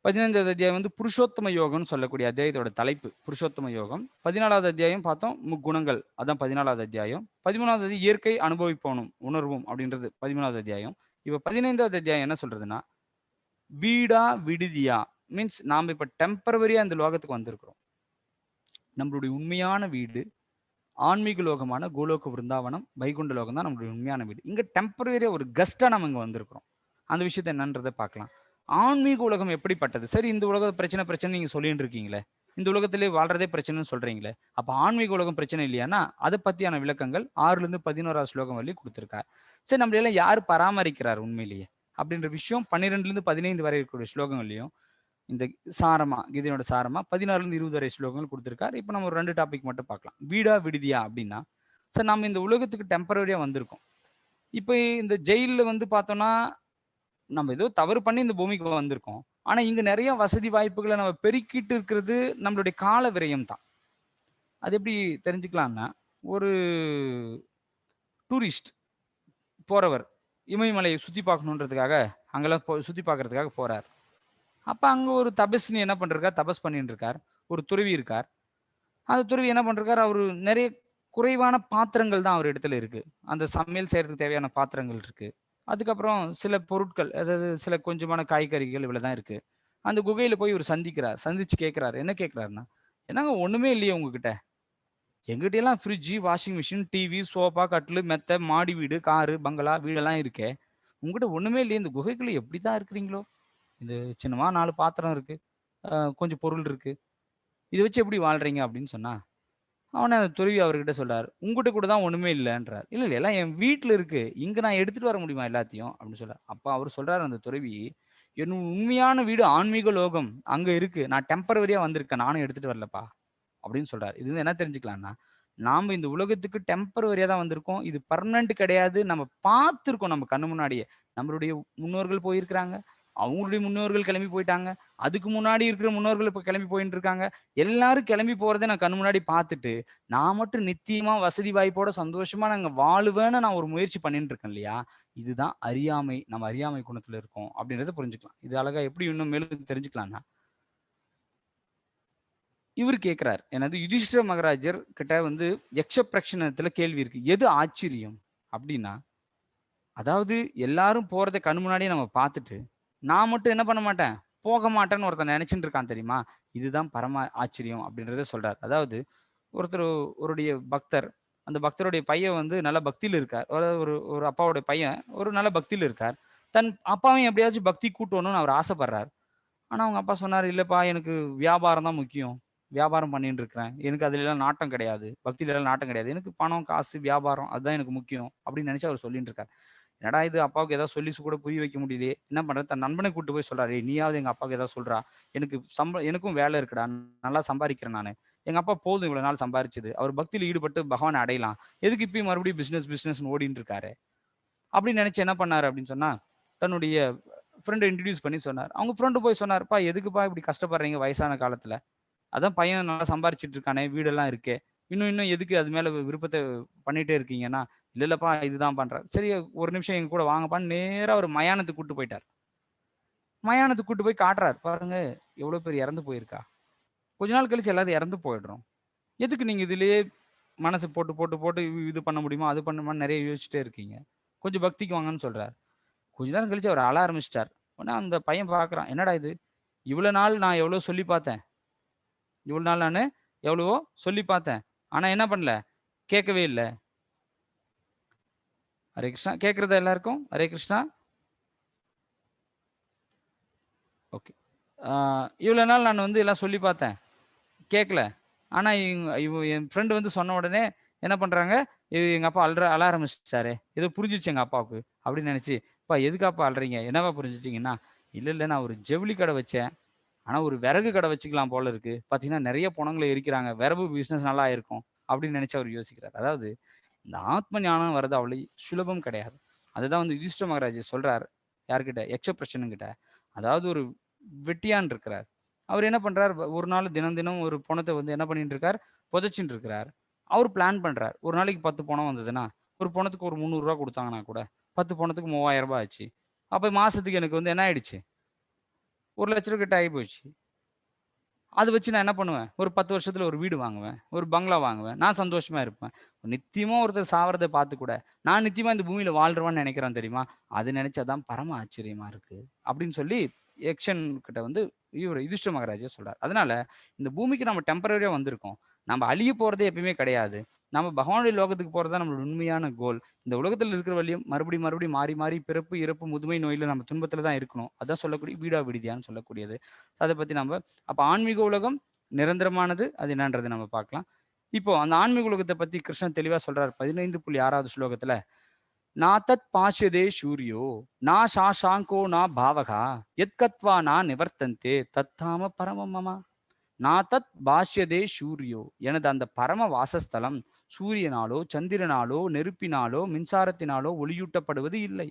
15வது அத்தியாயம் வந்து புருஷோத்தம யோகம்னு சொல்லக்கூடிய அத்தியாயத்தோட தலைப்பு புருஷோத்தம யோகம். 14வது அத்தியாயம் பார்த்தோம் முக்குணங்கள், அதான் 14வது அத்தியாயம். 13வது இயற்கை அனுபவிப்போனும் உணர்வும் அப்படின்றது 13வது அத்தியாயம். இப்போ 15வது அத்தியாயம் என்ன சொல்றதுன்னா வீடா விடுதியா மீன்ஸ் நாம இப்ப டெம்பரவரியா இந்த லோகத்துக்கு வந்திருக்கிறோம். நம்மளுடைய உண்மையான வீடு ஆன்மீக லோகமான கோலோக விருந்தாவனம் வைகுண்ட லோகம் தான் நம்மளுடைய உண்மையான வீடு. இங்க டெம்பரவரியா ஒரு கெஸ்டா நம்ம இங்க வந்திருக்கிறோம். அந்த விஷயத்த என்னன்றதை பார்க்கலாம். ஆன்மீக உலகம் எப்படிப்பட்டது? சரி, இந்த உலக பிரச்சனை நீங்க சொல்லிட்டு இருக்கீங்களே, இந்த உலகத்திலே வாழ்றதே பிரச்சனைன்னு சொல்றீங்களே, அப்ப ஆன்மீக உலகம் பிரச்சனை இல்லையானா அதை பத்தியான விளக்கங்கள் 6ல 11வது ஸ்லோகம் வரையும் கொடுத்திருக்காரு. சரி, நம்மள எல்லாம் யாரு பராமரிக்கிறார் உண்மையிலேயே அப்படின்ற விஷயம் 12ல 15 வரை இருக்கக்கூடிய ஸ்லோகங்கள்லையும் இந்த சாரமா கீதையோட சாரமா 16ல 20 வரை ஸ்லோகங்கள் கொடுத்திருக்காரு. இப்போ நம்ம ஒரு 2 டாபிக் மட்டும் பார்க்கலாம். வீடா விடுதியா அப்படின்னா சார் நம்ம இந்த உலகத்துக்கு டெம்பரரியா வந்திருக்கோம். இப்போ இந்த ஜெயில வந்து பார்த்தோம்னா நம்ம ஏதோ தவறு பண்ணி இந்த பூமிக்கு வந்திருக்கோம். ஆனா இங்க நிறைய வசதி வாய்ப்புகளை நம்ம பெருக்கிட்டு இருக்கிறது நம்மளுடைய கால விரயம் தான். அது எப்படி தெரிஞ்சுக்கலாம்னா ஒரு டூரிஸ்ட் போறவர் இமயமலையை சுத்தி பார்க்கணுன்றதுக்காக அங்கெல்லாம் சுத்தி பார்க்கறதுக்காக போறார். அப்ப அங்க ஒரு தபஸ்னி என்ன பண்றார், தபஸ் பண்ணிட்டு இருக்கார். ஒரு துறவி இருக்கார். அந்த துறவி என்ன பண்றார், அவரு நிறைய குறைவான பாத்திரங்கள் தான் அவர் இடத்துல இருக்கு. அந்த சமையல் செய்யறதுக்கு தேவையான பாத்திரங்கள் இருக்கு. அதுக்கப்புறம் சில பொருட்கள், அதாவது சில கொஞ்சமான காய்கறிகள் இவ்வளவுதான் இருக்கு. அந்த குகையில போய் இவர் சந்திச்சு கேட்கிறாரு. என்ன கேட்கிறாருன்னா, என்னங்க ஒண்ணுமே இல்லையே உங்ககிட்ட? எங்கிட்ட எல்லாம் fridge, washing machine, TV, sofa, கட்டிலு, மெத்த, மாடி வீடு, காரு, பங்களா, வீடெல்லாம் இருக்கே. உங்ககிட்ட ஒண்ணுமே இல்லையே, இந்த குகைக்குள்ள எப்படிதான் இருக்கிறீங்களோ? இந்த சின்னமா 4 பாத்திரம் இருக்கு, கொஞ்சம் பொருள் இருக்கு, இதை வச்சு எப்படி வாழ்றீங்க அப்படின்னு சொன்னா அவனை அந்த துறவி அவர்கிட்ட சொல்றாரு, உங்ககிட்ட கூட தான் ஒண்ணுமே இல்லைன்றார். இல்ல இல்ல எல்லாம் என் வீட்டுல இருக்கு, இங்க நான் எடுத்துட்டு வர முடியுமா எல்லாத்தையும் அப்படின்னு சொல்றாரு. அப்ப அவர் சொல்றாரு அந்த துறவி, என் உண்மையான வீடு ஆன்மீக லோகம் அங்க இருக்கு, நான் டெம்பரவரியா வந்திருக்கேன், நானும் எடுத்துட்டு வரலப்பா அப்படின்னு சொல்றாரு. இது என்ன தெரிஞ்சுக்கலாம்னா நாம இந்த உலகத்துக்கு டெம்பரவரியா தான் வந்திருக்கோம். இது பர்மனன்ட் கிடையாது. நம்ம பார்த்துருக்கோம் நம்ம கண்ணு முன்னாடியே. நம்மளுடைய முன்னோர்கள் போயிருக்கிறாங்க. அவங்களுடைய முன்னோர்கள் கிளம்பி போயிட்டாங்க. அதுக்கு முன்னாடி இருக்கிற முன்னோர்கள் இப்ப கிளம்பி போயிட்டு இருக்காங்க. எல்லாரும் கிளம்பி போறதை நான் கண்ணு முன்னாடி பார்த்துட்டு, நான் மட்டும் நித்தியமா வசதி வாய்ப்போட சந்தோஷமா நாங்க வாழுவேன்னு நான் ஒரு முயற்சி பண்ணிட்டு இருக்கேன் இல்லையா? இதுதான் அறியாமை. நம்ம அறியாமை குணத்துல இருக்கோம் அப்படின்றத புரிஞ்சுக்கலாம். இது அழகா எப்படி இன்னும் மேலும் தெரிஞ்சுக்கலாம்னா, இவர் கேட்கிறார். எனது யுதிஷ்டிர மகாராஜர் கிட்ட வந்து யக்ஷ பிரக்ஷணத்துல கேள்வி இருக்கு. எது ஆச்சரியம் அப்படின்னா, அதாவது எல்லாரும் போறதை கண்ணு முன்னாடியே நம்ம பார்த்துட்டு, நான் மட்டும் என்ன பண்ண மாட்டேன், போக மாட்டேன்னு ஒருத்தன் நினைச்சுட்டு இருக்கான் தெரியுமா? இதுதான் பரம ஆச்சரியம் அப்படின்றத சொல்றார். அதாவது ஒருடைய பக்தர், அந்த பக்தருடைய பையன் வந்து நல்ல பக்தியில இருக்கார். ஒரு ஒரு ஒரு அப்பாவுடைய பையன் ஒரு நல்ல பக்தியில இருக்கார். தன் அப்பாவையும் எப்படியாச்சும் பக்தி கூட்டணும்னு அவர் ஆசைப்படுறார். ஆனா அவங்க அப்பா சொன்னாரு, இல்லப்பா எனக்கு வியாபாரம் தான் முக்கியம். வியாபாரம் பண்ணிட்டு இருக்கிறேன். எனக்கு அதுல எல்லாம் நாட்டம் கிடையாது. பக்தியில எல்லாம் நாட்டம் கிடையாது. எனக்கு பணம், காசு, வியாபாரம் அதுதான் எனக்கு முக்கியம் அப்படின்னு நினைச்சு அவர் சொல்லிட்டு இருக்காரு. என்னடா இது, அப்பாவுக்கு ஏதாவது சொல்லி கூட புரிய வைக்க முடியலையே. என்ன பண்றது, தன் நண்பனை கூட்டு போய் சொல்றாரு, "ஏய், நீயாவது எங்க அப்பாவுக்கு ஏதாவது சொல்றா. எனக்கும் வேலை இருக்குடா. நல்லா சம்பாதிக்கிறேன் நானு. எங்க அப்பா போதும் இவ்வளவு நாள் சம்பாரிச்சது. அவர் பக்தியில ஈடுபட்டு பகவானை அடையலாம். எதுக்கு இப்பயும் மறுபடியும் பிசினஸ் ஓடிட்டு இருக்காரு." அப்படின்னு நினைச்சு என்ன பண்ணாரு அப்படின்னு சொன்னா, தன்னுடைய ஃப்ரெண்டை இன்ட்ரடியூஸ் பண்ணி சொன்னார். அவங்க ஃப்ரெண்டு போய் சொன்னார்ப்பா, எதுக்குப்பா இப்படி கஷ்டப்படுறீங்க வயசான காலத்துல? அதான் பையன் நல்லா சம்பாரிச்சிட்டு இருக்கானே, வீடெல்லாம் இருக்கே. இன்னும் எதுக்கு அது மேல விருப்பத்தை பண்ணிட்டே இருக்கீங்கன்னா, இல்லப்பா இதுதான் பண்றேன். சரி, ஒரு நிமிஷம் எங்க கூட வாங்கப்பான்னு நேரா ஒரு மயானத்துக்கு கூட்டு போயிட்டார். மயானத்துக்கு கூட்டு போய் காட்டுறாரு. பாருங்க எவ்வளவு பேர் இறந்து போயிருக்கா. கொஞ்ச நாள் கழிச்சு எல்லாரும் இறந்து போயிடுறோம். எதுக்கு நீங்க இதுலயே மனசு போட்டு போட்டு போட்டு இது பண்ண முடியுமா, அது பண்ணுமான்னு நிறைய யோசிச்சுட்டே இருக்கீங்க. கொஞ்சம் பக்திக்கு வாங்கன்னு சொல்றாரு. கொஞ்ச நேரம் கழிச்சு அவர் அழ ஆரம்பிச்சிட்டார். உடனே அந்த பையன் பார்க்கறான், என்னடா இது, இவ்வளவு நாள் நான் எவ்வளவு சொல்லி பார்த்தேன். இவ்வளவு நாள் நானு எவ்வளவோ சொல்லி பார்த்தேன். ஆனா என்ன பண்ணல, கேட்கவே இல்ல. ஹரே கிருஷ்ணா. கேட்கிறதா எல்லாருக்கும்? ஹரே கிருஷ்ணா. ஓகே. இவ்வளவு நாள் நான் வந்து எல்லாம் சொல்லி பார்த்தேன், கேட்கல. ஆனா என் ஃப்ரெண்டு வந்து சொன்ன உடனே என்ன பண்றாங்க, எங்க அப்பா அழ ஆரம்பிச்சிட்டாரு. ஏதோ புரிஞ்சிச்சு எங்க அப்பாவுக்கு அப்படின்னு நினைச்சு, "அப்பா எதுக்காப்பா அழுறீங்க? என்னவா புரிஞ்சுட்டீங்கன்னா?" இல்ல நான் ஒரு ஜவுளி கடை வச்சேன். ஆனா ஒரு விறகு கடை வச்சுக்கலாம் போல இருக்கு. பார்த்தீங்கன்னா நெறைய பொணங்கள எரிக்கிறாங்க. விறகு பிசினஸ் நல்லா ஆயிருக்கும் அப்படின்னு நினைச்சு அவர் யோசிக்கிறார். அதாவது இந்த ஆத்ம ஞானம் வர்றது அவ்வளவு சுலபம் கிடையாது. அதுதான் வந்து யுதிஷ்டிர மகாராஜ் சொல்றார். யார்கிட்ட? யக்ஷபிரசனன்கிட்ட. அதாவது ஒரு வெட்டியான் இருக்கிறார். அவர் என்ன பண்றார், ஒரு நாள் தினம் தினம் ஒரு பொணத்த வந்து என்ன பண்ணிட்டு இருக்கார், புதைச்சுட்டு இருக்கிறார். அவர் பிளான் பண்றார். ஒரு நாளைக்கு 10 பொணம் வந்ததுன்னா, ஒரு பொணத்துக்கு ஒரு ரூ. 300 குடுத்தாங்கன்னா கூட, 10 பொணத்துக்கு ரூ. 3000 ஆச்சு. அப்ப மாசத்துக்கு எனக்கு வந்து என்ன ஆயிடுச்சு? ரூ. 1,00,000 கிட்ட ஆயி போச்சு. அத வச்சு நான் என்ன பண்ணுவேன், ஒரு 10 வருஷத்துல ஒரு வீடு வாங்குவேன். ஒரு பங்களா வாங்குவேன். நான் சந்தோஷமா இருப்பேன். நித்தியமா ஒருத்தர் சாவறத பார்த்து கூட, நான் நித்தியமா இந்த பூமியில வாழ்றேன்னு நினைக்கிறேன் தெரியுமா? அது நினைச்சா தான் பரம ஆச்சரியமா இருக்கு. அப்படின்னு சொல்லி யக்ஷன் கிட்ட வந்து இவரு யுதிஷ்டிர மகாராஜா சொல்றார். அதனால இந்த பூமிக்கு நம்ம டெம்பரரியா வந்திருக்கோம். நம்ம அழிய போறதே எப்பயுமே கிடையாது. நம்ம பகவானுடைய லோகத்துக்கு போறது தான் நம்மளோட உண்மையான கோல். இந்த உலகத்துல இருக்கிற வழியும் மறுபடியும் மாறி மாறி பிறப்பு, இறப்பு, முதுமை நோயில நம்ம துன்பத்துல தான் இருக்கணும். அதான் சொல்லக்கூடிய வீடா விடுதியான்னு சொல்லக்கூடியது. அத பத்தி நம்ம அப்ப ஆன்மீக உலகம் நிரந்தரமானது. அது என்னன்றது நம்ம பார்க்கலாம். இப்போ அந்த ஆன்மீக உலகத்த பத்தி கிருஷ்ணன் தெளிவா சொல்றார். 15.6வது ஸ்லோகத்துல, "நாதத் பாஷ்யதே சூர்யோ, நா சாஷாங்கோ நா பாவகா, யத்கத்வா நா நிவர்த்தந்தே தத்தாம பரமம் மம." நாதத் பாஷ்யதே சூர்யோ, எனது அந்த பரம வாசஸ்தலம் சூரியனாலோ, சந்திரனாலோ, நெருப்பினாலோ, மின்சாரத்தினாலோ ஒளியூட்டப்படுவது இல்லை.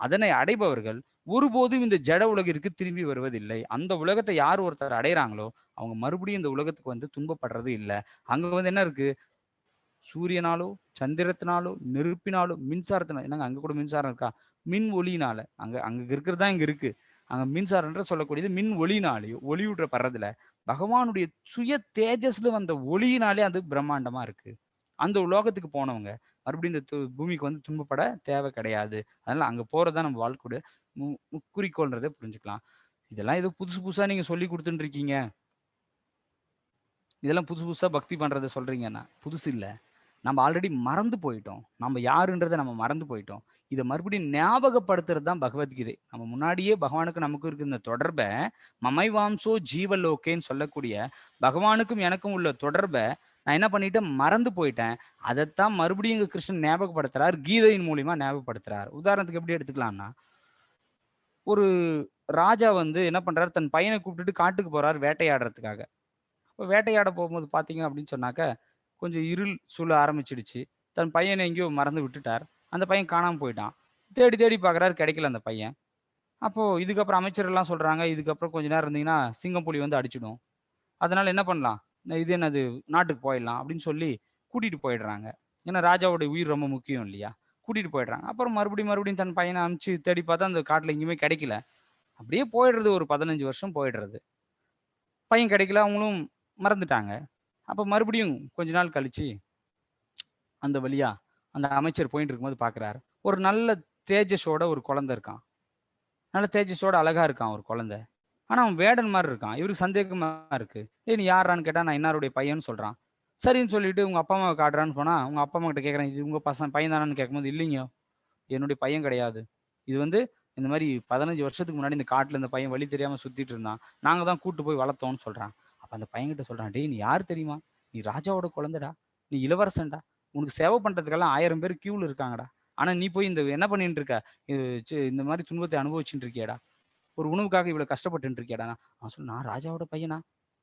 அதனை அடைபவர்கள் ஒருபோதும் இந்த ஜட உலகிற்கு திரும்பி வருவதில்லை. அந்த உலகத்தை யார் ஒருத்தர் அடையறாங்களோ, அவங்க மறுபடியும் இந்த உலகத்துக்கு வந்து துன்பப்படுறது இல்ல. அங்க வந்து என்ன இருக்கு? சூரியனாலோ, சந்திரத்தினாலோ, நெருப்பினாலோ, மின்சாரத்தினால, என்னங்க அங்க கூட மின்சாரம் இருக்கா? மின் ஒளியினால, அங்க அங்க இருக்கிறது தான் இங்க இருக்கு. அங்க மின்சாரம்ன்ற சொல்லக்கூடியது மின் ஒளினாலேயோ, ஒளியூட்டப்படுறதுல பகவானுடைய சுய தேஜஸ்ல வந்த ஒளியினாலே அது பிரம்மாண்டமா இருக்கு. அந்த உலோகத்துக்கு போனவங்க மறுபடியும் இந்த பூமிக்கு வந்து துன்பப்பட தேவை கிடையாது. அதனால அங்க போறதுதான் நம்ம வாழ்க்கையோட குறிக்கோள்ன்றதை புரிஞ்சுக்கலாம். இதெல்லாம் ஏதோ புதுசு புதுசா நீங்க சொல்லி கொடுத்துட்டு இருக்கீங்க. இதெல்லாம் புதுசு புதுசா பக்தி பண்றதை சொல்றீங்கன்னா, புதுசு இல்ல. நம்ம ஆல்ரெடி மறந்து போயிட்டோம். நம்ம யாருன்றத நம்ம மறந்து போயிட்டோம். இத மறுபடியும் ஞாபகப்படுத்துறது தான் பகவத்கீதை. நம்ம முன்னாடியே பகவானுக்கும் நமக்கும் இருக்க இந்த தொடர்ப, மமைவாம்சோ ஜீவலோகேன்னு சொல்லக்கூடிய பகவானுக்கும் எனக்கும் உள்ள தொடர்ப நான் என்ன பண்ணிட்டேன், மறந்து போயிட்டேன். அதத்தான் மறுபடியும் இங்க கிருஷ்ணன் ஞாபகப்படுத்துறார். கீதையின் மூலியமா ஞாபகப்படுத்துறார். உதாரணத்துக்கு எப்படி எடுத்துக்கலாம்னா, ஒரு ராஜா வந்து என்ன பண்றாரு, தன் பையனை கூப்பிட்டுட்டு காட்டுக்கு போறாரு வேட்டையாடுறதுக்காக. இப்ப வேட்டையாட போகும்போது பார்த்தீங்க அப்படின்னு சொன்னாக்க, கொஞ்சம் இருள் சூழ ஆரம்பிச்சிடுச்சு. தன் பையனை எங்கேயோ மறந்து விட்டுட்டார். அந்த பையன் காணாம போயிட்டான். தேடி தேடி பார்க்குறாரு, கிடைக்கல அந்த பையன். அப்போ இதுக்கப்புறம் அமைச்சர்கள்லாம் சொல்றாங்க, இதுக்கப்புறம் கொஞ்ச நேரம் இருந்தீங்கன்னா சிங்கம், புலி வந்து அடிச்சிடும். அதனால என்ன பண்ணலாம்? இது என்னது, நாட்டுக்கு போயிடலாம் அப்படின்னு சொல்லி கூட்டிட்டு போயிடுறாங்க. ஏன்னா ராஜாவோட உயிர் ரொம்ப முக்கியம் இல்லையா? கூட்டிட்டு போயிடுறாங்க. அப்புறம் மறுபடியும் தன் பையனை அனுப்பிச்சு தேடி பார்த்தா அந்த காட்டுல எங்கேயுமே கிடைக்கல. அப்படியே போயிடுறது, ஒரு 15 வருஷம் போயிடுறது. பையன் கிடைக்கல, அவங்களும் மறந்துட்டாங்க. அப்ப மறுபடியும் கொஞ்ச நாள் கழிச்சு அந்த வழியா அந்த அமைச்சர் போயிட்டு இருக்கும்போது பார்க்குறாரு. ஒரு நல்ல தேஜஸோட ஒரு குழந்தை இருக்கான். நல்ல தேஜஸோட அழகா இருக்கான் ஒரு குழந்தை. ஆனா அவன் வேடன் மாரி இருக்கான். இவருக்கு சந்தேகமா இருக்கு. "ஏய் நீ யார்றான்னு?" கேட்டா, "நான் இன்னாருடைய பையன்னு" சொல்றான். சரின்னு சொல்லிட்டு உங்க அப்பா அம்மாவ காட்டுறான்னு போனா, உங்க அப்பா அம்மா கிட்ட கேட்குறேன், "இது உங்க பையன் தானான்னு?" கேட்கும்போது, "இல்லைங்க, என்னுடைய பையன் கிடையாது. இது வந்து இந்த மாரி 15 வருஷத்துக்கு முன்னாடி இந்த காட்டுல இந்த பையன் வழி தெரியாம சுத்திட்டு இருந்தான். நாங்க தான் கூட்டு போய் வளர்த்தோம்ன்னு" சொல்றான். அப்ப அந்த பையன்கிட்ட சொல்றான், "டேய் நீ யார் தெரியுமா? நீ ராஜாவோட குழந்தைடா. நீ இளவரசன்டா. உனக்கு சேவை பண்றதுக்கெல்லாம் 1000 பேர் கியூல இருக்காங்கடா. ஆனா நீ போய் இந்த என்ன பண்ணிட்டு இருக்க? இது இந்த மாரி துன்பத்தை அனுபவிச்சுட்டு இருக்கியேடா. ஒரு உணவுக்காக இவ்வளவு கஷ்டப்பட்டுட்டு இருக்கியாடா?" அவன் சொன்னான், "நான் ராஜாவோட பையனா?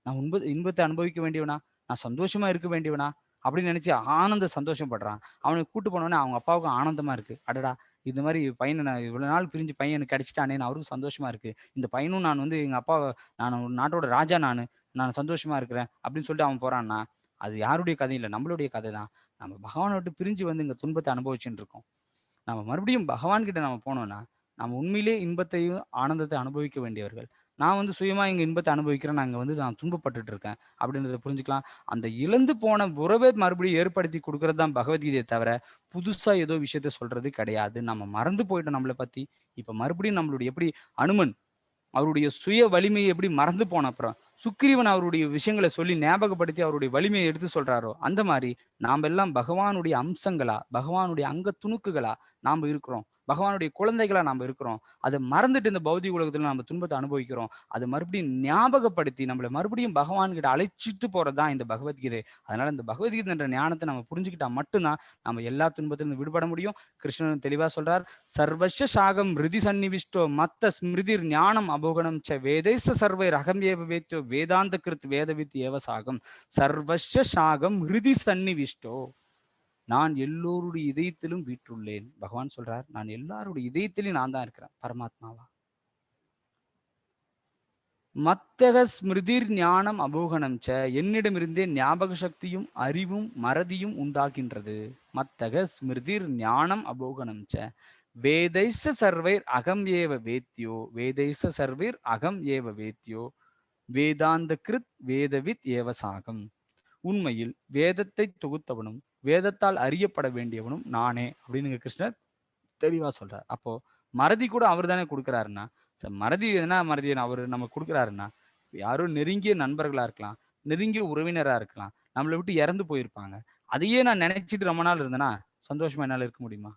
நான் இன்பத்தை அனுபவிக்க வேண்டியவனா? நான் சந்தோஷமா இருக்க வேண்டியவனா?" அப்படின்னு நினைச்சு ஆனந்த சந்தோஷப்படுறான். அவனை கூட்டு போனோனே அவங்க அப்பாவுக்கும் ஆனந்தமா இருக்கு. அடடா! இந்த மாரி பையன நான் இவ்வளவு நாள் பிரிஞ்சு பையன் எனக்கு கிடைச்சிட்டானேன்னு அவருக்கும் சந்தோஷமா இருக்கு. இந்த பையனும் நான் வந்து எங்க அப்பா, நான் ஒரு நாட்டோட ராஜா நானு. நான் சந்தோஷமா இருக்கிறேன் அப்படின்னு சொல்லிட்டு அவன் போறான்னா, அது யாருடைய கதை இல்ல. நம்மளுடைய கதை தான். நம்ம பகவான விட்டு பிரிஞ்சு வந்து இங்க துன்பத்தை அனுபவிச்சுட்டு இருக்கோம். நம்ம மறுபடியும் பகவான் கிட்ட நம்ம போனோம்னா, நம்ம உண்மையிலேயே இன்பத்தையும், ஆனந்தத்தை அனுபவிக்க வேண்டியவர்கள். நான் வந்து சுயமா இங்க இன்பத்தை அனுபவிக்கிறேன். நான் இங்க வந்து நான் துன்பப்பட்டுட்டு இருக்கேன் அப்படின்றத புரிஞ்சுக்கலாம். அந்த இழந்து போன உறவே மறுபடியும் ஏற்படுத்தி குடுக்குறது தான் பகவத்கீதையே தவிர, புதுசா ஏதோ விஷயத்த சொல்றது கிடையாது. நம்ம மறந்து போயிட்டோம் நம்மள பத்தி. இப்ப மறுபடியும் நம்மளுடைய எப்படி அனுமன் அவருடைய சுய வலிமையை எப்படி மறந்து போன அப்புறம் சுக்கிரீவன் அவருடைய விஷயங்களை சொல்லி ஞாபகப்படுத்தி அவருடைய வலிமையை எடுத்து சொல்றாரோ, அந்த மாதிரி நாம் எல்லாம் பகவானுடைய அம்சங்களா, பகவானுடைய அங்க துணுக்குகளா நாம இருக்கிறோம். பகவானுடைய குழந்தைகளா நாம இருக்கிறோம். அதை மறந்துட்டு இந்த பௌதிக உலகத்துல நம்ம துன்பத்தை அனுபவிக்கிறோம். அதை மறுபடியும் ஞாபகப்படுத்தி நம்மளை மறுபடியும் பகவான் கிட்ட அழைச்சிட்டு போறதுதான் இந்த பகவத்கீதை. அதனால இந்த பகவத்கீதை என்ற ஞானத்தை நம்ம புரிஞ்சுக்கிட்டா மட்டும்தான் நம்ம எல்லா துன்பத்திலிருந்து விடுபட முடியும். கிருஷ்ணன் தெளிவா சொல்றார், சர்வஸ்ய சாகம் ஹிருதி சந்நிவிஷ்டோ மத்த ஸ்மிருதிர் ஞானம் அபோகணம் ச வேதைச சர்வைர் அகம் ஏவ வேத்யோ வேதாந்த கிருத் வேதவித் ஏவ சாகம் சர்வஸ்ய சாகம் ஹிருதி சந்நிவிஷ்டோ. நான் எல்லோருடைய இதயத்திலும் வீற்றுள்ளேன். பகவான் சொல்றார், நான் எல்லாருடைய இதயத்திலும் நான் தான் இருக்கிறேன் பரமாத்மாவா. மத்தக ஸ்மிருதிர் ஞானம் அபோகணம் ச, என்னிடமிருந்தே ஞாபக சக்தியும் அறிவும் மறதியும் உண்டாகின்றது. மத்தக ஸ்மிருதிர் ஞானம் அபோகணம் ச வேதைச சர்வைர் அகம் ஏவ வேத்யோ வேதைச சர்வைர் அகம் ஏவ வேத்யோ வேதாந்த கிருத் வேதவித் ஏவசாகம். உண்மையில் வேதத்தை தொகுத்தவனும் வேதத்தால் அறியப்பட வேண்டியவனும் நானே அப்படின்னு கிருஷ்ணர் தெளிவா சொல்றார். அப்போ மறதி கூட அவர் தானே கொடுக்குறாருன்னா, மறதி என்ன மறதி அவர் நம்ம கொடுக்குறாருன்னா, யாரும் நெருங்கிய நண்பர்களா இருக்கலாம், நெருங்கிய உறவினரா இருக்கலாம், நம்மளை விட்டு இறந்து போயிருப்பாங்க. அதையே நான் நினைச்சிட்டு ரொம்ப நாள் இருந்தேன்னா சந்தோஷமா என்னால இருக்க முடியுமா?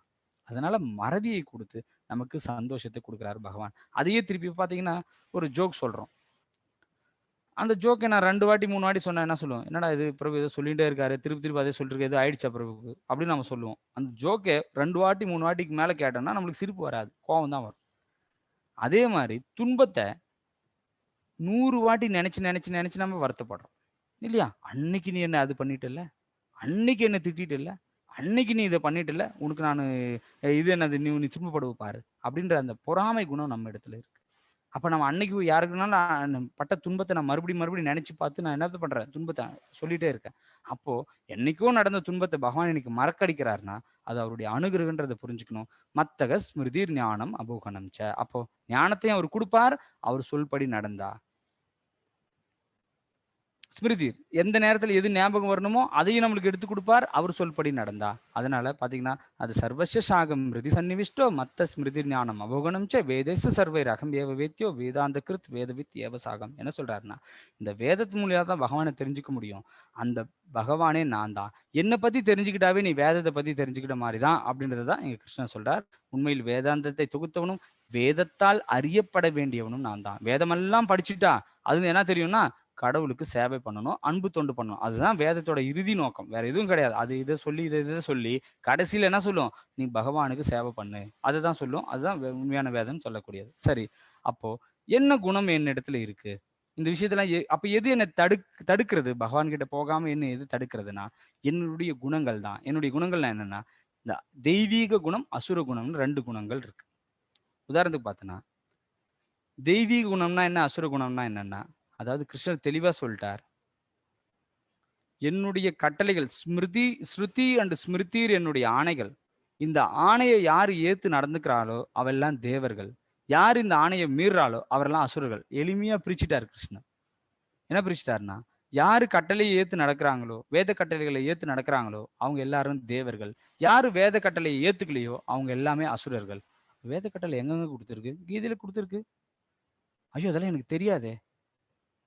அதனால மறதியை கொடுத்து நமக்கு சந்தோஷத்தை கொடுக்குறாரு பகவான். அதையே திருப்பி பார்த்தீங்கன்னா, ஒரு ஜோக் சொல்றோம். அந்த ஜோக்கை நான் 2 வாட்டி 3 வாட்டி சொன்னா என்ன சொல்லுவோம்? என்னடா இது பிரபு ஏதோ சொல்லிட்டே இருக்காரு. திருப்பி திருப்பி அதே சொல்லிட்டு இருக்காரு. எதோ ஆயிடுச்சா பிரபுக்கு? அப்படின்னு நம்ம சொல்லுவோம். அந்த ஜோக்கை 2 வாட்டி 3 வாட்டிக்கு மேல கேட்டோம்னா நம்மளுக்கு சிரிப்பு வராது. கோவம் தான் வரும். அதே மாரி துன்பத்த 100 வாட்டி நினைச்சு நம்ம வருத்தப்படுறோம். இல்லையா? அன்னைக்கு நீ என்ன அது பண்ணிட்டல்ல? அன்னைக்கு என்ன திட்டிட்டல்ல? அன்னைக்கு நீ இத பண்ணிட்டல்ல? உனக்கு நானு இது என்னது நீ துன்பப்படுவ பாரு. அப்படின்ற அந்த பொறாமை குணம் நம்ம இடத்துல இருக்கு. அப்ப நம்ம அன்னைக்கு யாருக்குனாலும் பட்ட துன்பத்தை நான் மறுபடியும் நினைச்சு பார்த்து நான் என்னத்த பண்றேன்? துன்பத்தை சொல்லிட்டே இருக்கேன். அப்போ என்னைக்கோ நடந்த துன்பத்தை பகவான் இன்னைக்கு மறக்கடிக்கிறாருன்னா, அது அவருடைய அனுகிரகன்றத புரிஞ்சுக்கணும். மத்தக ஸ்மிருதிர் ஞானம் அபோகணம் ச. அப்போ ஞானத்தையும் அவர் கொடுப்பார், அவர் சொல்படி நடந்தா. ஸ்மிருதி எந்த நேரத்துல எது ஞாபகம் வரணுமோ அதையும் நம்மளுக்கு எடுத்து கொடுப்பார், அவர் சொல்படி நடந்தா. அதனால பாத்தீங்கன்னா, அது சர்வஸ்ய சாகம் ஹிருதி சந்நிவிஷ்டோ மத்த ஸ்மிருதி ஞானம் அபோகணம் ச வேதேச சர்வை ரகம் ஏவ வேத்யோ வேதாந்த கிருத் வேதவித் ஏவ சாகம். என்ன சொல்றாருன்னா, இந்த வேதத்து மூலியா தான் பகவானை தெரிஞ்சுக்க முடியும். அந்த பகவானே நான் தான். என்னை பத்தி தெரிஞ்சுக்கிட்டாவே நீ வேதத்தை பத்தி தெரிஞ்சுக்கிட்ட மாதிரிதான் அப்படின்றதுதான் எங்க கிருஷ்ணன் சொல்றார். உண்மையில் வேதாந்தத்தை தொகுத்தவனும் வேதத்தால் அறியப்பட வேண்டியவனும் நான் தான். வேதமெல்லாம் படிச்சுட்டா அது என்ன தெரியும்னா, கடவுளுக்கு சேவை பண்ணணும், அன்பு தொண்டு பண்ணணும். அதுதான் வேதத்தோட இறுதி நோக்கம். வேற எதுவும் கிடையாது. அது இதை சொல்லி இதை சொல்லி கடைசியில என்ன சொல்லும்? நீ பகவானுக்கு சேவை பண்ணு. அதுதான் சொல்லும். அதுதான் உண்மையான வேதம்னு சொல்லக்கூடியது. சரி, அப்போ என்ன குணம் என்னிடத்துல இருக்கு? இந்த விஷயத்தெல்லாம் அப்ப எது என்னை தடுக்கிறது? பகவான் கிட்ட போகாம என்ன எது தடுக்கிறதுனா, என்னுடைய குணங்கள் தான். என்னுடைய குணங்கள்லாம் என்னன்னா, இந்த தெய்வீக குணம், அசுர குணம்னு 2 குணங்கள் இருக்கு. உதாரணத்துக்கு பார்த்தோன்னா, தெய்வீக குணம்னா என்ன? அசுர குணம்னா என்னன்னா, அதாவது கிருஷ்ணர் தெளிவா சொல்லிட்டார். என்னுடைய கட்டளைகள் ஸ்ருதி அண்ட் ஸ்மிருதிர் என்னுடைய ஆணைகள். இந்த ஆணையை யார் ஏத்து நடந்துக்கிறாளோ அவெல்லாம் தேவர்கள். யார் இந்த ஆணையை மீறாளோ அவரெல்லாம் அசுரர்கள். எளிமையா பிரிச்சுட்டார் கிருஷ்ணன். என்ன பிரிச்சுட்டாருன்னா, யாரு கட்டளையை ஏத்து நடக்கிறாங்களோ, வேத கட்டளைகளை ஏத்து நடக்கிறாங்களோ அவங்க எல்லாரும் தேவர்கள். யாரு வேத கட்டளையை ஏத்துக்கலையோ அவங்க எல்லாமே அசுரர்கள். வேத கட்டளை எங்கெங்க கொடுத்துருக்கு? கீதையில கொடுத்துருக்கு. ஐயோ அதெல்லாம் எனக்கு தெரியாதே.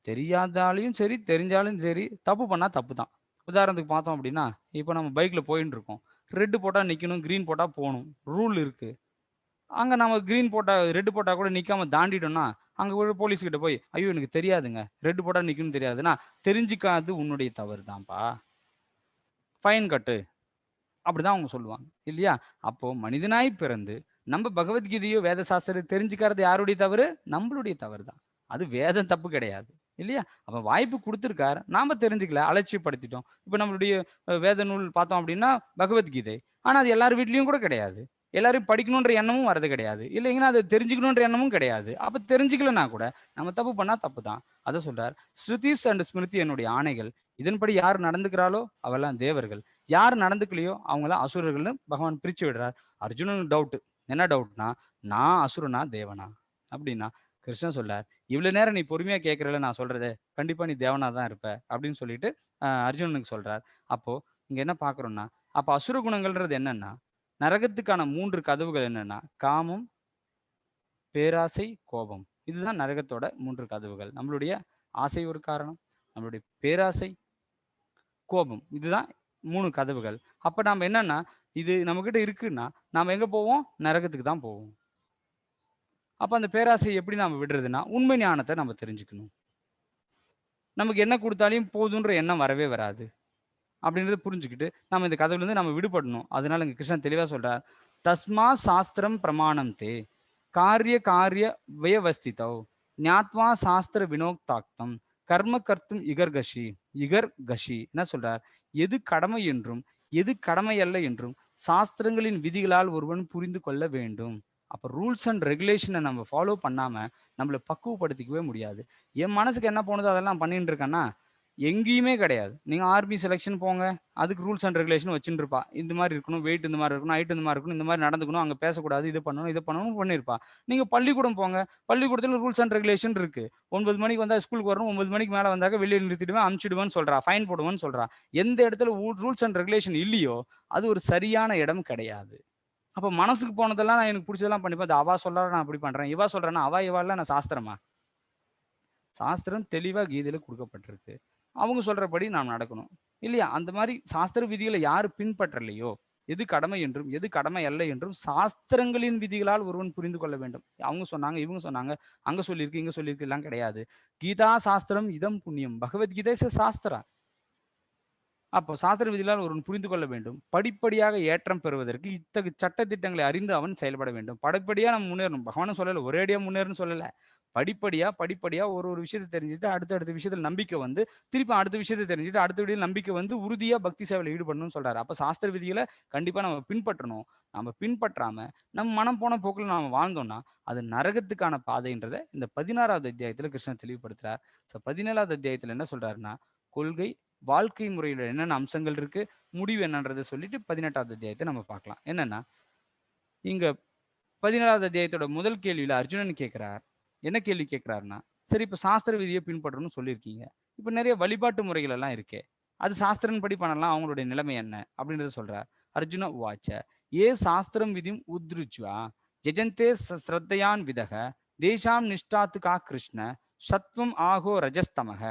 தெரியாதாலையும் சரி, தெரிஞ்சாலும் சரி, தப்பு பண்ணா தப்பு தான். உதாரணத்துக்கு பார்த்தோம் அப்படின்னா, இப்போ நம்ம பைக்ல போயின்னு இருக்கோம். ரெட் போட்டா நிக்கணும், கிரீன் போட்டா போணும். ரூல் இருக்கு. அங்க நம்ம கிரீன் போட்டா, ரெட் போட்டா கூட நிக்காம தாண்டிட்டோம்னா, அங்க ஒரு போலீஸ் கிட்ட போய், ஐயோ எனக்கு தெரியாதுங்க. ரெட் போட்டா நிக்கணும்னு தெரியாதுன்னா, தெரிஞ்சுக்காது உன்னுடைய தவறு தான்ப்பா. ஃபைன் கட்டு. அப்படிதான் அவங்க சொல்லுவாங்க. இல்லையா? அப்போ மனிதனாய் பிறந்து, நம்ம பகவத்கீதையோ, வேத சாஸ்திரம் தெரிஞ்சுக்கிறது யாருடைய தவறு? நம்மளுடைய தவறு தான். அது வேதம் தப்பு கிடையாது. இல்லையா? அப்ப வாய்ப்பு குடுத்திருக்கார். நாம தெரிஞ்சுக்கல, அலட்சியப்படுத்திட்டோம். இப்ப நம்மளுடைய வேத நூல் பார்த்தோம் அப்படின்னா, பகவத்கீதை. ஆனா அது எல்லார் வீட்லயும் கூட கிடையாது. எல்லாரும் படிக்கணுன்ற எண்ணமும் வரது கிடையாது. இல்லைங்கன்னா அதை தெரிஞ்சுக்கணுன்ற எண்ணமும் கிடையாது. அப்ப தெரிஞ்சுக்கலனா கூட, நம்ம தப்பு பண்ணா தப்பு தான். அத சொல்றார். ஸ்ருதிஸ் அண்ட் ஸ்மிருதி என்னுடைய ஆணைகள். இதன்படி யார் நடந்துக்கிறாளோ அவெல்லாம் தேவர்கள். யார் நடந்துக்கலையோ அவங்கலாம் அசுரர்கள்னு பகவான் பிரிச்சு விடுறார். அர்ஜுனனுக்கு டவுட். என்ன டவுட்னா, நான் அசுரனா தேவனா? அப்படின்னா கிருஷ்ணன் சொல்றார், இவ்வளவு நேரம் நீ பொறுமையா கேட்கறல நான் சொல்றதே, கண்டிப்பா நீ தேவனா தான் இருப்ப அப்படின்னு சொல்லிட்டு அர்ஜுனனுக்கு சொல்றார். அப்போ இங்க என்ன பாக்குறோம்னா, அப்ப அசுர குணங்கள்ன்றது என்னன்னா, நரகத்துக்கான 3 கதவுகள் என்னன்னா, காமம், பேராசை, கோபம். இதுதான் நரகத்தோட 3 கதவுகள். நம்மளுடைய ஆசை ஒரு காரணம், நம்மளுடைய பேராசை, கோபம். இதுதான் 3 கதவுகள். அப்ப நாம என்னன்னா, இது நம்மகிட்ட இருக்குன்னா, நாம எங்க போவோம்? நரகத்துக்கு தான் போவோம். அப்ப அந்த பேராசையை எப்படி நாம விடுறதுன்னா, உண்மை ஞானத்தை நம்ம தெரிஞ்சுக்கணும். நமக்கு என்ன குடுத்தாலும் போதுன்ற எண்ணம் வரவே வராது. அப்படின்றத புரிஞ்சுக்கிட்டு, நம்ம இந்த கதவுலேருந்து நம்ம விடுபடணும். அதனால இங்க கிருஷ்ணன் தெளிவா சொல்றார். தஸ்மா சாஸ்திரம் பிரமாணம் தே காரிய காரிய வயவஸ்திதௌ ஞாத்வா சாஸ்திர வினோக்தாக்தம் கர்ம கர்த்தும் இகர் கஷி என்ன சொல்றார்? எது கடமை என்றும் எது கடமை அல்ல என்றும் சாஸ்திரங்களின் விதிகளால் ஒருவன் புரிந்து கொள்ள வேண்டும். அப்ப ரூல்ஸ் அண்ட் ரெகுலேஷனை நம்ம ஃபாலோ பண்ணாம நம்மளை பக்குவப்படுத்திக்கவே முடியாது. என் மனசுக்கு என்ன போனதோ அதெல்லாம் பண்ணிட்டு இருக்கேன்னா எங்கேயுமே கிடையாது. நீங்க ஆர்மி செலக்ஷன் போங்க. அதுக்கு ரூல்ஸ் அண்ட் ரெகுலேஷன் வச்சுட்டு இருப்பா. இந்த மாதிரி இருக்கணும், வெயிட் இந்த மாதிரி இருக்கணும், ஹைட் இந்த மாதிரி இருக்கணும், இந்த மாதிரி நடந்துக்கணும், அங்க பேசக்கூடாது, இது பண்ணணும், இதை பண்ணணும் பண்ணியிருப்பா. நீங்க பள்ளிக்கூடம் போங்க. பள்ளிக்கூடத்துல ரூல்ஸ் அண்ட் ரெகுலேஷன் இருக்கு. 9 மணிக்கு வந்தா ஸ்கூலுக்கு வரணும், 9 மணிக்கு மேல வந்தாக்க வெளியே நிறுத்திடுவேன், அனுப்பிச்சிடுவேன்னு சொல்றா, ஃபைன் போடுவேன்னு சொல்றா. எந்த இடத்துல ரூல்ஸ் அண்ட் ரெகுலேஷன் இல்லையோ அது ஒரு சரியான இடம் கிடையாது. அப்ப மனசுக்கு போனதெல்லாம் நான் எனக்கு பிடிச்சதெல்லாம் பண்ணிப்பேன். அவா சொல்றா நான் அப்படி பண்றேன், இவா சொல்றேன்னா அவா இவாள்லாம் நான் சாஸ்திரமா? சாஸ்திரம் தெளிவா கீதையில கொடுக்கப்பட்டிருக்கு. அவங்க சொல்றபடி நாம் நடக்கணும். இல்லையா? அந்த மாதிரி சாஸ்திர விதிகளை யாரு பின்பற்றலையோ, எது கடமை என்றும் எது கடமை அல்ல என்றும் சாஸ்திரங்களின் விதிகளால் ஒருவன் புரிந்து கொள்ள வேண்டும். அவங்க சொன்னாங்க, இவங்க சொன்னாங்க, அங்க சொல்லியிருக்கு, இங்க சொல்லியிருக்கு எல்லாம் கிடையாது. கீதா சாஸ்திரம் இதம் புண்ணியம். பகவத்கீதை சாஸ்திரா. அப்போ சாஸ்திர விதிகளால் ஒருவன் புரிந்து கொள்ள வேண்டும். படிப்படியாக ஏற்றம் பெறுவதற்கு இத்தகு சட்ட திட்டங்களை அறிந்து அவன் செயல்பட வேண்டும். படிப்படியா நம்ம முன்னேறணும். பகவானும் சொல்லல, ஒரேடியா முன்னேறணும்னு சொல்லல. படிப்படியா ஒரு விஷயத்தை தெரிஞ்சுட்டு அடுத்த விஷயத்துல நம்பிக்கை வந்து, திருப்பி அடுத்த விஷயத்தை தெரிஞ்சுட்டு அடுத்த வீடியோ நம்பிக்கை வந்து உறுதியா பக்தி சேவையில் ஈடுபடணும்னு சொல்றாரு. அப்ப சாஸ்திர விதிகளை கண்டிப்பா நம்ம பின்பற்றணும். நம்ம பின்பற்றாம நம்ம மனம் போன போக்குல நாம வாழ்ந்தோம்னா அது நரகத்துக்கான பாதைன்றதை இந்த 16வது அத்தியாயத்துல கிருஷ்ணன் தெளிவுபடுத்துறார். 17வது அத்தியாயத்துல என்ன சொல்றாருன்னா, கொள்கை, வாழ்க்கை முறையில என்னென்ன அம்சங்கள் இருக்கு, முடிவு என்னன்றதை சொல்லிட்டு 18வது அத்தியாயத்தை நம்ம பார்க்கலாம். என்னன்னா, இங்க 17வது அத்தியாயத்தோட முதல் கேள்வியில அர்ஜுனன் கேட்கிறார். என்ன கேள்வி கேட்கிறாருன்னா, சரி இப்ப சாஸ்திர விதியை பின்பற்றணும்னு சொல்லியிருக்கீங்க. இப்ப நிறைய வழிபாட்டு முறைகள் எல்லாம் இருக்கே, அது சாஸ்திரம் படி பண்ணலாம், அவங்களுடைய நிலைமை என்ன அப்படின்றத சொல்றார். அர்ஜுன உவாச்ச ஏ சாஸ்திரம் விதிம் உத்ருஜ்வா ஜெஜந்தே ஸ்ரத்தையான் விதக தேசாம் நிஷ்டாத்து கா கிருஷ்ண சத்வம் ஆகோ ரஜஸ்தமக.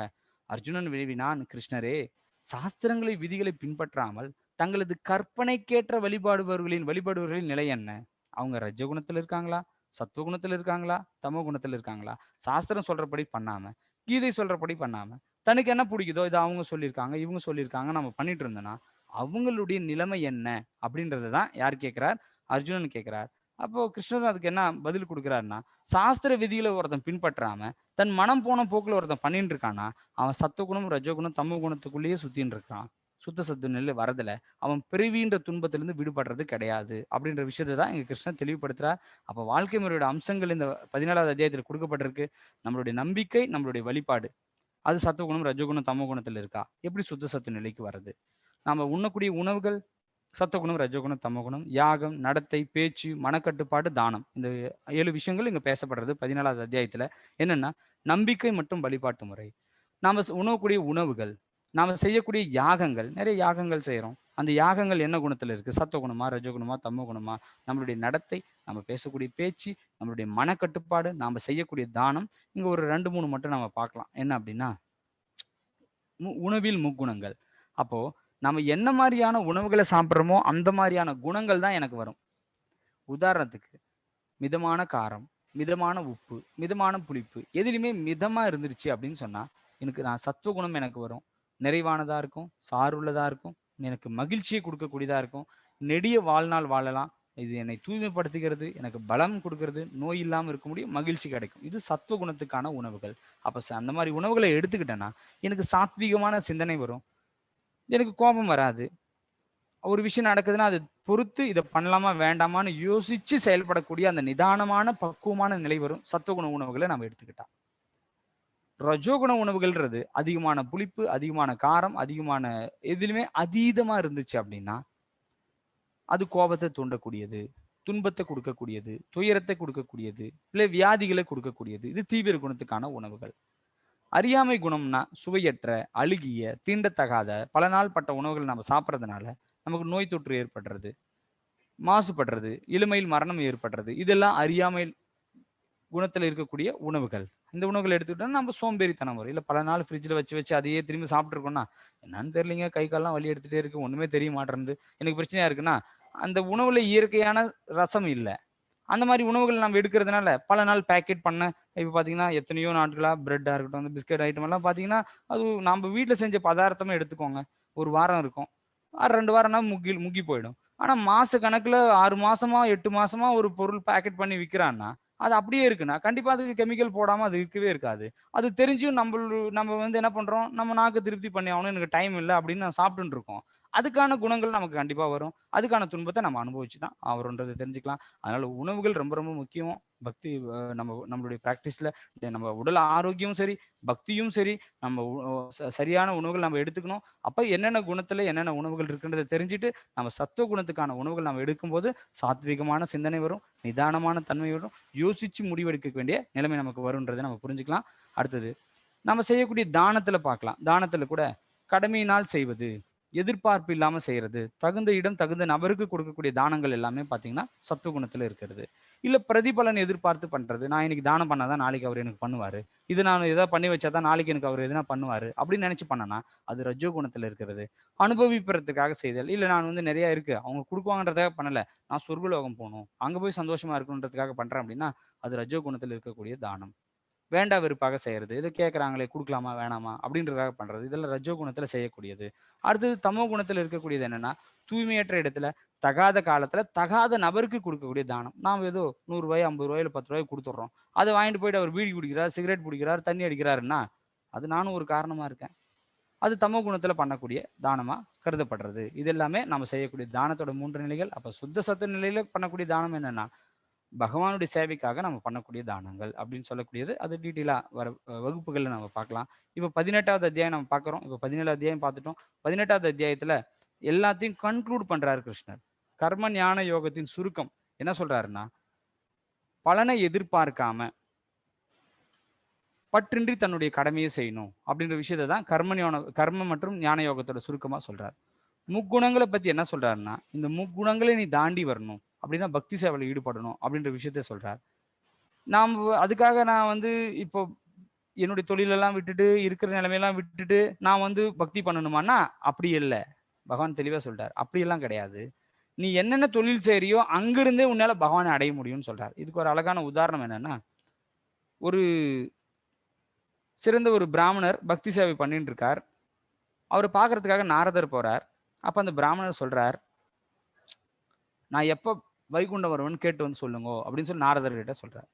அர்ஜுனன் வினவினான், கிருஷ்ணரே, சாஸ்திரங்களை விதிகளை பின்பற்றாமல் தங்களது கற்பனைக்கேற்ற வழிபாடுபவர்களின் நிலை என்ன? அவங்க ரஜகுணத்துல இருக்காங்களா, சத்துவகுணத்துல இருக்காங்களா, தமோ குணத்துல இருக்காங்களா? சாஸ்திரம் சொல்றபடி பண்ணாம, கீதை சொல்றபடி பண்ணாம, தனக்கு என்ன பிடிக்குதோ இதை அவங்க சொல்லியிருக்காங்க, இவங்க சொல்லியிருக்காங்க, நம்ம பண்ணிட்டு இருந்தோம்னா அவங்களுடைய நிலைமை என்ன அப்படின்றதான் யார் கேட்கிறார்? அர்ஜுனன் கேட்கிறார். அப்போ கிருஷ்ணர் அதுக்கு என்ன பதில் கொடுக்குறாருன்னா, சாஸ்திர விதிகளை ஒருத்தன் பின்பற்றாம தன் மனம் போன போக்குல ஒருத்தன் பண்ணிட்டு இருக்கானா, அவன் சத்துவகுணம் ரஜோகுணம் தமோ குணத்துக்குள்ளேயே சுத்தின்னு இருக்கான். சுத்த சத்து நிலை வரதுல அவன் பிறவின்ற துன்பத்திலிருந்து விடுபடுறது கிடையாது அப்படின்ற விஷயத்தை தான் இங்க கிருஷ்ணன் தெளிவுபடுத்துறார். அப்ப வாழ்க்கை முறையோட அம்சங்கள் இந்த 17வது அத்தியாயத்தில் கொடுக்கப்பட்டிருக்கு. நம்மளுடைய நம்பிக்கை, நம்மளுடைய வழிபாடு, அது சத்துவகுணம் ரஜோகுணம் தமோ குணத்துல இருக்கா, எப்படி சுத்த சத்து நிலைக்கு வர்றது, நாம உண்ணக்கூடிய உணவுகள் சத்துவகுணம் ரஜோகுணம் தமோகுணம், யாகம், நடத்தை, பேச்சு, மனக்கட்டுப்பாடு, தானம், இந்த 7 விஷயங்கள் இங்க பேசப்படுறது 17வது அத்தியாயத்துல. என்னன்னா, நம்பிக்கை மற்றும் வழிபாட்டு முறை, நாம உணவக்கூடிய உணவுகள், நாம செய்யக்கூடிய யாகங்கள், நிறைய யாகங்கள் செய்யறோம். அந்த யாகங்கள் என்ன குணத்துல இருக்கு, சத்துவகுணமா ரஜோகுணமா தமோகுணமா, நம்மளுடைய நடத்தை, நம்ம பேசக்கூடிய பேச்சு, நம்மளுடைய மனக்கட்டுப்பாடு, நாம செய்யக்கூடிய தானம். இங்க ஒரு 2-3 மட்டும் நம்ம பார்க்கலாம். என்ன அப்படின்னா, உணவில் முக்குணங்கள். அப்போ நம்ம என்ன மாதிரியான உணவுகளை சாப்பிட்றோமோ அந்த மாதிரியான குணங்கள் தான் எனக்கு வரும். உதாரணத்துக்கு, மிதமான காரம், மிதமான உப்பு, மிதமான புளிப்பு, எதுலையுமே மிதமா இருந்துருச்சு அப்படின்னு சொன்னா நான் சத்துவகுணம் எனக்கு வரும். நிறைவானதா இருக்கும், சார்புள்ளதா இருக்கும், எனக்கு மகிழ்ச்சியை கொடுக்கக்கூடியதா இருக்கும், நெடிய வாழ்நாள் வாழலாம். இது என்னை தூய்மைப்படுத்துகிறது, எனக்கு பலம் கொடுக்கறது, நோய் இல்லாமல் இருக்க முடியும், மகிழ்ச்சி கிடைக்கும். இது சத்துவகுணத்துக்கான உணவுகள். அப்ப அந்த மாதிரி உணவுகளை எடுத்துக்கிட்டேன்னா எனக்கு சாத்வீகமான சிந்தனை வரும், எனக்கு கோபம் வராது. ஒரு விஷயம் நடக்குதுன்னா அது பொறுத்து இதை பண்ணலாமா வேண்டாமான்னு யோசிச்சு செயல்படக்கூடிய அந்த நிதானமான பக்குவமான நிலை வரும் சத்துவகுண உணவுகளை நம்ம எடுத்துக்கிட்டா. ரஜோகுண உணவுகள்ன்றது அதிகமான புளிப்பு, அதிகமான காரம், அதிகமான எதுலையுமே அதீதமா இருந்துச்சு அப்படின்னா அது கோபத்தை தூண்டக்கூடியது, துன்பத்தை கொடுக்கக்கூடியது, துயரத்தை கொடுக்கக்கூடியது, இல்லை வியாதிகளை கொடுக்கக்கூடியது. இது தீவிர குணத்துக்கான உணவுகள். அறியாமை குணம்னா சுவையற்ற, அழுகிய, தீண்டத்தகாத பல நாள் பட்ட உணவுகள் நம்ம சாப்பிட்றதுனால நமக்கு நோய் தொற்று ஏற்படுறது, மாசுபடுறது, இளமையில் மரணம் ஏற்படுறது, இதெல்லாம் அறியாமை குணத்துல இருக்கக்கூடிய உணவுகள். இந்த உணவுகள் எடுத்துக்கிட்டோம்னா நம்ம சோம்பேறித்தனம் வரும். இல்லை பல நாள் ஃப்ரிட்ஜில் வச்சு வச்சு அதையே திரும்பி சாப்பிட்ருக்கோம்னா என்னன்னு தெரியலிங்க, கை கால்லாம் வலி எடுத்துகிட்டே இருக்கு, ஒன்றுமே தெரிய மாட்டேருந்து, எனக்கு பிரச்சனையா இருக்குன்னா அந்த உணவுல இயற்கையான ரசம் இல்லை. அந்த மாதிரி உணவுகள் நம்ம எடுக்கிறதுனால பல நாள் பேக்கெட் பண்ண, இப்போ பார்த்தீங்கன்னா எத்தனையோ நாட்களாக பிரெட்டாக இருக்கட்டும், அந்த பிஸ்கட் ஐட்டம் எல்லாம் பார்த்தீங்கன்னா அது நம்ம வீட்டில் செஞ்ச பதார்த்தமே எடுத்துக்கோங்க, ஒரு வாரம் இருக்கும், 2 வாரம்னா முக்கி போயிடும். ஆனால் மாச கணக்கில் 6 மாசமா 8 மாசமா ஒரு பொருள் பேக்கெட் பண்ணி விற்கிறான்னா அது அப்படியே இருக்குன்னா கண்டிப்பாக அதுக்கு கெமிக்கல் போடாமல் அது இருக்கவே இருக்காது. அது தெரிஞ்சும் நம்ம என்ன பண்ணுறோம், நம்ம நாக்கு திருப்தி பண்ணி ஆகணும், எனக்கு டைம் இல்லை அப்படின்னு நான் சாப்பிட்டுன்னு இருக்கோம். அதுக்கான குணங்கள் நமக்கு கண்டிப்பா வரும். அதுக்கான துன்பத்தை நம்ம அனுபவிச்சு தான் ஆவறோன்றதை தெரிஞ்சுக்கலாம். அதனால உணவுகள் ரொம்ப ரொம்ப முக்கியம். பக்தி நம்மளுடைய பிராக்டிஸ்ல நம்ம உடல் ஆரோக்கியமும் சரி, பக்தியும் சரி, நம்ம சரியான உணவுகள் நம்ம எடுத்துக்கணும். அப்ப என்னென்ன குணத்துல என்னென்ன உணவுகள் இருக்குன்றதை தெரிஞ்சுட்டு நம்ம சத்துவ குணத்துக்கான உணவுகள் நம்ம எடுக்கும்போது சாத்விகமான சிந்தனை வரும், நிதானமான தன்மை வரும், யோசிச்சு முடிவெடுக்க வேண்டிய நிலைமை நமக்கு வரும்ன்றதை நம்ம புரிஞ்சுக்கலாம். அடுத்தது நம்ம செய்யக்கூடிய தானத்துல பார்க்கலாம். தானத்துல கூட கடமையினால் செய்வது, எதிர்பார்ப்பு இல்லாம செய்யறது, தகுந்த இடம் தகுந்த நபருக்கு கொடுக்கக்கூடிய தானங்கள் எல்லாமே பாத்தீங்கன்னா சத்துவகுணத்துல இருக்கிறது. இல்ல பிரதிபலன் எதிர்பார்த்து பண்றது, நான் இன்னைக்கு தானம் பண்ணாதான் நாளைக்கு அவர் எனக்கு பண்ணுவாரு, இது நான் ஏதாவது பண்ணி வச்சாதான் நாளைக்கு எனக்கு அவர் எதுனா பண்ணுவாரு அப்படின்னு நினைச்சு பண்ணனா அது ரஜோகுணத்துல இருக்கிறது. அனுபவிப்பதற்காக செய்தல், இல்ல நான் நிறைய இருக்கு அவங்க கொடுக்குவாங்கன்றதுக்காக பண்ணல, நான் சொர்க்கலோகம் போகணும், அங்க போய் சந்தோஷமா இருக்கணுன்றதுக்காக பண்றேன் அப்படின்னா அது ரஜோகுணத்துல இருக்கக்கூடிய தானம். வேண்டா வெறுப்பாக செய்யறது, இது கேட்குறாங்களே கொடுக்கலாமா வேணாமா அப்படின்றதுக்காக பண்றது, இதெல்லாம் ரஜோ குணத்துல செய்யக்கூடியது. அடுத்தது தமோ குணத்துல இருக்கக்கூடியது என்னன்னா, தூய்மையற்ற இடத்துல தகாத காலத்துல தகாத நபருக்கு கொடுக்கக்கூடிய தானம். நாம் ஏதோ 100 ரூபாய் 50 ரூபாய் 10 ரூபாய் கொடுத்துட்றோம், அதை வாங்கிட்டு போயிட்டு அவர் பீடி குடிக்கிறார், சிகரெட் பிடிக்கிறார், தண்ணி அடிக்கிறாருன்னா அது நானும் ஒரு காரணமா இருக்கேன், அது தமோ குணத்துல பண்ணக்கூடிய தானமா கருதப்படுறது. இது எல்லாமே நம்ம செய்யக்கூடிய தானத்தோட 3 நிலைகள். அப்ப சுத்த சத்த நிலையில பண்ணக்கூடிய தானம் என்னன்னா பகவானுடைய சேவைக்காக நம்ம பண்ணக்கூடிய தானங்கள் அப்படின்னு சொல்லக்கூடியது. அது டீட்டெயிலா வர வகுப்புகள்ல நம்ம பார்க்கலாம். இப்போ 18வது அத்தியாயம் நம்ம பார்க்குறோம். இப்போ 17வது அத்தியாயம் பார்த்துட்டோம். 18வது அத்தியாயத்துல எல்லாத்தையும் கன்க்ளூட் பண்றாரு கிருஷ்ணர். கர்ம ஞான யோகத்தின் சுருக்கம் என்ன சொல்றாருன்னா, பலனை எதிர்பார்க்காம பற்றின்றி தன்னுடைய கடமையை செய்யணும் அப்படின்ற விஷயத்தை தான் கர்ம மற்றும் ஞான யோகத்தோட சுருக்கமா சொல்றாரு. முக்குணங்களை பத்தி என்ன சொல்றாருன்னா, இந்த முக்குணங்களை நீ தாண்டி வரணும் அப்படின்னா பக்தி சேவையில் ஈடுபடணும் அப்படின்ற விஷயத்த சொல்றார். அதுக்காக நான் இப்போ என்னுடைய தொழிலெல்லாம் விட்டுட்டு இருக்கிற நிலைமையெல்லாம் விட்டுட்டு நான் பக்தி பண்ணணுமான்னா அப்படி இல்லை. பகவான் தெளிவா சொல்றார், அப்படியெல்லாம் கிடையாது. நீ என்னென்ன தொழில் செய்யறியோ அங்கிருந்தே உன்னால பகவானை அடைய முடியும்னு சொல்றார். இதுக்கு ஒரு அழகான உதாரணம் என்னன்னா, ஒரு சிறந்த ஒரு பிராமணர் பக்தி சேவை பண்ணிட்டு இருக்கார். அவரை பார்க்கறதுக்காக நாரதர் போறார். அப்ப அந்த பிராமணர் சொல்றார், நான் எப்ப வைகுண்டம் வருவன் கேட்டு வந்து சொல்லுங்க அப்படின்னு சொல்லி நாரதர் கிட்ட சொல்றார்.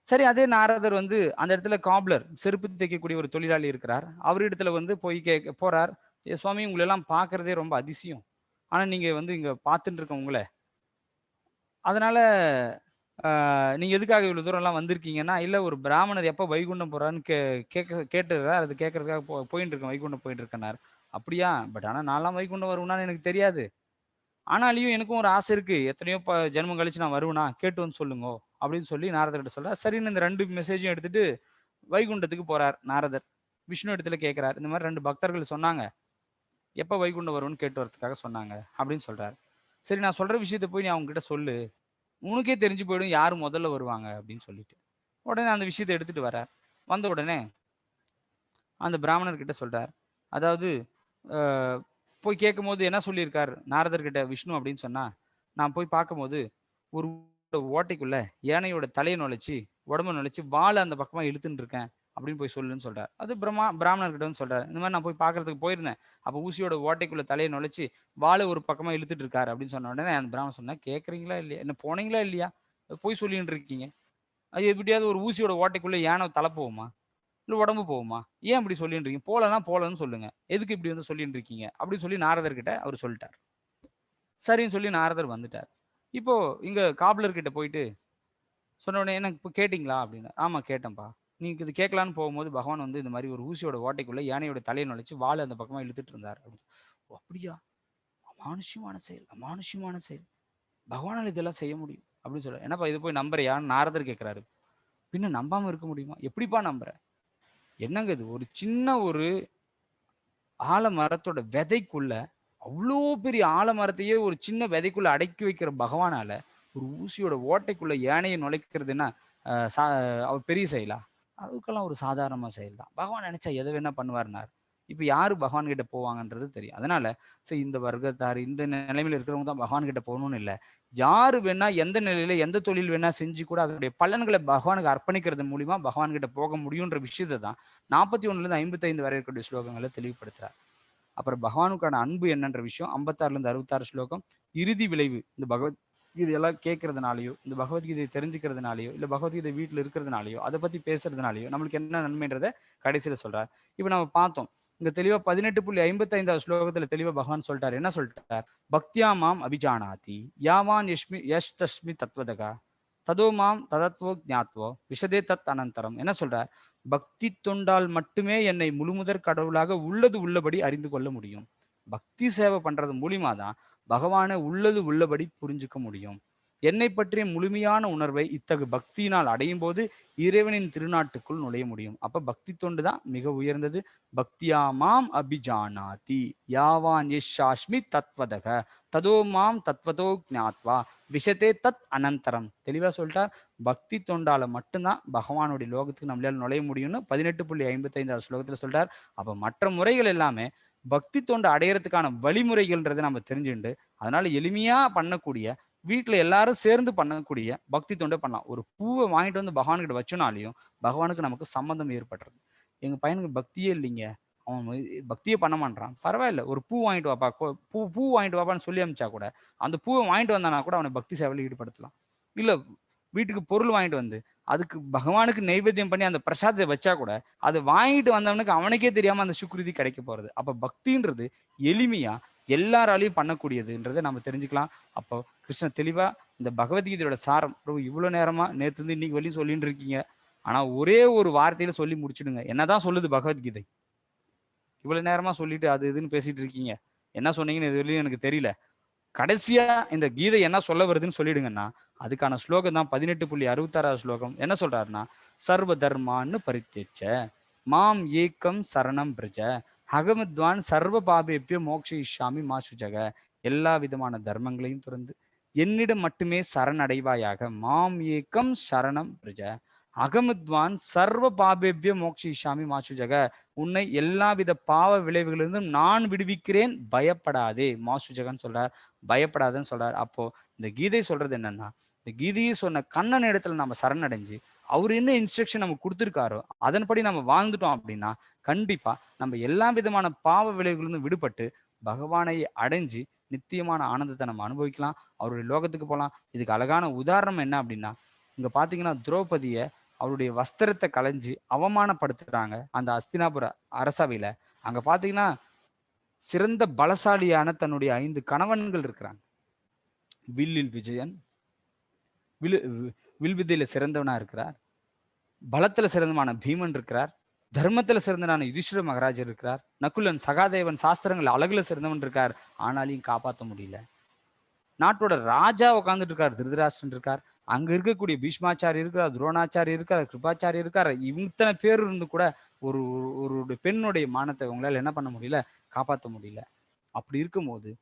சரி, அதே நாரதர் வந்து அந்த இடத்துல காப்லர் செருப்பு தைக்கக்கூடிய ஒரு தொழிலாளி இருக்கிறார். அவரிடத்துல வந்து போய் போறார். சுவாமி, உங்களை எல்லாம் பார்க்கறதே ரொம்ப அதிசயம். ஆனா நீங்க வந்து இங்க பார்த்துட்டு இருக்க உங்களை, அதனால நீங்க எதுக்காக இவ்வளவு தூரம் எல்லாம் வந்திருக்கீங்கன்னா, இல்ல ஒரு பிராமணர் எப்ப வைகுண்டம் போறான்னு கேட்டுறார். அது கேட்கறதுக்காக போயிட்டு இருக்கேன், வைகுண்டம் போயிட்டு இருக்கேன்னாரு. அப்படியா? பட் ஆனா நான்லாம் வைகுண்டம் வருவேனான்னு எனக்கு தெரியாது. ஆனாலும் எனக்கும் ஒரு ஆசை இருக்கு. எத்தனையோ ஜென்மம் கழிச்சு நான் வருவேனா? கேட்டு வந்து சொல்லுங்கோ அப்படின்னு சொல்லி நாரதர்கிட்ட சொல்றார். சரின்னு இந்த 2 மெசேஜையும் எடுத்துட்டு வைகுண்டத்துக்கு போறார் நாரதர். விஷ்ணு இடத்துல கேட்கிறார். இந்த மாதிரி 2 பக்தர்கள் சொன்னாங்க. எப்ப வைகுண்டம் வரும்னு கேட்டு வரதுக்காக சொன்னாங்க அப்படின்னு சொல்றாரு. சரி, நான் சொல்ற விஷயத்த போய் நீ அவங்க கிட்ட சொல்லு. உனக்கே தெரிஞ்சு போயிடும் யாரு முதல்ல வருவாங்க அப்படின்னு சொல்லிட்டு. உடனே அந்த விஷயத்த எடுத்துட்டு வர்றார். வந்த உடனே அந்த பிராமணர் கிட்ட சொல்றார். அதாவது போய் கேட்கும்போது என்ன சொல்லியிருக்கார் நாரதர்கிட்ட விஷ்ணு அப்படின்னு சொன்னா, நான் போய் பார்க்கும்போது ஒரு ஓட்டைக்குள்ள யானையோட தலையை நுழைச்சி உடம்ப நுழைச்சி வாழை அந்த பக்கமா இழுத்துன்னு இருக்கேன் அப்படின்னு போய் சொல்லுன்னு சொல்றாரு. அது பிராமணர்கிட்ட வந்து சொல்றாரு. இந்த மாதிரி நான் போய் பார்க்கறதுக்கு போயிருந்தேன். அப்போ ஊசியோட ஓட்டைக்குள்ள தலையை நுழைச்சி வாழை ஒரு பக்கமா இழுத்துட்டு இருக்காரு அப்படின்னு சொன்ன உடனே அந்த பிராமணன் சொன்னா, கேட்குறீங்களா இல்லையா, என்ன போனீங்களா இல்லையா, போய் சொல்லிட்டு இருக்கீங்க. அது எப்படியாவது ஒரு ஊசியோட ஓட்டைக்குள்ள யானை தலை போகுமா, இல்லை உடம்பு போகுமா, ஏன் இப்படி சொல்லிட்டு இருக்கீங்க, போலன்னா போலன்னு சொல்லுங்க, எதுக்கு இப்படி வந்து சொல்லிட்டு இருக்கீங்க அப்படின்னு சொல்லி நாரதர்கிட்ட அவர் சொல்லிட்டார். சரின்னு சொல்லி நாரதர் வந்துட்டார். இப்போ இங்க காப்லர் கிட்ட போயிட்டு சொன்ன உடனே, எனக்கு இப்போ கேட்டிங்களா அப்படின்னு. ஆமா கேட்டேன்ப்பா. நீங்க இது கேட்கலான்னு போகும்போது பகவான் வந்து இந்த மாதிரி ஒரு ஊசியோட ஓட்டைக்குள்ள யானையோட தலையை நுழைச்சு வாழை அந்த பக்கமா இழுத்துட்டு இருந்தார் அப்படின்னு. ஓ அப்படியா, அமானுஷ்யமான செயல், அமானுஷ்யமான செயல், பகவானால் இதெல்லாம் செய்ய முடியும் அப்படின்னு சொல்ல. என்னப்பா இது போய் நம்புறியான்னு நாரதர் கேட்கிறாரு. பின்ன நம்பாம இருக்க முடியுமா, எப்படிப்பா நம்புற, என்னங்க இது, ஒரு சின்ன ஒரு ஆலமரத்தோட விதைக்குள்ள அவ்வளோ பெரிய ஆலமரத்தையே ஒரு சின்ன விதைக்குள்ள அடக்கி வைக்கிற பகவானால ஒரு ஊசியோட ஓட்டைக்குள்ள யானையை நுழைக்கிறதுன்னா அவர் பெரிய செயலா? அதுக்கெல்லாம் ஒரு சாதாரண செயல் தான். பகவான் நினைச்சா எதை வேணா பண்ணுவார்னார். இப்ப யாரு பகவான் கிட்ட போவாங்கன்றது தெரியும். அதனால சரி, இந்த வர்க்கத்தார் இந்த நிலைமையில இருக்கிறவங்க தான் பகவான் கிட்ட போகணும்னு இல்லை. யாரு வேணா எந்த நிலையில எந்த தொழில் வேணா செஞ்சு கூட அதனுடைய பலன்களை பகவானுக்கு அர்ப்பணிக்கிறது மூலியமா பகவான் கிட்ட போக முடியுன்ற விஷயத்தை தான் 41 55 வரை இருக்கக்கூடிய ஸ்லோகங்களை தெளிவுபடுத்துறார். அப்புறம் பகவானுக்கான அன்பு என்னன்ற விஷயம் 56 66 ஸ்லோகம். இறுதி விளைவு இந்த பகவத்கீதையெல்லாம் கேட்கறதுனாலயோ, இந்த பகவத்கீதையை தெரிஞ்சுக்கிறதுனாலயோ, இல்ல பகவத்கீதை வீட்டுல இருக்கிறதுனாலயோ, அதை பத்தி பேசுறதுனாலயோ நம்மளுக்கு என்ன நன்மைன்றதை கடைசியில சொல்றார். இப்ப நம்ம பார்த்தோம், இங்க தெளிவா 18.55 ஸ்லோகத்துல தெளிவா பகவான் சொல்லிட்டார். என்ன சொல்லிட்டார்? பக்தியா மாம் அபிஜானாதி யாவான் யஷ் தஸ்மி தத்வதகா ததோ மாம் ததத்வோ ஜாத்வோ விஷதே தத் அனந்தரம். என்ன சொல்றார்? பக்தி தொண்டால் மட்டுமே என்னை முழுமுதற் கடவுளாக உள்ளது உள்ளபடி அறிந்து கொள்ள முடியும். பக்தி சேவை பண்றது மூலியமா தான் பகவானை உள்ளது உள்ளபடி புரிஞ்சுக்க முடியும். என்னை பற்றிய முழுமையான உணர்வை இத்தகு பக்தியினால் அடையும் போது இறைவனின் திருநாட்டுக்குள் நுழைய முடியும். அப்ப பக்தி தொண்டு தான் மிக உயர்ந்தது. பக்தியா மாம் அபிஜானாதி யாவான் யஷாஸ்மி தத்வதக ததோ மாம் தத்வதோ ஞாத்வா விஷத்தே தத் அனந்தரம். தெளிவா சொல்லிட்டார். பக்தி தொண்டால மட்டும்தான் பகவானுடைய லோகத்துக்கு நம்மளால நுழைய முடியும்னு 18.55 ஸ்லோகத்துல சொல்றார். அப்ப மற்ற முறைகள் எல்லாமே பக்தி தொண்டு அடையறதுக்கான வழிமுறைகள்ன்றதை நம்ம தெரிஞ்சுண்டு, அதனால எளிமையா பண்ணக்கூடிய, வீட்டுல எல்லாரும் சேர்ந்து பண்ணக்கூடிய பக்தி தொண்டை பண்ணலாம். ஒரு பூவை வாங்கிட்டு வந்து பகவான் கிட்ட வச்சோனாலையும் பகவானுக்கு நமக்கு சம்பந்தம் ஏற்படுறது. எங்க பையனுக்கு பக்தியே இல்லைங்க, அவன் பக்தியே பண்ண மாட்டான், பரவாயில்ல, ஒரு பூ வாங்கிட்டு வாப்பா, பூ வாங்கிட்டு வாப்பான்னு சொல்லி அமிச்சா கூட அந்த பூவை வாங்கிட்டு வந்தானா கூட அவனை பக்தி சேவையில் ஈடுபடுத்தலாம். இல்ல வீட்டுக்கு பொருள் வாங்கிட்டு வந்து அதுக்கு பகவானுக்கு நைவேத்தியம் பண்ணி அந்த பிரசாதத்தை வச்சா கூட அதை வாங்கிட்டு வந்தவனுக்கு அவனுக்கே தெரியாம அந்த சுக்ருதி கிடைக்க போறது. அப்ப பக்தின்றது எளிமையா எல்லாராலையும் பண்ணக்கூடியதுன்றதை நம்ம தெரிஞ்சுக்கலாம். அப்போ கிருஷ்ணன் தெளிவா இந்த பகவத்கீதையோட சாரம் இவ்வளவு நேரமா நேற்று இருந்து இன்னைக்கு வரையும் சொல்லிட்டு இருக்கீங்க. ஆனா ஒரே ஒரு வார்த்தையில சொல்லி முடிச்சிடுங்க. என்னதான் சொல்லுது பகவத்கீதை? இவ்வளவு நேரமா சொல்லிட்டு அது இதுன்னு பேசிட்டு இருக்கீங்க, என்ன சொன்னீங்கன்னு இது வரையும் எனக்கு தெரியல. கடைசியா இந்த கீதை என்ன சொல்ல வருதுன்னு சொல்லிடுங்கன்னா அதுக்கான ஸ்லோகம் தான் 18.66 ஸ்லோகம். என்ன சொல்றாருன்னா, சர்வ தர்மான்னு பரித்தேச்ச மாம் ஏக்கம் சரணம் பிரஜ அகமத்வான் சர்வ பாபேப்பிய மோக்ஷயிஷ்யாமி மா சுஜக. எல்லா விதமான தர்மங்களையும் துறந்து என்னிடம் மட்டுமே சரணடைவாயாக. மாம் ஏக்கம் சரணம் பிரஜ அகமத்வான் சர்வ பாபேபிய மோக்ஷயிஷ்யாமி மா சுஜக. உன்னை எல்லாவித பாவ விளைவுகளிலிருந்தும் நான் விடுவிக்கிறேன், பயப்படாதே. மா சுஜகன்னு சொல்றார், பயப்படாதேன்னு சொல்றார். அப்போ இந்த கீதை சொல்றது என்னன்னா, இந்த கீதையை சொன்ன கண்ணன் இடத்துல நம்ம சரணடைஞ்சு அவர் என்ன இன்ஸ்ட்ரக்ஷன் நமக்கு கொடுத்துருக்காரோ அதன்படி நம்ம வாழ்ந்துட்டோம் அப்படின்னா கண்டிப்பா நம்ம எல்லா விதமான பாவ விளைவுகளிலிருந்து விடுபட்டு பகவானை அடைஞ்சு நித்தியமான ஆனந்தத்தை நம்ம அனுபவிக்கலாம், அவருடைய லோகத்துக்கு போகலாம். இதுக்கு அழகான உதாரணம் என்ன அப்படின்னா, இங்க பாத்தீங்கன்னா திரௌபதியை அவருடைய வஸ்திரத்தை களைஞ்சு அவமானப்படுத்துறாங்க அந்த அஸ்தினாபுர அரசவையில. அங்க பாத்தீங்கன்னா சிறந்த பலசாலியான தன்னுடைய 5 கணவன்கள் இருக்கிறாங்க. வில்லில் விஜயன், வில்வித்தையில சிறந்தவனா இருக்கிறார், பலத்துல சிறந்தமான பீமன் இருக்கிறார், தர்மத்துல சிறந்தனான யுதிஷ்டிர மகாராஜர் இருக்கிறார், நகுலன் சகாதேவன் சாஸ்திரங்கள் அழகுல சிறந்தவன் இருக்கார். ஆனாலையும் காப்பாற்ற முடியல. நாட்டோட ராஜா உட்காந்துட்டு இருக்கார், திருதராஷ்டிரன் இருக்கார், அங்க இருக்கக்கூடிய பீஷ்மாச்சாரி இருக்கிறார், துரோணாச்சாரி இருக்கார், கிருபாச்சாரி இருக்கார். இத்தனை பேர் இருந்து கூட ஒரு ஒரு பெண்ணுடைய மானத்தை உங்களால என்ன பண்ண முடியல, காப்பாற்ற முடியல. அப்படி இருக்கும்போது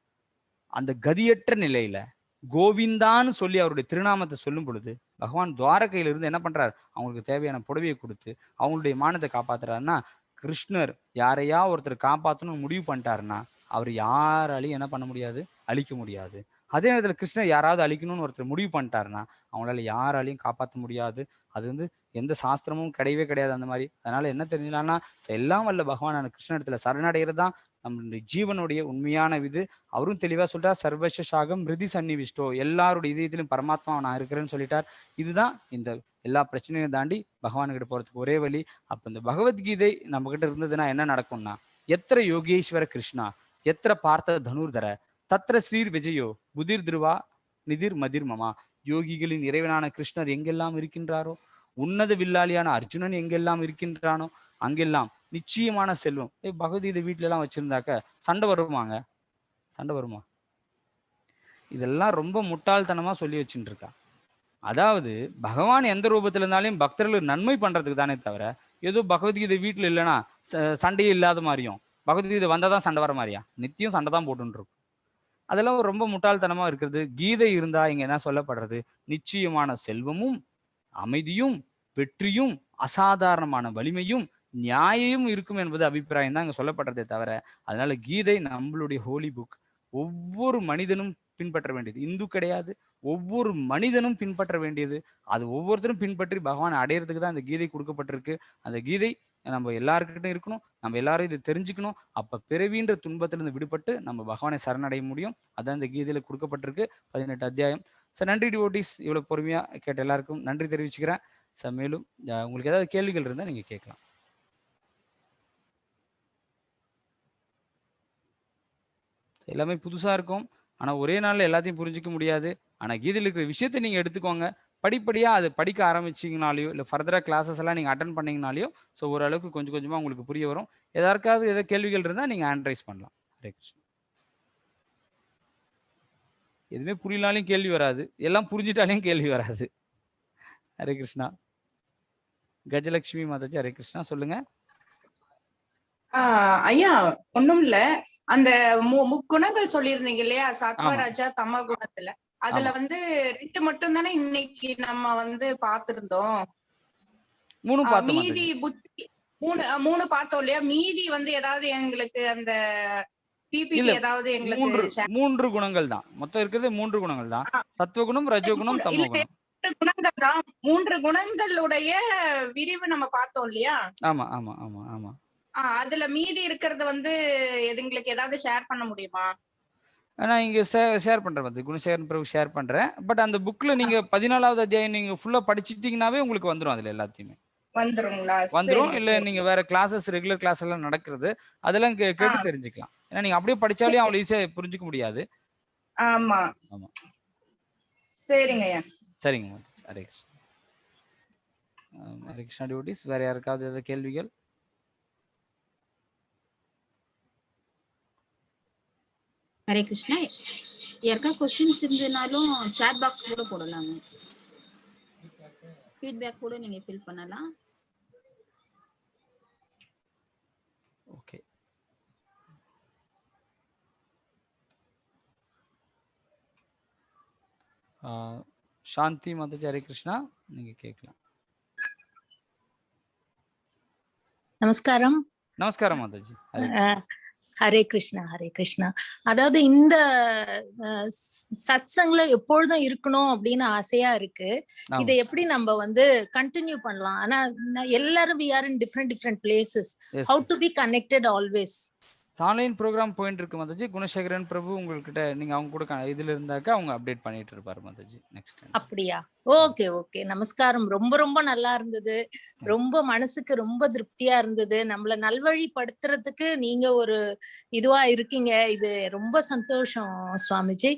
அந்த கதியற்ற நிலையில கோவிந்தான்னு சொல்லி அவருடைய திருநாமத்தை சொல்லும் பொழுது பகவான் துவாரகையில இருந்து என்ன பண்றாரு, அவங்களுக்கு தேவையான புடவையை கொடுத்து அவங்களுடைய மானத்தை காப்பாத்துறாருன்னா, கிருஷ்ணர் யாரையா ஒருத்தர் காப்பாற்றணும்னு முடிவு பண்ணிட்டாருன்னா அவர் யாராலையும் என்ன பண்ண முடியாது, அழிக்க முடியாது. அதே நேரத்துல கிருஷ்ணர் யாராவது அழிக்கணும்னு ஒருத்தர் முடிவு பண்ணிட்டாருன்னா அவங்களால யாராலையும் காப்பாற்ற முடியாது. அது வந்து எந்த சாஸ்திரமும் கிடையவே கிடையாது அந்த மாதிரி. அதனால என்ன தெரிஞ்சுக்கலாம்னா, எல்லாம் வல்ல பகவானான கிருஷ்ண இடத்துல சரணடைகிறது தான் நம்மளுடைய ஜீவனுடைய உண்மையான இது. அவரும் தெளிவா சொல்றார், சர்வச சாகம் மிருதி சன்னிவிஷ்டோ, எல்லாருடைய இதயத்திலும் பரமாத்மா நான் இருக்கிறேன்னு சொல்லிட்டார். இதுதான் இந்த எல்லா பிரச்சனையும் தாண்டி பகவான்கிட்ட போறதுக்கு ஒரே வழி. அப்ப இந்த பகவத்கீதை நம்ம கிட்ட இருந்ததுன்னா என்ன நடக்கும்னா, எத்திர யோகேஸ்வர கிருஷ்ணா எத்திர பார்த்த தனுர்தர தத்திர ஸ்ரீர் விஜயோ புதிர் திருவா நிதிர் மதிர் மமா. யோகிகளின் இறைவனான கிருஷ்ணர் எங்கெல்லாம் இருக்கின்றாரோ, உன்னத வில்லாளியான அர்ஜுனன் எங்கெல்லாம் இருக்கின்றானோ அங்கெல்லாம் நிச்சயமான செல்வம். பகவத்கீதை வீட்டுல எல்லாம் வச்சிருந்தாக்க சண்டை வருமாங்க? சண்டை வருமா? இதெல்லாம் ரொம்ப முட்டாள்தனமா சொல்லி வச்சுட்டு இருக்கா. அதாவது பகவான் எந்த ரூபத்துல இருந்தாலும் பக்தர்களுக்கு நன்மை பண்றதுக்கு தானே தவிர, ஏதோ பகவத்கீதை வீட்டுல இல்லைன்னா சண்டையே இல்லாத மாதிரியும், பகவத்கீதை வந்தாதான் சண்டை வர மாதிரியா? நித்தியம் சண்டை தான் போட்டுன்னு இருக்கும். அதெல்லாம் ரொம்ப முட்டாள்தனமா இருக்கிறது. கீதை இருந்தா இங்க என்ன சொல்லப்படுறது, நிச்சயமான செல்வமும் அமைதியும் வெற்றியும் அசாதாரணமான வலிமையும் நியாயம் இருக்கும் என்பது அபிப்பிராயம் தான் இங்க சொல்லப்படுறதே தவிர, அதனால கீதை நம்மளுடைய ஹோலி புக். ஒவ்வொரு மனிதனும் பின்பற்ற வேண்டியது, இந்து கிடையாது, ஒவ்வொரு மனிதனும் பின்பற்ற வேண்டியது. அது ஒவ்வொருத்தரும் பின்பற்றி பகவான் அடையிறதுக்கு தான் அந்த கீதை கொடுக்கப்பட்டிருக்கு. அந்த கீதை நம்ம எல்லாருக்கிட்டும் இருக்கணும், நம்ம எல்லாரும் இதை தெரிஞ்சுக்கணும். அப்ப பிறவின்ற துன்பத்திலிருந்து விடுபட்டு நம்ம பகவானை சரணடைய முடியும். அதான் இந்த கீதையில கொடுக்கப்பட்டிருக்கு 18 அத்தியாயம். சார் நன்றி டிவோட்டிஸ், இவ்வளவு பொறுமையா கேட்ட எல்லாருக்கும் நன்றி தெரிவிச்சுக்கிறேன். சார் மேலும் உங்களுக்கு ஏதாவது கேள்விகள் இருந்தா நீங்க கேட்கலாம். எல்லாமே புதுசா இருக்கும், ஆனா ஒரே நாள்ல எல்லாத்தையும் புரிஞ்சிக்க முடியாது. ஆனா கீதையில் இருக்கிற விஷயத்தை நீங்க எடுத்துக்கோங்க, படிப்படியா அது படிக்க ஆரம்பிச்சிங்கனாலையோ இல்லை ஃபர்தரா கிளாஸஸ் எல்லாம் நீங்க அட்டன் பண்ணீங்கனாலையோ ஸோ ஓரளவுக்கு கொஞ்சம் கொஞ்சமா உங்களுக்கு புரிய வரும். எதற்காவது ஏதாவது கேள்விகள் இருந்தா நீங்க ஹேண்ட் ரைஸ் பண்ணலாம். ஹரே கிருஷ்ணா. எதுவுமே புரியலாலையும் கேள்வி வராது, எல்லாம் புரிஞ்சிட்டாலையும் கேள்வி வராது. ஹரே கிருஷ்ணா. கஜலட்சுமி மாதாஜி ஹரே கிருஷ்ணா, சொல்லுங்க. ஐயா ஒண்ணும் இல்ல, அந்த முக்குணங்கள் சொல்லியிருந்தீங்க இல்லையா, சத்வராஜா தம குணத்துல, அதுல வந்து 2 மட்டும் தானே இன்னைக்கு நம்ம வந்து பாத்திருந்தோம். 3 பார்த்தோம். மீதி புத்தி 3 பார்த்தோம் இல்லையா? மீதி வந்து ஏதாவது எங்களுக்கு அந்த பிபிடி ஏதாவது எங்களுக்கு 3 குணங்கள் தான் மொத்தம் இருக்கிறது. 3 குணங்கள் தான், சத்வகுணம், ரஜோகுணம், தமோகுணம். 2 குணங்கள் தான். 3 குணங்களுடைய விரிவு நம்ம பார்த்தோம் இல்லையா? ஆமா ஆமா ஆமா ஆமா. அதுல மீதி இருக்கிறது வந்து எங்களுக்கு ஏதாவது ஷேர் பண்ண முடியுமா? நான் இங்க ஷேர் பண்றேன், குணசேகரன் பிரபு ஷேர் பண்றேன். பட் அந்த புக்ல நீங்க 14வது அத்தியாயம் நீங்க ஃபுல்லா படிச்சிட்டீங்கன்னாவே உங்களுக்கு வந்துடும். அதுல எல்லாத்தையுமே வந்துரும். இல்ல நீங்க வேற கிளாஸஸ், ரெகுலர் கிளாஸ் எல்லாம் நடக்கிறது, அதெல்லாம் கேட்டு தெரிஞ்சுக்கலாம். ஏன்னா நீங்க அப்படியே படிச்சாலே அவ்வளவு ஈஸியா புரிஞ்சுக்க முடியாது. ஆமா ஆமா. சரிங்க சரிங்க. ஹரே கிருஷ்ணா. ஹரே கிருஷ்ணா டிவோட்டிஸ், வேற யாருக்காவது ஏதாவது கேள்விகள்? ஹரே கிருஷ்ணா. யாருக்கா கொஸ்டின்ஸ் இருந்ததுனாலும் சாட் பாக்ஸ் கூட போடலாங்க, ஃபீட்பேக் கூட நீங்க ஃபில் பண்ணலாம். ஓகே. சாந்தி மாதாஜி ஹரே கிருஷ்ணா, நீங்க கேட்கலாம். நமஸ்காரம். நமஸ்காரம் மாதாஜி. ஹரே கிருஷ்ணா, ஹரே கிருஷ்ணா. அதாவது இந்த சத்சங்ல எப்பொழுதும் இருக்கணும் அப்படின்னு ஆசையா இருக்கு. இதை எப்படி நம்ம வந்து கண்டினியூ பண்ணலாம்? ஆனா எல்லாரும் we are in different places. How to be connected always? Online program போயிட்டு இருக்கு மாதாஜி. குணசேகரன் பிரபு உங்ககிட்ட நீங்க அவங்க கூட இதுல இருந்தாக்க அவங்க அப்டேட் பண்ணிட்டு இருப்பாரு மாதாஜி. நெக்ஸ்ட் அப்படியா? Okay okay. நமஸ்காரம். ரொம்ப ரொம்ப நல்லா இருந்தது. ரொம்ப மனசுக்கு ரொம்ப திருப்தியா இருந்தது. நம்மள நல்வழிப்படுத்துறதுக்கு நீங்க ஒரு இதுவா இருக்கீங்க. இது ரொம்ப சந்தோஷம் சுவாமிஜி.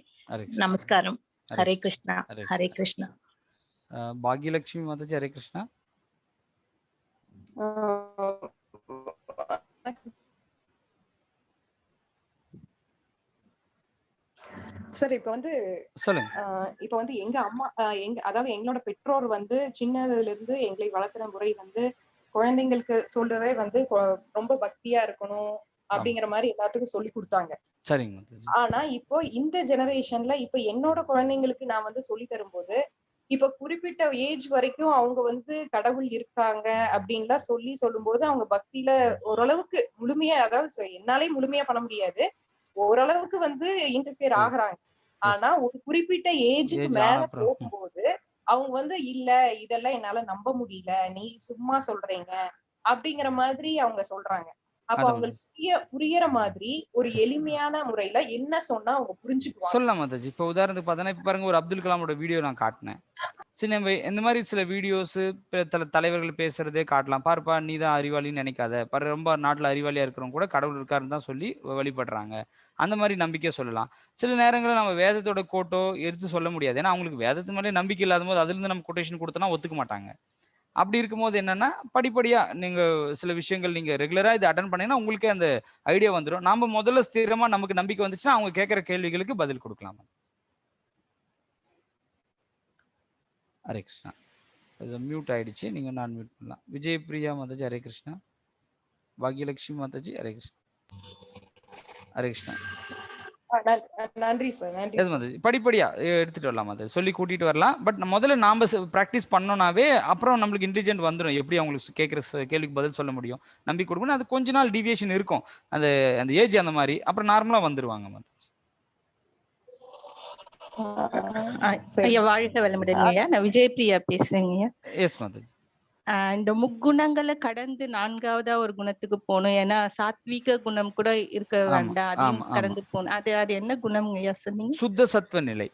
நமஸ்காரம். ஹரே கிருஷ்ணா, ஹரே கிருஷ்ணா. பாக்யலட்சுமி மாதாஜி, ஹரே கிருஷ்ணா. சார் இப்ப வந்து சொல்லுங்க. இப்ப வந்து எங்க அம்மா அதாவது எங்களோட பெற்றோர் வந்து சின்னதுல இருந்து எங்களை வளர்த்துற முறை வந்து குழந்தைங்களுக்கு சொல்றதே வந்து ரொம்ப பக்தியா இருக்கணும் அப்படிங்கிற மாதிரி எல்லாத்துக்கும் சொல்லி கொடுத்தாங்க. சரிங்க. ஆனா இப்போ இந்த ஜெனரேஷன்ல இப்ப என்னோட குழந்தைங்களுக்கு நான் வந்து சொல்லி தரும்போது இப்ப குறிப்பிட்ட ஏஜ் வரைக்கும் அவங்க வந்து கடவுள் இருக்காங்க அப்படின்லாம் சொல்லும்போது அவங்க பக்தியில ஓரளவுக்கு முழுமையா, அதாவது என்னாலே முழுமையா பண்ண முடியாது, ஓரளவுக்கு வந்து இன்டர்ஃபியர் ஆகுறாங்க. ஆனா ஒரு குறிப்பிட்ட ஏஜுக்கு மேல போகும்போது அவங்க வந்து இல்ல இதெல்லாம் என்னால நம்ப முடியல, நீ சும்மா சொல்றீங்க அப்படிங்கிற மாதிரி அவங்க சொல்றாங்க. அப்ப அவங்களுக்கு புரியற மாதிரி ஒரு எளிமையான முறையில என்ன சொன்னா அவங்க புரிஞ்சுக்குவாங்க? சொல்லலாம் மாதாஜி. இப்ப உதாரணத்துக்கு பார்த்தோன்னா இப்ப பாருங்க, ஒரு அப்துல் கலாமோட வீடியோ நான் காட்டினேன். இந்த மாதிரி சில வீடியோஸ் தலைவர்கள் பேசுறதே காட்டலாம். பாருப்பா, நீ தான் அறிவாளின்னு நினைக்காத, பாரு ரொம்ப நாட்டுல அறிவாளியா இருக்கிறவங்க கூட கடவுள் இருக்காருன்னு தான் சொல்லி வழிபடுறாங்க. அந்த மாதிரி நம்பிக்கை சொல்லலாம். சில நேரங்களில் நம்ம வேதத்தோட கோட்டோ எடுத்து சொல்ல முடியாது. ஏன்னா அவங்களுக்கு வேதத்து மேலே நம்பிக்கை இல்லாத போது அதுல இருந்து நம்ம கொட்டேஷன் கொடுத்தோம்னா ஒத்துக்க மாட்டாங்க. அப்படி இருக்கும்போது என்னன்னா, படிப்படியா நீங்க சில விஷயங்கள் நீங்க ரெகுலரா இது அட்டன் பண்ணீங்கன்னா உங்களுக்கே அந்த ஐடியா வந்துடும். நாம முதல்ல ஸ்திரமா நமக்கு நம்பிக்கை வந்துச்சுன்னா அவங்க கேட்கிற கேள்விகளுக்கு பதில் கொடுக்கலாம். ஹரே கிருஷ்ணா. அது மியூட் ஆயிடுச்சு, நீங்க நான் மியூட் பண்ணலாம். விஜய் பிரியா மாதாஜி, ஹரே கிருஷ்ணா. பாக்யலட்சுமி மாதாஜி, ஹரே கிருஷ்ணா. ஹரே கிருஷ்ணா. நன்றி சார். நன்றி. படிப்படியா எடுத்துட்டு வரலாம், அதை சொல்லி கூட்டிட்டு வரலாம். பட் முதல்ல நாம பிராக்டிஸ் பண்ணோம்னாவே அப்புறம் நம்மளுக்கு இன்டெலிஜென்ட் வந்துடும். எப்படி அவங்களுக்கு கேட்குற கேள்விக்கு பதில் சொல்ல முடியும், நம்பி கொடுக்கணும். அது கொஞ்ச நாள் டிவியேஷன் இருக்கும், அந்த ஏஜ் அந்த மாதிரி. அப்புறம் நார்மலா வந்துருவாங்க மாதாஜி. ஐயா வாழ்க வளமுடன் ஐயா. நான் விஜய் பிரியா பேசுறேங்க. எஸ் மாதாஜி. இந்த முக்குணங்களை கடந்து நான்காவதா ஒரு குணத்துக்கு போகணும். ஏன்னா சாத்வீக குணம் கூட இருக்க வேண்டாம், அதையும் கடந்து போகணும். அது என்ன குணம் ஐயா சொன்னீங்க? சுத்த சத்துவ நிலை.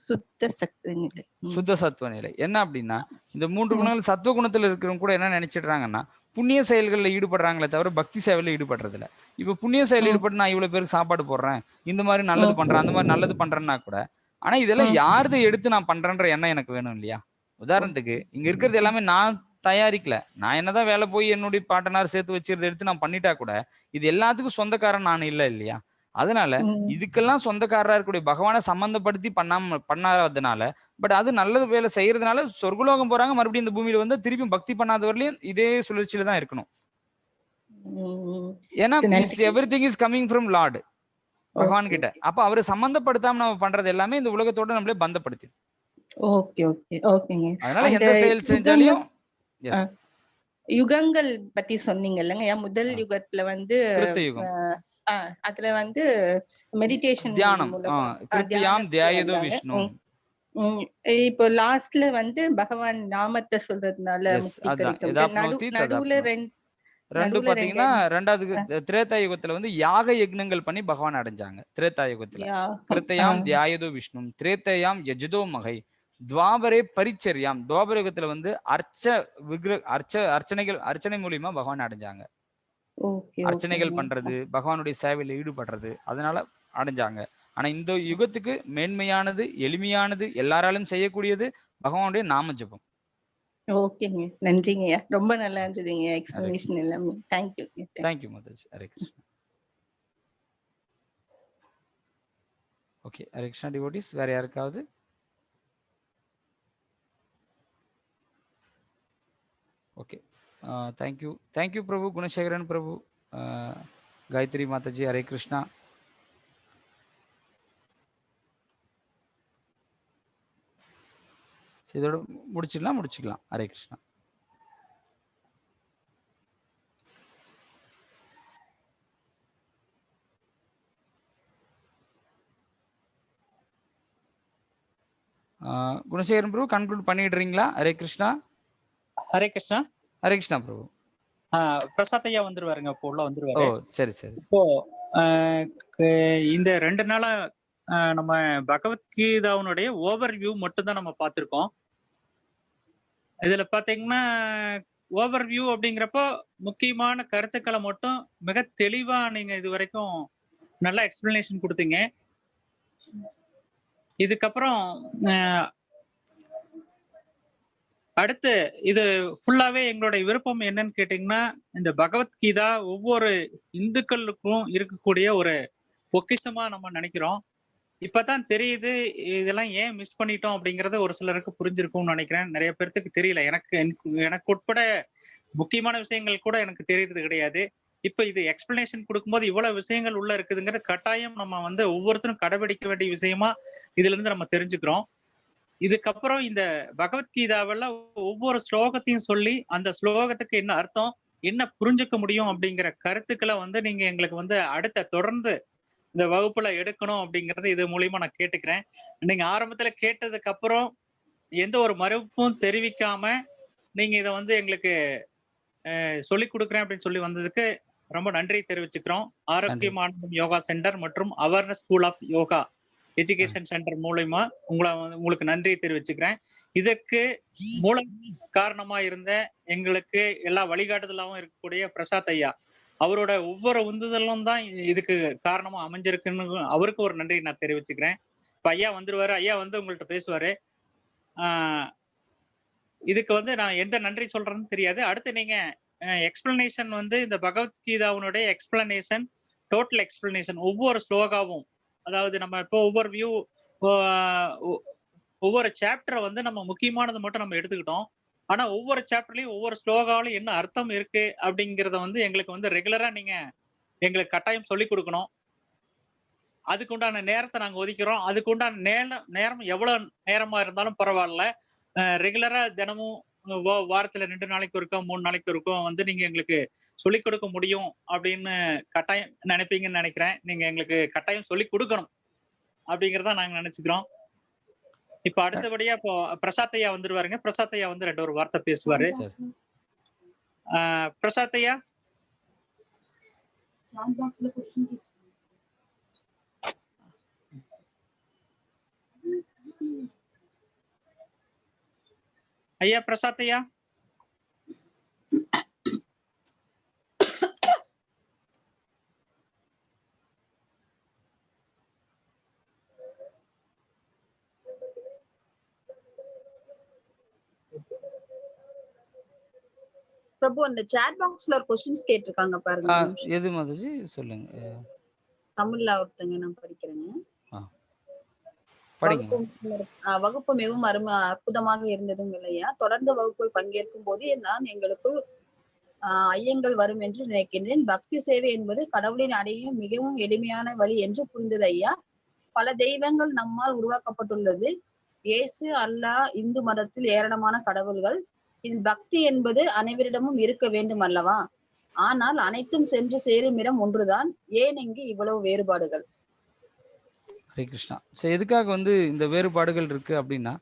சுத்த சத்துவ நிலை. சுத்த சத்துவ நிலை என்ன அப்படின்னா, இந்த 3 குணங்கள் சத்துவ குணத்துல இருக்கிறவங்க கூட என்ன நினைச்சிடுறாங்கன்னா, புண்ணிய செயல்களில் ஈடுபடுறாங்களே தவிர பக்தி சேவையில ஈடுபடுறது இல்லை. இப்ப புண்ணிய செயல் ஈடுபட்டு நான் இவ்வளவு பேருக்கு சாப்பாடு போடுறேன், இந்த மாதிரி நல்லது பண்றேன், அந்த மாதிரி நல்லது பண்றேன்னா கூட, ஆனா இதெல்லாம் யாருதை எடுத்து நான் பண்றேன்ற எண்ணம் எனக்கு வேணும் இல்லையா? உதாரணத்துக்கு இங்க இருக்கிறது எல்லாமே நான் தயாரிக்கல. நான் என்னதான் வேலை போய் என்னுடைய பாட்டனார் சேர்த்து வச்சிருந்த எடுத்து நான் பண்ணிட்டா கூட இது எல்லாத்துக்கும் சொந்தக்காரன் நான் இல்லை இல்லையா? அதனால இதுக்கெல்லாம் சொந்தக்காரரா இருக்கக்கூடிய பகவானை சம்பந்தப்படுத்தி பண்ணாததுனால, பட் அது நல்ல வேலை செய்யறதுனால சொர்க்கலோகம் போறாங்க, மறுபடியும் இந்த பூமியில வந்து திருப்பி பக்தி பண்ணாதவரையும் இதே சுழற்சியில தான் இருக்கணும். ஏன்னா everything is coming from Lord, பகவான் கிட்ட. அப்ப அவரை சம்பந்தப்படுத்தாம நம்ம பண்றது எல்லாமே இந்த உலகத்தோட நம்மளே பந்தப்படுத்தி. அதனால எந்த செயல் செஞ்சாலையும் யுகங்கள் பத்தி சொன்னீங்க இல்லைங்க. முதல் யுகத்துல வந்து அதுல வந்து மெடிடேஷன் தியானம், கிருத்யாம் தியாயதோ விஷ்ணு. இப்போ லாஸ்ட்ல வந்து பகவான் நாமத்தை சொல்றதுனால நடுவுல ரெண்டு பாத்தீங்கன்னா, ரெண்டாவது திரேதா யுகத்துல வந்து யாக யக்னங்கள் பண்ணி பகவான் அடைஞ்சாங்க. திரேதா யுகத்துல கிருத்யாம் தியாயதோ விஷ்ணு, திரேதயாம் யஜதோ மகை, துவாபரே பரிச்சரியாம். துவாபர யுகத்துல வந்து அர்ச்சனை மூலியமா பகவான் அடைஞ்சாங்க. அர்ச்சனைகள் பண்றது, பகவானுடைய சேவையில ஈடுபடுறது, அதனால அடைஞ்சாங்க. ஆனா இந்த யுகத்துக்கு மேன்மையானது, எளிமையானது, எல்லாராலும் செய்யக்கூடியது பகவானுடைய நாம ஜபம். ஓகேங்க, நன்றிங்க. ரொம்ப நல்லா இருந்ததுங்க எக்ஸ்பிளனேஷன் எல்லாமே. Thank you. Thank you Mataji. Hare Krishna. Okay, Hare Krishna devotees. வேற யாருக்காவது? ஓகே, தேங்க்யூ பிரபு, குணசேகரன் பிரபு, காயத்ரி மாதாஜி, ஹரே கிருஷ்ணா. இதோட முடிச்சுக்கலாம். ஹரே கிருஷ்ணா. குணசேகரன் பிரபு கன்க்ளூட் பண்ணிடுறீங்களா? ஹரே கிருஷ்ணா. ஹரே கிருஷ்ணா. ஹரே கிருஷ்ணா பிரபு. பிரசாத் ஐயா வந்துருவாருங்க, இப்போ உள்ள ஓ வந்துருவாரு. சரி சரி. இப்போ இந்த 2 நாளா நம்ம பகவத்கீதாவுடைய ஓவர் வியூ மட்டும் தான் நம்ம பார்த்திருக்கோம். இதுல பாத்தீங்கன்னா ஓவர் வியூ அப்படிங்கிறப்போ முக்கியமான கருத்துக்களை மட்டும் மிக தெளிவா நீங்க இது வரைக்கும் நல்ல எக்ஸ்பிளனேஷன் கொடுத்தீங்க. இதுக்கப்புறம் அடுத்து இது ஃபுல்லாவே எங்களுடைய விருப்பம் என்னன்னு கேட்டீங்கன்னா, இந்த பகவத்கீதா ஒவ்வொரு இந்துக்களுக்கும் இருக்கக்கூடிய ஒரு பொக்கிஷமா நம்ம நினைக்கிறோம். இப்பதான் தெரியுது இதெல்லாம் ஏன் மிஸ் பண்ணிட்டோம் அப்படிங்கறது ஒரு சிலருக்கு புரிஞ்சிருக்கும்னு நினைக்கிறேன். நிறைய பேர்த்துக்கு தெரியல. எனக்கு உட்பட முக்கியமான விஷயங்கள் கூட எனக்கு தெரியறது கிடையாது. இப்ப இது எக்ஸ்பிளனேஷன் கொடுக்கும்போது இவ்வளவு விஷயங்கள் உள்ள இருக்குதுங்கிற கட்டாயம் நம்ம ஒவ்வொருத்தரும் கடைபிடிக்க வேண்டிய விஷயமா இதுல இருந்து நம்ம தெரிஞ்சுக்கிறோம். இதுக்கப்புறம் இந்த பகவத்கீதாவில் ஒவ்வொரு ஸ்லோகத்தையும் சொல்லி அந்த ஸ்லோகத்துக்கு என்ன அர்த்தம், என்ன புரிஞ்சுக்க முடியும் அப்படிங்கிற கருத்துக்களை நீங்க எங்களுக்கு அடுத்த தொடர்ந்து இந்த வகுப்புல எடுக்கணும் அப்படிங்கறது இது மூலியமா நான் கேட்டுக்கிறேன். நீங்க ஆரம்பத்துல கேட்டதுக்கு அப்புறம் எந்த ஒரு மறுப்பும் தெரிவிக்காம நீங்க இதை எங்களுக்கு சொல்லி கொடுக்குறேன் அப்படின்னு சொல்லி வந்ததுக்கு ரொம்ப நன்றி தெரிவிச்சுக்கிறோம். ஆரோக்கியமான யோகா சென்டர் மற்றும் awareness school of yoga education centre மூலமா உங்களுக்கு நன்றி தெரிவிச்சுக்கிறேன். இதற்கு மூல காரணமா இருந்த எங்களுக்கு எல்லா வழிகாட்டுதலாகவும் இருக்கக்கூடிய பிரசாத் ஐயா, அவரோட ஒவ்வொரு உந்துதலும் தான் இதுக்கு காரணமா அமைஞ்சிருக்குன்னு அவருக்கு ஒரு நன்றி நான் தெரிவிச்சுக்கிறேன். இப்ப ஐயா வந்துருவாரு. ஐயா உங்கள்கிட்ட பேசுவாரு. இதுக்கு நான் எந்த நன்றி சொல்றேன்னு தெரியாது. அடுத்து நீங்க எக்ஸ்பிளனேஷன் இந்த பகவத்கீதாவுடைய எக்ஸ்பிளனேஷன், டோட்டல் எக்ஸ்பிளனேஷன் ஒவ்வொரு ஸ்லோகாவும், அதாவது நம்ம இப்போ ஒவ்வொரு சாப்டரை நம்ம முக்கியமானது மட்டும் நம்ம எடுத்துக்கிட்டோம். ஆனா ஒவ்வொரு சாப்டர்லயும் ஒவ்வொரு ஸ்லோகாவிலும் என்ன அர்த்தம் இருக்கு அப்படிங்கறத எங்களுக்கு ரெகுலரா நீங்க எங்களுக்கு கட்டாயம் சொல்லி கொடுக்கணும். அதுக்கு உண்டான நேரத்தை நாங்க ஒதுக்கிறோம். அதுக்கு உண்டான நேரம் எவ்வளவு நேரமா இருந்தாலும் பரவாயில்ல. ரெகுலரா தினமும் வாரத்துல 2 நாளைக்கு இருக்கும் 3 நாளைக்கு இருக்கும் நீங்க எங்களுக்கு சொல்லிக் கொடுக்க முடியும் அப்படின்னு கட்டாயம் நினைப்பீங்கன்னு நினைக்கிறேன். நீங்க எங்களுக்கு கட்டாயம் சொல்லி கொடுக்கணும் அப்படிங்கறத நாங்க நினைச்சுக்கிறோம். இப்ப அடுத்தபடியா இப்போ பிரசாத் ஐயா வந்துருவாருங்க. பிரசாத் ஐயா 2 ஒரு வார்த்தை பேசுவாரு. பிரசாத் ஐயா. ஐயா பிரசாத் ஐயா. பிரபு அந்த சாட் பாக்ஸ்ல ஒரு क्वेश्चंस கேட்டிருக்காங்க பாருங்க. எது மாதாஜி சொல்லுங்க. தமிழ்ல ஒருத்தங்க நான் படிக்கிறேங்க. வகுப்பு மிகவும் அற்புதமாக இருந்ததுங்க இல்லையா? தொடர்ந்து வகுப்பில் பங்கேற்கும் போது நான் எங்களுக்குள் ஐயங்கள் வரும் என்று நினைக்கின்றேன். பக்தி சேவை என்பது கடவுளின் அடையும் மிகவும் எளிமையான வழி என்று புரிந்தது ஐயா. பல தெய்வங்கள் நம்மால் உருவாக்கப்பட்டுள்ளது. இயேசு, அல்லாஹ், இந்து மதத்தில் ஏராளமான கடவுள்கள். இதில் பக்தி என்பது அனைவரிடமும் இருக்க வேண்டும் அல்லவா? ஆனால் அனைத்தும் சென்று சேரும் இடம் ஒன்றுதான். ஏன் இங்கு இவ்வளவு வேறுபாடுகள்? ஹரே கிருஷ்ணா. ஸோ எதுக்காக இந்த வேறுபாடுகள் இருக்கு அப்படின்னா,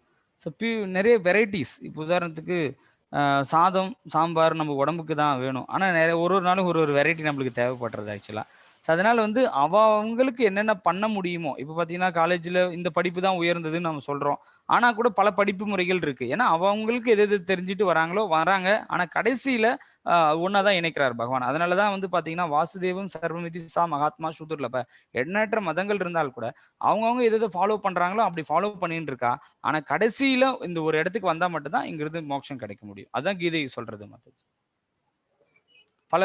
ஸோ நிறைய வெரைட்டிஸ். இப்போ உதாரணத்துக்கு சாதம், சாம்பார் நம்ம உடம்புக்கு தான் வேணும். ஆனால் நிறைய ஒரு நாளும் ஒரு வெரைட்டி நம்மளுக்கு தேவைப்படுறது ஆக்சுவலாக. ஸோ அதனால அவங்களுக்கு என்னென்ன பண்ண முடியுமோ, இப்போ பார்த்தீங்கன்னா காலேஜில் இந்த படிப்பு தான் உயர்ந்ததுன்னு நம்ம சொல்கிறோம். ஆனால் கூட பல படிப்பு முறைகள் இருக்குது. ஏன்னா அவங்களுக்கு எது தெரிஞ்சுட்டு வராங்க. ஆனால் கடைசியில் ஒன்றா தான் இணைக்கிறார் பகவான். அதனால தான் பார்த்தீங்கன்னா வாசுதேவம் சர்வமிதி சா மகாத்மா சூதுர்லப, எண்ணற்ற மதங்கள் இருந்தால் கூட அவங்கவுங்க எது ஃபாலோ பண்ணுறாங்களோ அப்படி ஃபாலோ பண்ணிட்டு இருக்கா. ஆனால் கடைசியில் இந்த ஒரு இடத்துக்கு வந்தால் மட்டும்தான் இங்கிருந்து மோட்சம் கிடைக்க முடியும். அதுதான் கீதை சொல்றது. மாதாஜி பல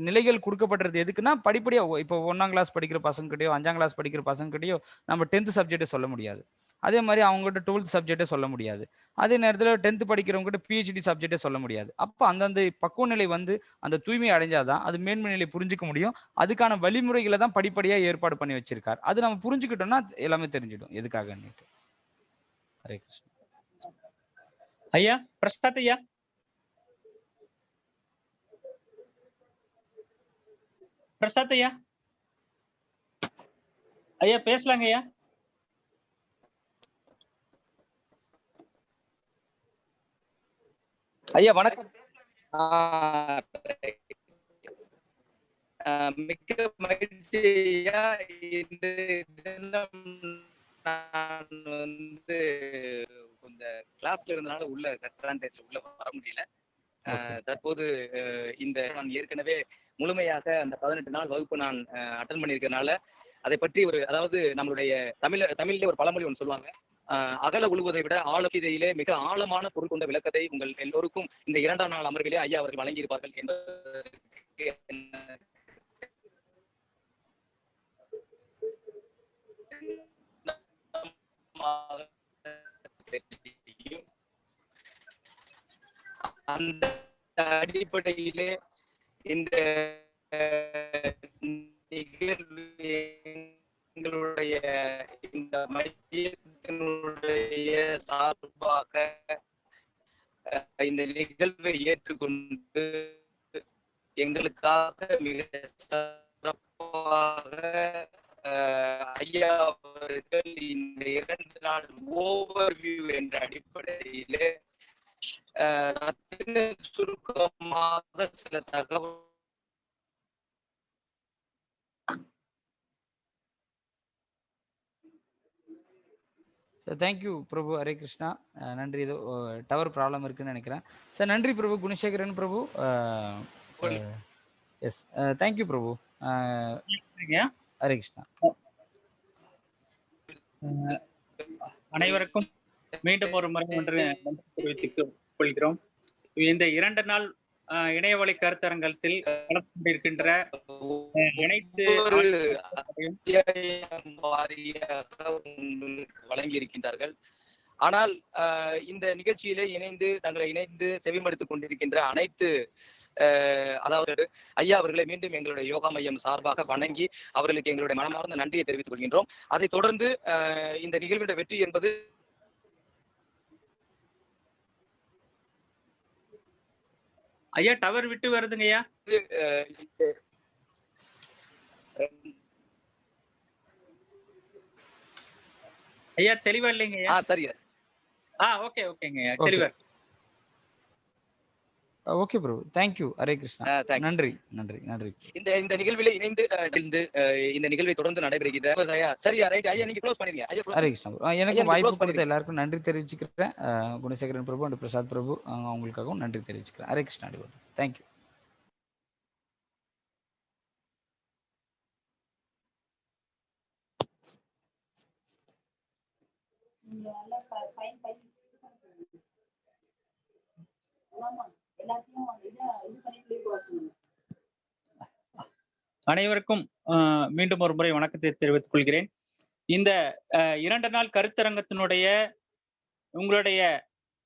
நிலைகள் கொடுக்கப்பட்டிருக்கு. எதுக்குன்னா படிப்படியா இப்போ 1ஆம் கிளாஸ் படிக்கிற பசங்ககிட்டயோ 5ஆம் கிளாஸ் படிக்கிற பசங்ககிட்டயோ நம்ம 10th சப்ஜெக்டை சொல்ல முடியாது. அதே மாதிரி அவங்ககிட்ட 12th சப்ஜெக்டை சொல்ல முடியாது. அதே நேரத்தில் 10th படிக்கிறவங்ககிட்ட PhD சப்ஜெக்டை சொல்ல முடியாது. அப்போ அந்தந்த பக்குவ நிலை அந்த தூய்மை அடைஞ்சாதான் அது மேன்மை நிலை புரிஞ்சுக்க முடியும். அதுக்கான வழிமுறைகளை தான் படிப்படியா ஏற்பாடு பண்ணி வச்சிருக்காரு. அது நம்ம புரிஞ்சுக்கிட்டோம்னா எல்லாமே தெரிஞ்சிடும் எதுக்காக. ஹரே கிருஷ்ணா. ஐயா பிரசாத் ஐயா. பிரசாத் ஐயா. ஐயா பேசலாங்க ஐயா. ஐயா வணக்கம். மிக்க மகிழ்ச்சி ஐயா. இன்றைய தினம் நான் கொஞ்சம் கிளாஸ்ல இருந்தனால உள்ள கரெக்டான உள்ள வர முடியல. தற்போது இந்த நான் ஏற்கனவே முழுமையாக அந்த 18 நாள் வகுப்பு நான் அட்டன் பண்ணியிருக்கனால அதை பற்றி அதாவது நம்மளுடைய தமிழ்ல ஒரு பழமொழி ஒன்று சொல்லுவாங்க, அகல உழுவதை விட ஆழத்திலே மிக ஆழமான பொருள் கொண்ட விளக்கத்தை உங்கள் எல்லோருக்கும் இந்த 2ஆம் நாள் அமர்விலே ஐயா அவர்கள் வழங்கியிருப்பார்கள் என்பதற்கு அந்த அடிப்படையிலே இந்த நிகழ்வு எங்களுடைய இந்த மையத்தினுடைய சார்பாக இந்த நிகழ்வை ஏற்றுக்கொண்டு எங்களுக்காக மிக சிறப்பாக ஐயா அவர்கள் இந்த 2 நாள் ஓவர்வியூ என்ற அடிப்படையிலே சுருக்கமாக சில தகவல் சார். தேங்க்யூ பிரபு. ஹரே கிருஷ்ணா. நன்றி. ஏதோ டவர் ப்ராப்ளம் இருக்குன்னு நினைக்கிறேன் சார். நன்றி பிரபு. குணசேகரன் பிரபு. எஸ், தேங்க்யூ பிரபு. ஹரே கிருஷ்ணா. அனைவருக்கும் மீண்டும் ஒரு முறை ஒன்று நன்றி தெரிவித்துக் கொள்கிறோம். இந்த 2 நாள் இணையவழி கருத்தரங்கத்தில் கலந்து கொண்டிருக்கின்ற அனைத்து வழங்கி இருக்கின்றார்கள். ஆனால் இந்த நிகழ்ச்சியிலே தங்களை இணைந்து செவிமடுத்துக் கொண்டிருக்கின்ற அனைத்து அதாவது ஐயா அவர்களை மீண்டும் எங்களுடைய யோகா மையம் சார்பாக வணங்கி அவர்களுக்கு எங்களுடைய மனமார்ந்த நன்றியை தெரிவித்துக் கொள்கின்றோம். அதைத் தொடர்ந்து இந்த நிகழ்வின் வெற்றி என்பது ஐயா டவர் விட்டு வருதுங்க ஐயா. ஐயா தெளிவா இல்லைங்க ஐயா. சரிங்க. ஓகே ஓகேங்க ஐயா, தெளிவா. Okay bro. Thank you. Hare Krishna. நன்றி நன்றி நன்றி. இந்த நிகழ்விலே இணைந்து இந்த நிகழ்வை தொடர்ந்து நடைபெறுகின்ற சரியா ரைட் ஐயா நீங்க க்ளோஸ் பண்ணிருங்க ஐயா. ஹரே கிருஷ்ணா ப்ரோ. எனக்கு வாய்ப்பு கொடுத்த எல்லாருக்கும் நன்றி தெரிவிச்சுக்கிறேன். குணசேகரன் பிரபு அண்ட் பிரசாத் பிரபு அவங்களுக்காகவும் நன்றி தெரிவிச்சுக்கிறேன். ஹரே கிருஷ்ணா. தேங்க்யூ. அனைவருக்கும் மீண்டும் ஒரு முறை வணக்கத்தை தெரிவித்துக் கொள்கிறேன். இந்த 2 நாள் கருத்தரங்கத்தினுடைய உங்களுடைய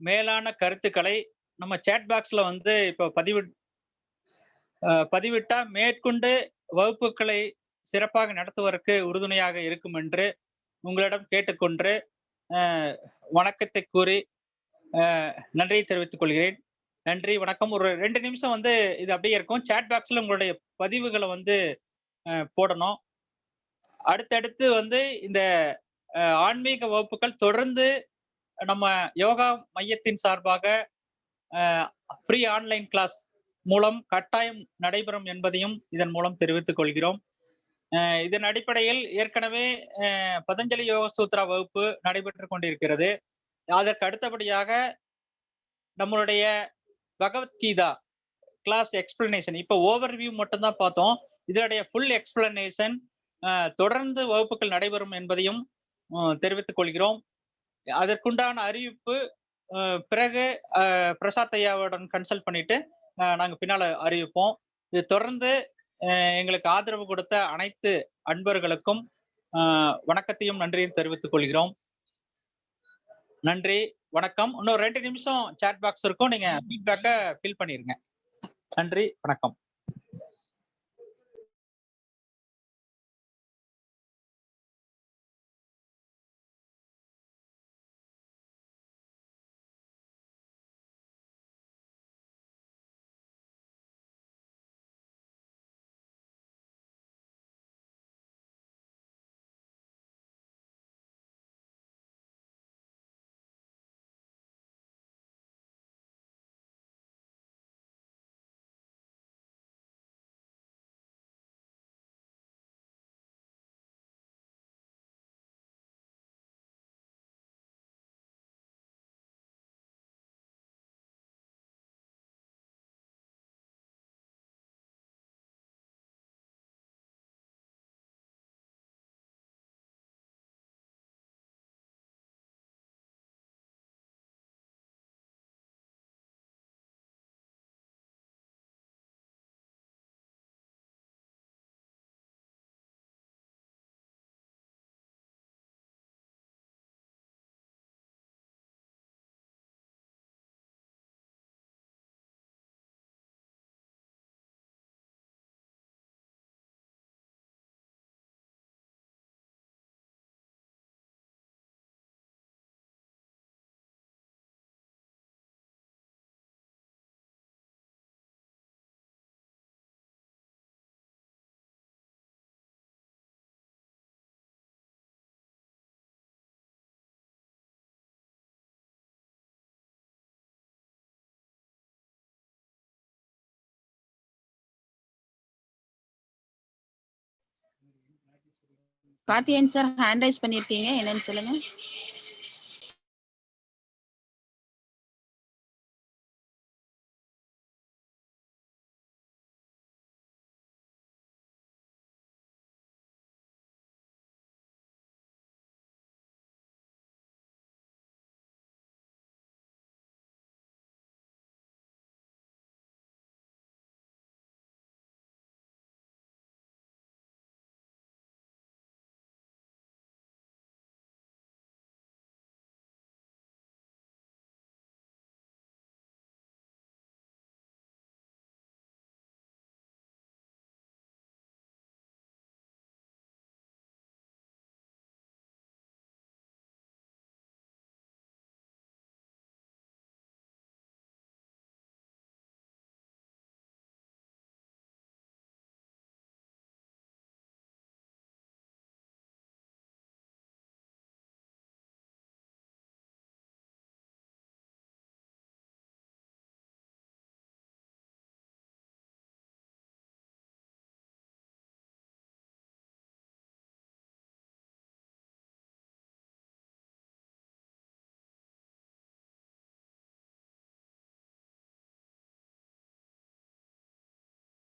மேலான கருத்துக்களை நம்ம சேட் பாக்ஸ்ல இப்போ பதிவிட்டா மேற்கொண்டு வகுப்புகளை சிறப்பாக நடத்துவதற்கு உறுதுணையாக இருக்கும் என்று உங்களிடம் கேட்டுக்கொண்டு வணக்கத்தை கூறி நன்றியை தெரிவித்துக் கொள்கிறேன். நன்றி, வணக்கம். ஒரு 2 நிமிஷம் இது அப்படியே இருக்கும். சேட் பாக்ஸ்ல உங்களுடைய பதிவுகளை போடணும். அடுத்தடுத்து இந்த ஆன்மீக வகுப்புகள் தொடர்ந்து நம்ம யோகா மையத்தின் சார்பாக ஃப்ரீ ஆன்லைன் கிளாஸ் மூலம் கட்டாயம் நடைபெறும் என்பதையும் இதன் மூலம் தெரிவித்துக் கொள்கிறோம். இதன் அடிப்படையில் ஏற்கனவே பதஞ்சலி யோக சூத்ரா வகுப்பு நடைபெற்றுக் கொண்டிருக்கிறது. அதற்கு அடுத்தபடியாக நம்மளுடைய பகவத்கீதா கிளாஸ் எக்ஸ்பிளனேஷன், இப்போ ஓவர்வியூ மட்டும்தான் பார்த்தோம். இதனுடைய ஃபுல் எக்ஸ்பிளனேஷன் தொடர்ந்து வகுப்புகள் நடைபெறும் என்பதையும் தெரிவித்துக் கொள்கிறோம். அதற்குண்டான அறிவிப்பு பிறகு பிரசாத் ஐயாவுடன் கன்சல்ட் பண்ணிட்டு நாங்க பின்னால அறிவிப்போம். இது தொடர்ந்து எங்களுக்கு ஆதரவு கொடுத்த அனைத்து அன்பர்களுக்கும் வணக்கத்தையும் நன்றியும் தெரிவித்துக் கொள்கிறோம். நன்றி, வணக்கம். இன்னும் 2 நிமிஷம் சாட் பாக்ஸ் இருக்கும், நீங்க ஃபீட்பேக்கை ஃபில் பண்ணிருங்க. நன்றி, வணக்கம். கார்த்தியன் சார் ஹேண்ட் ரைஸ் பண்ணிருக்கீங்க, என்னன்னு சொல்லுங்க.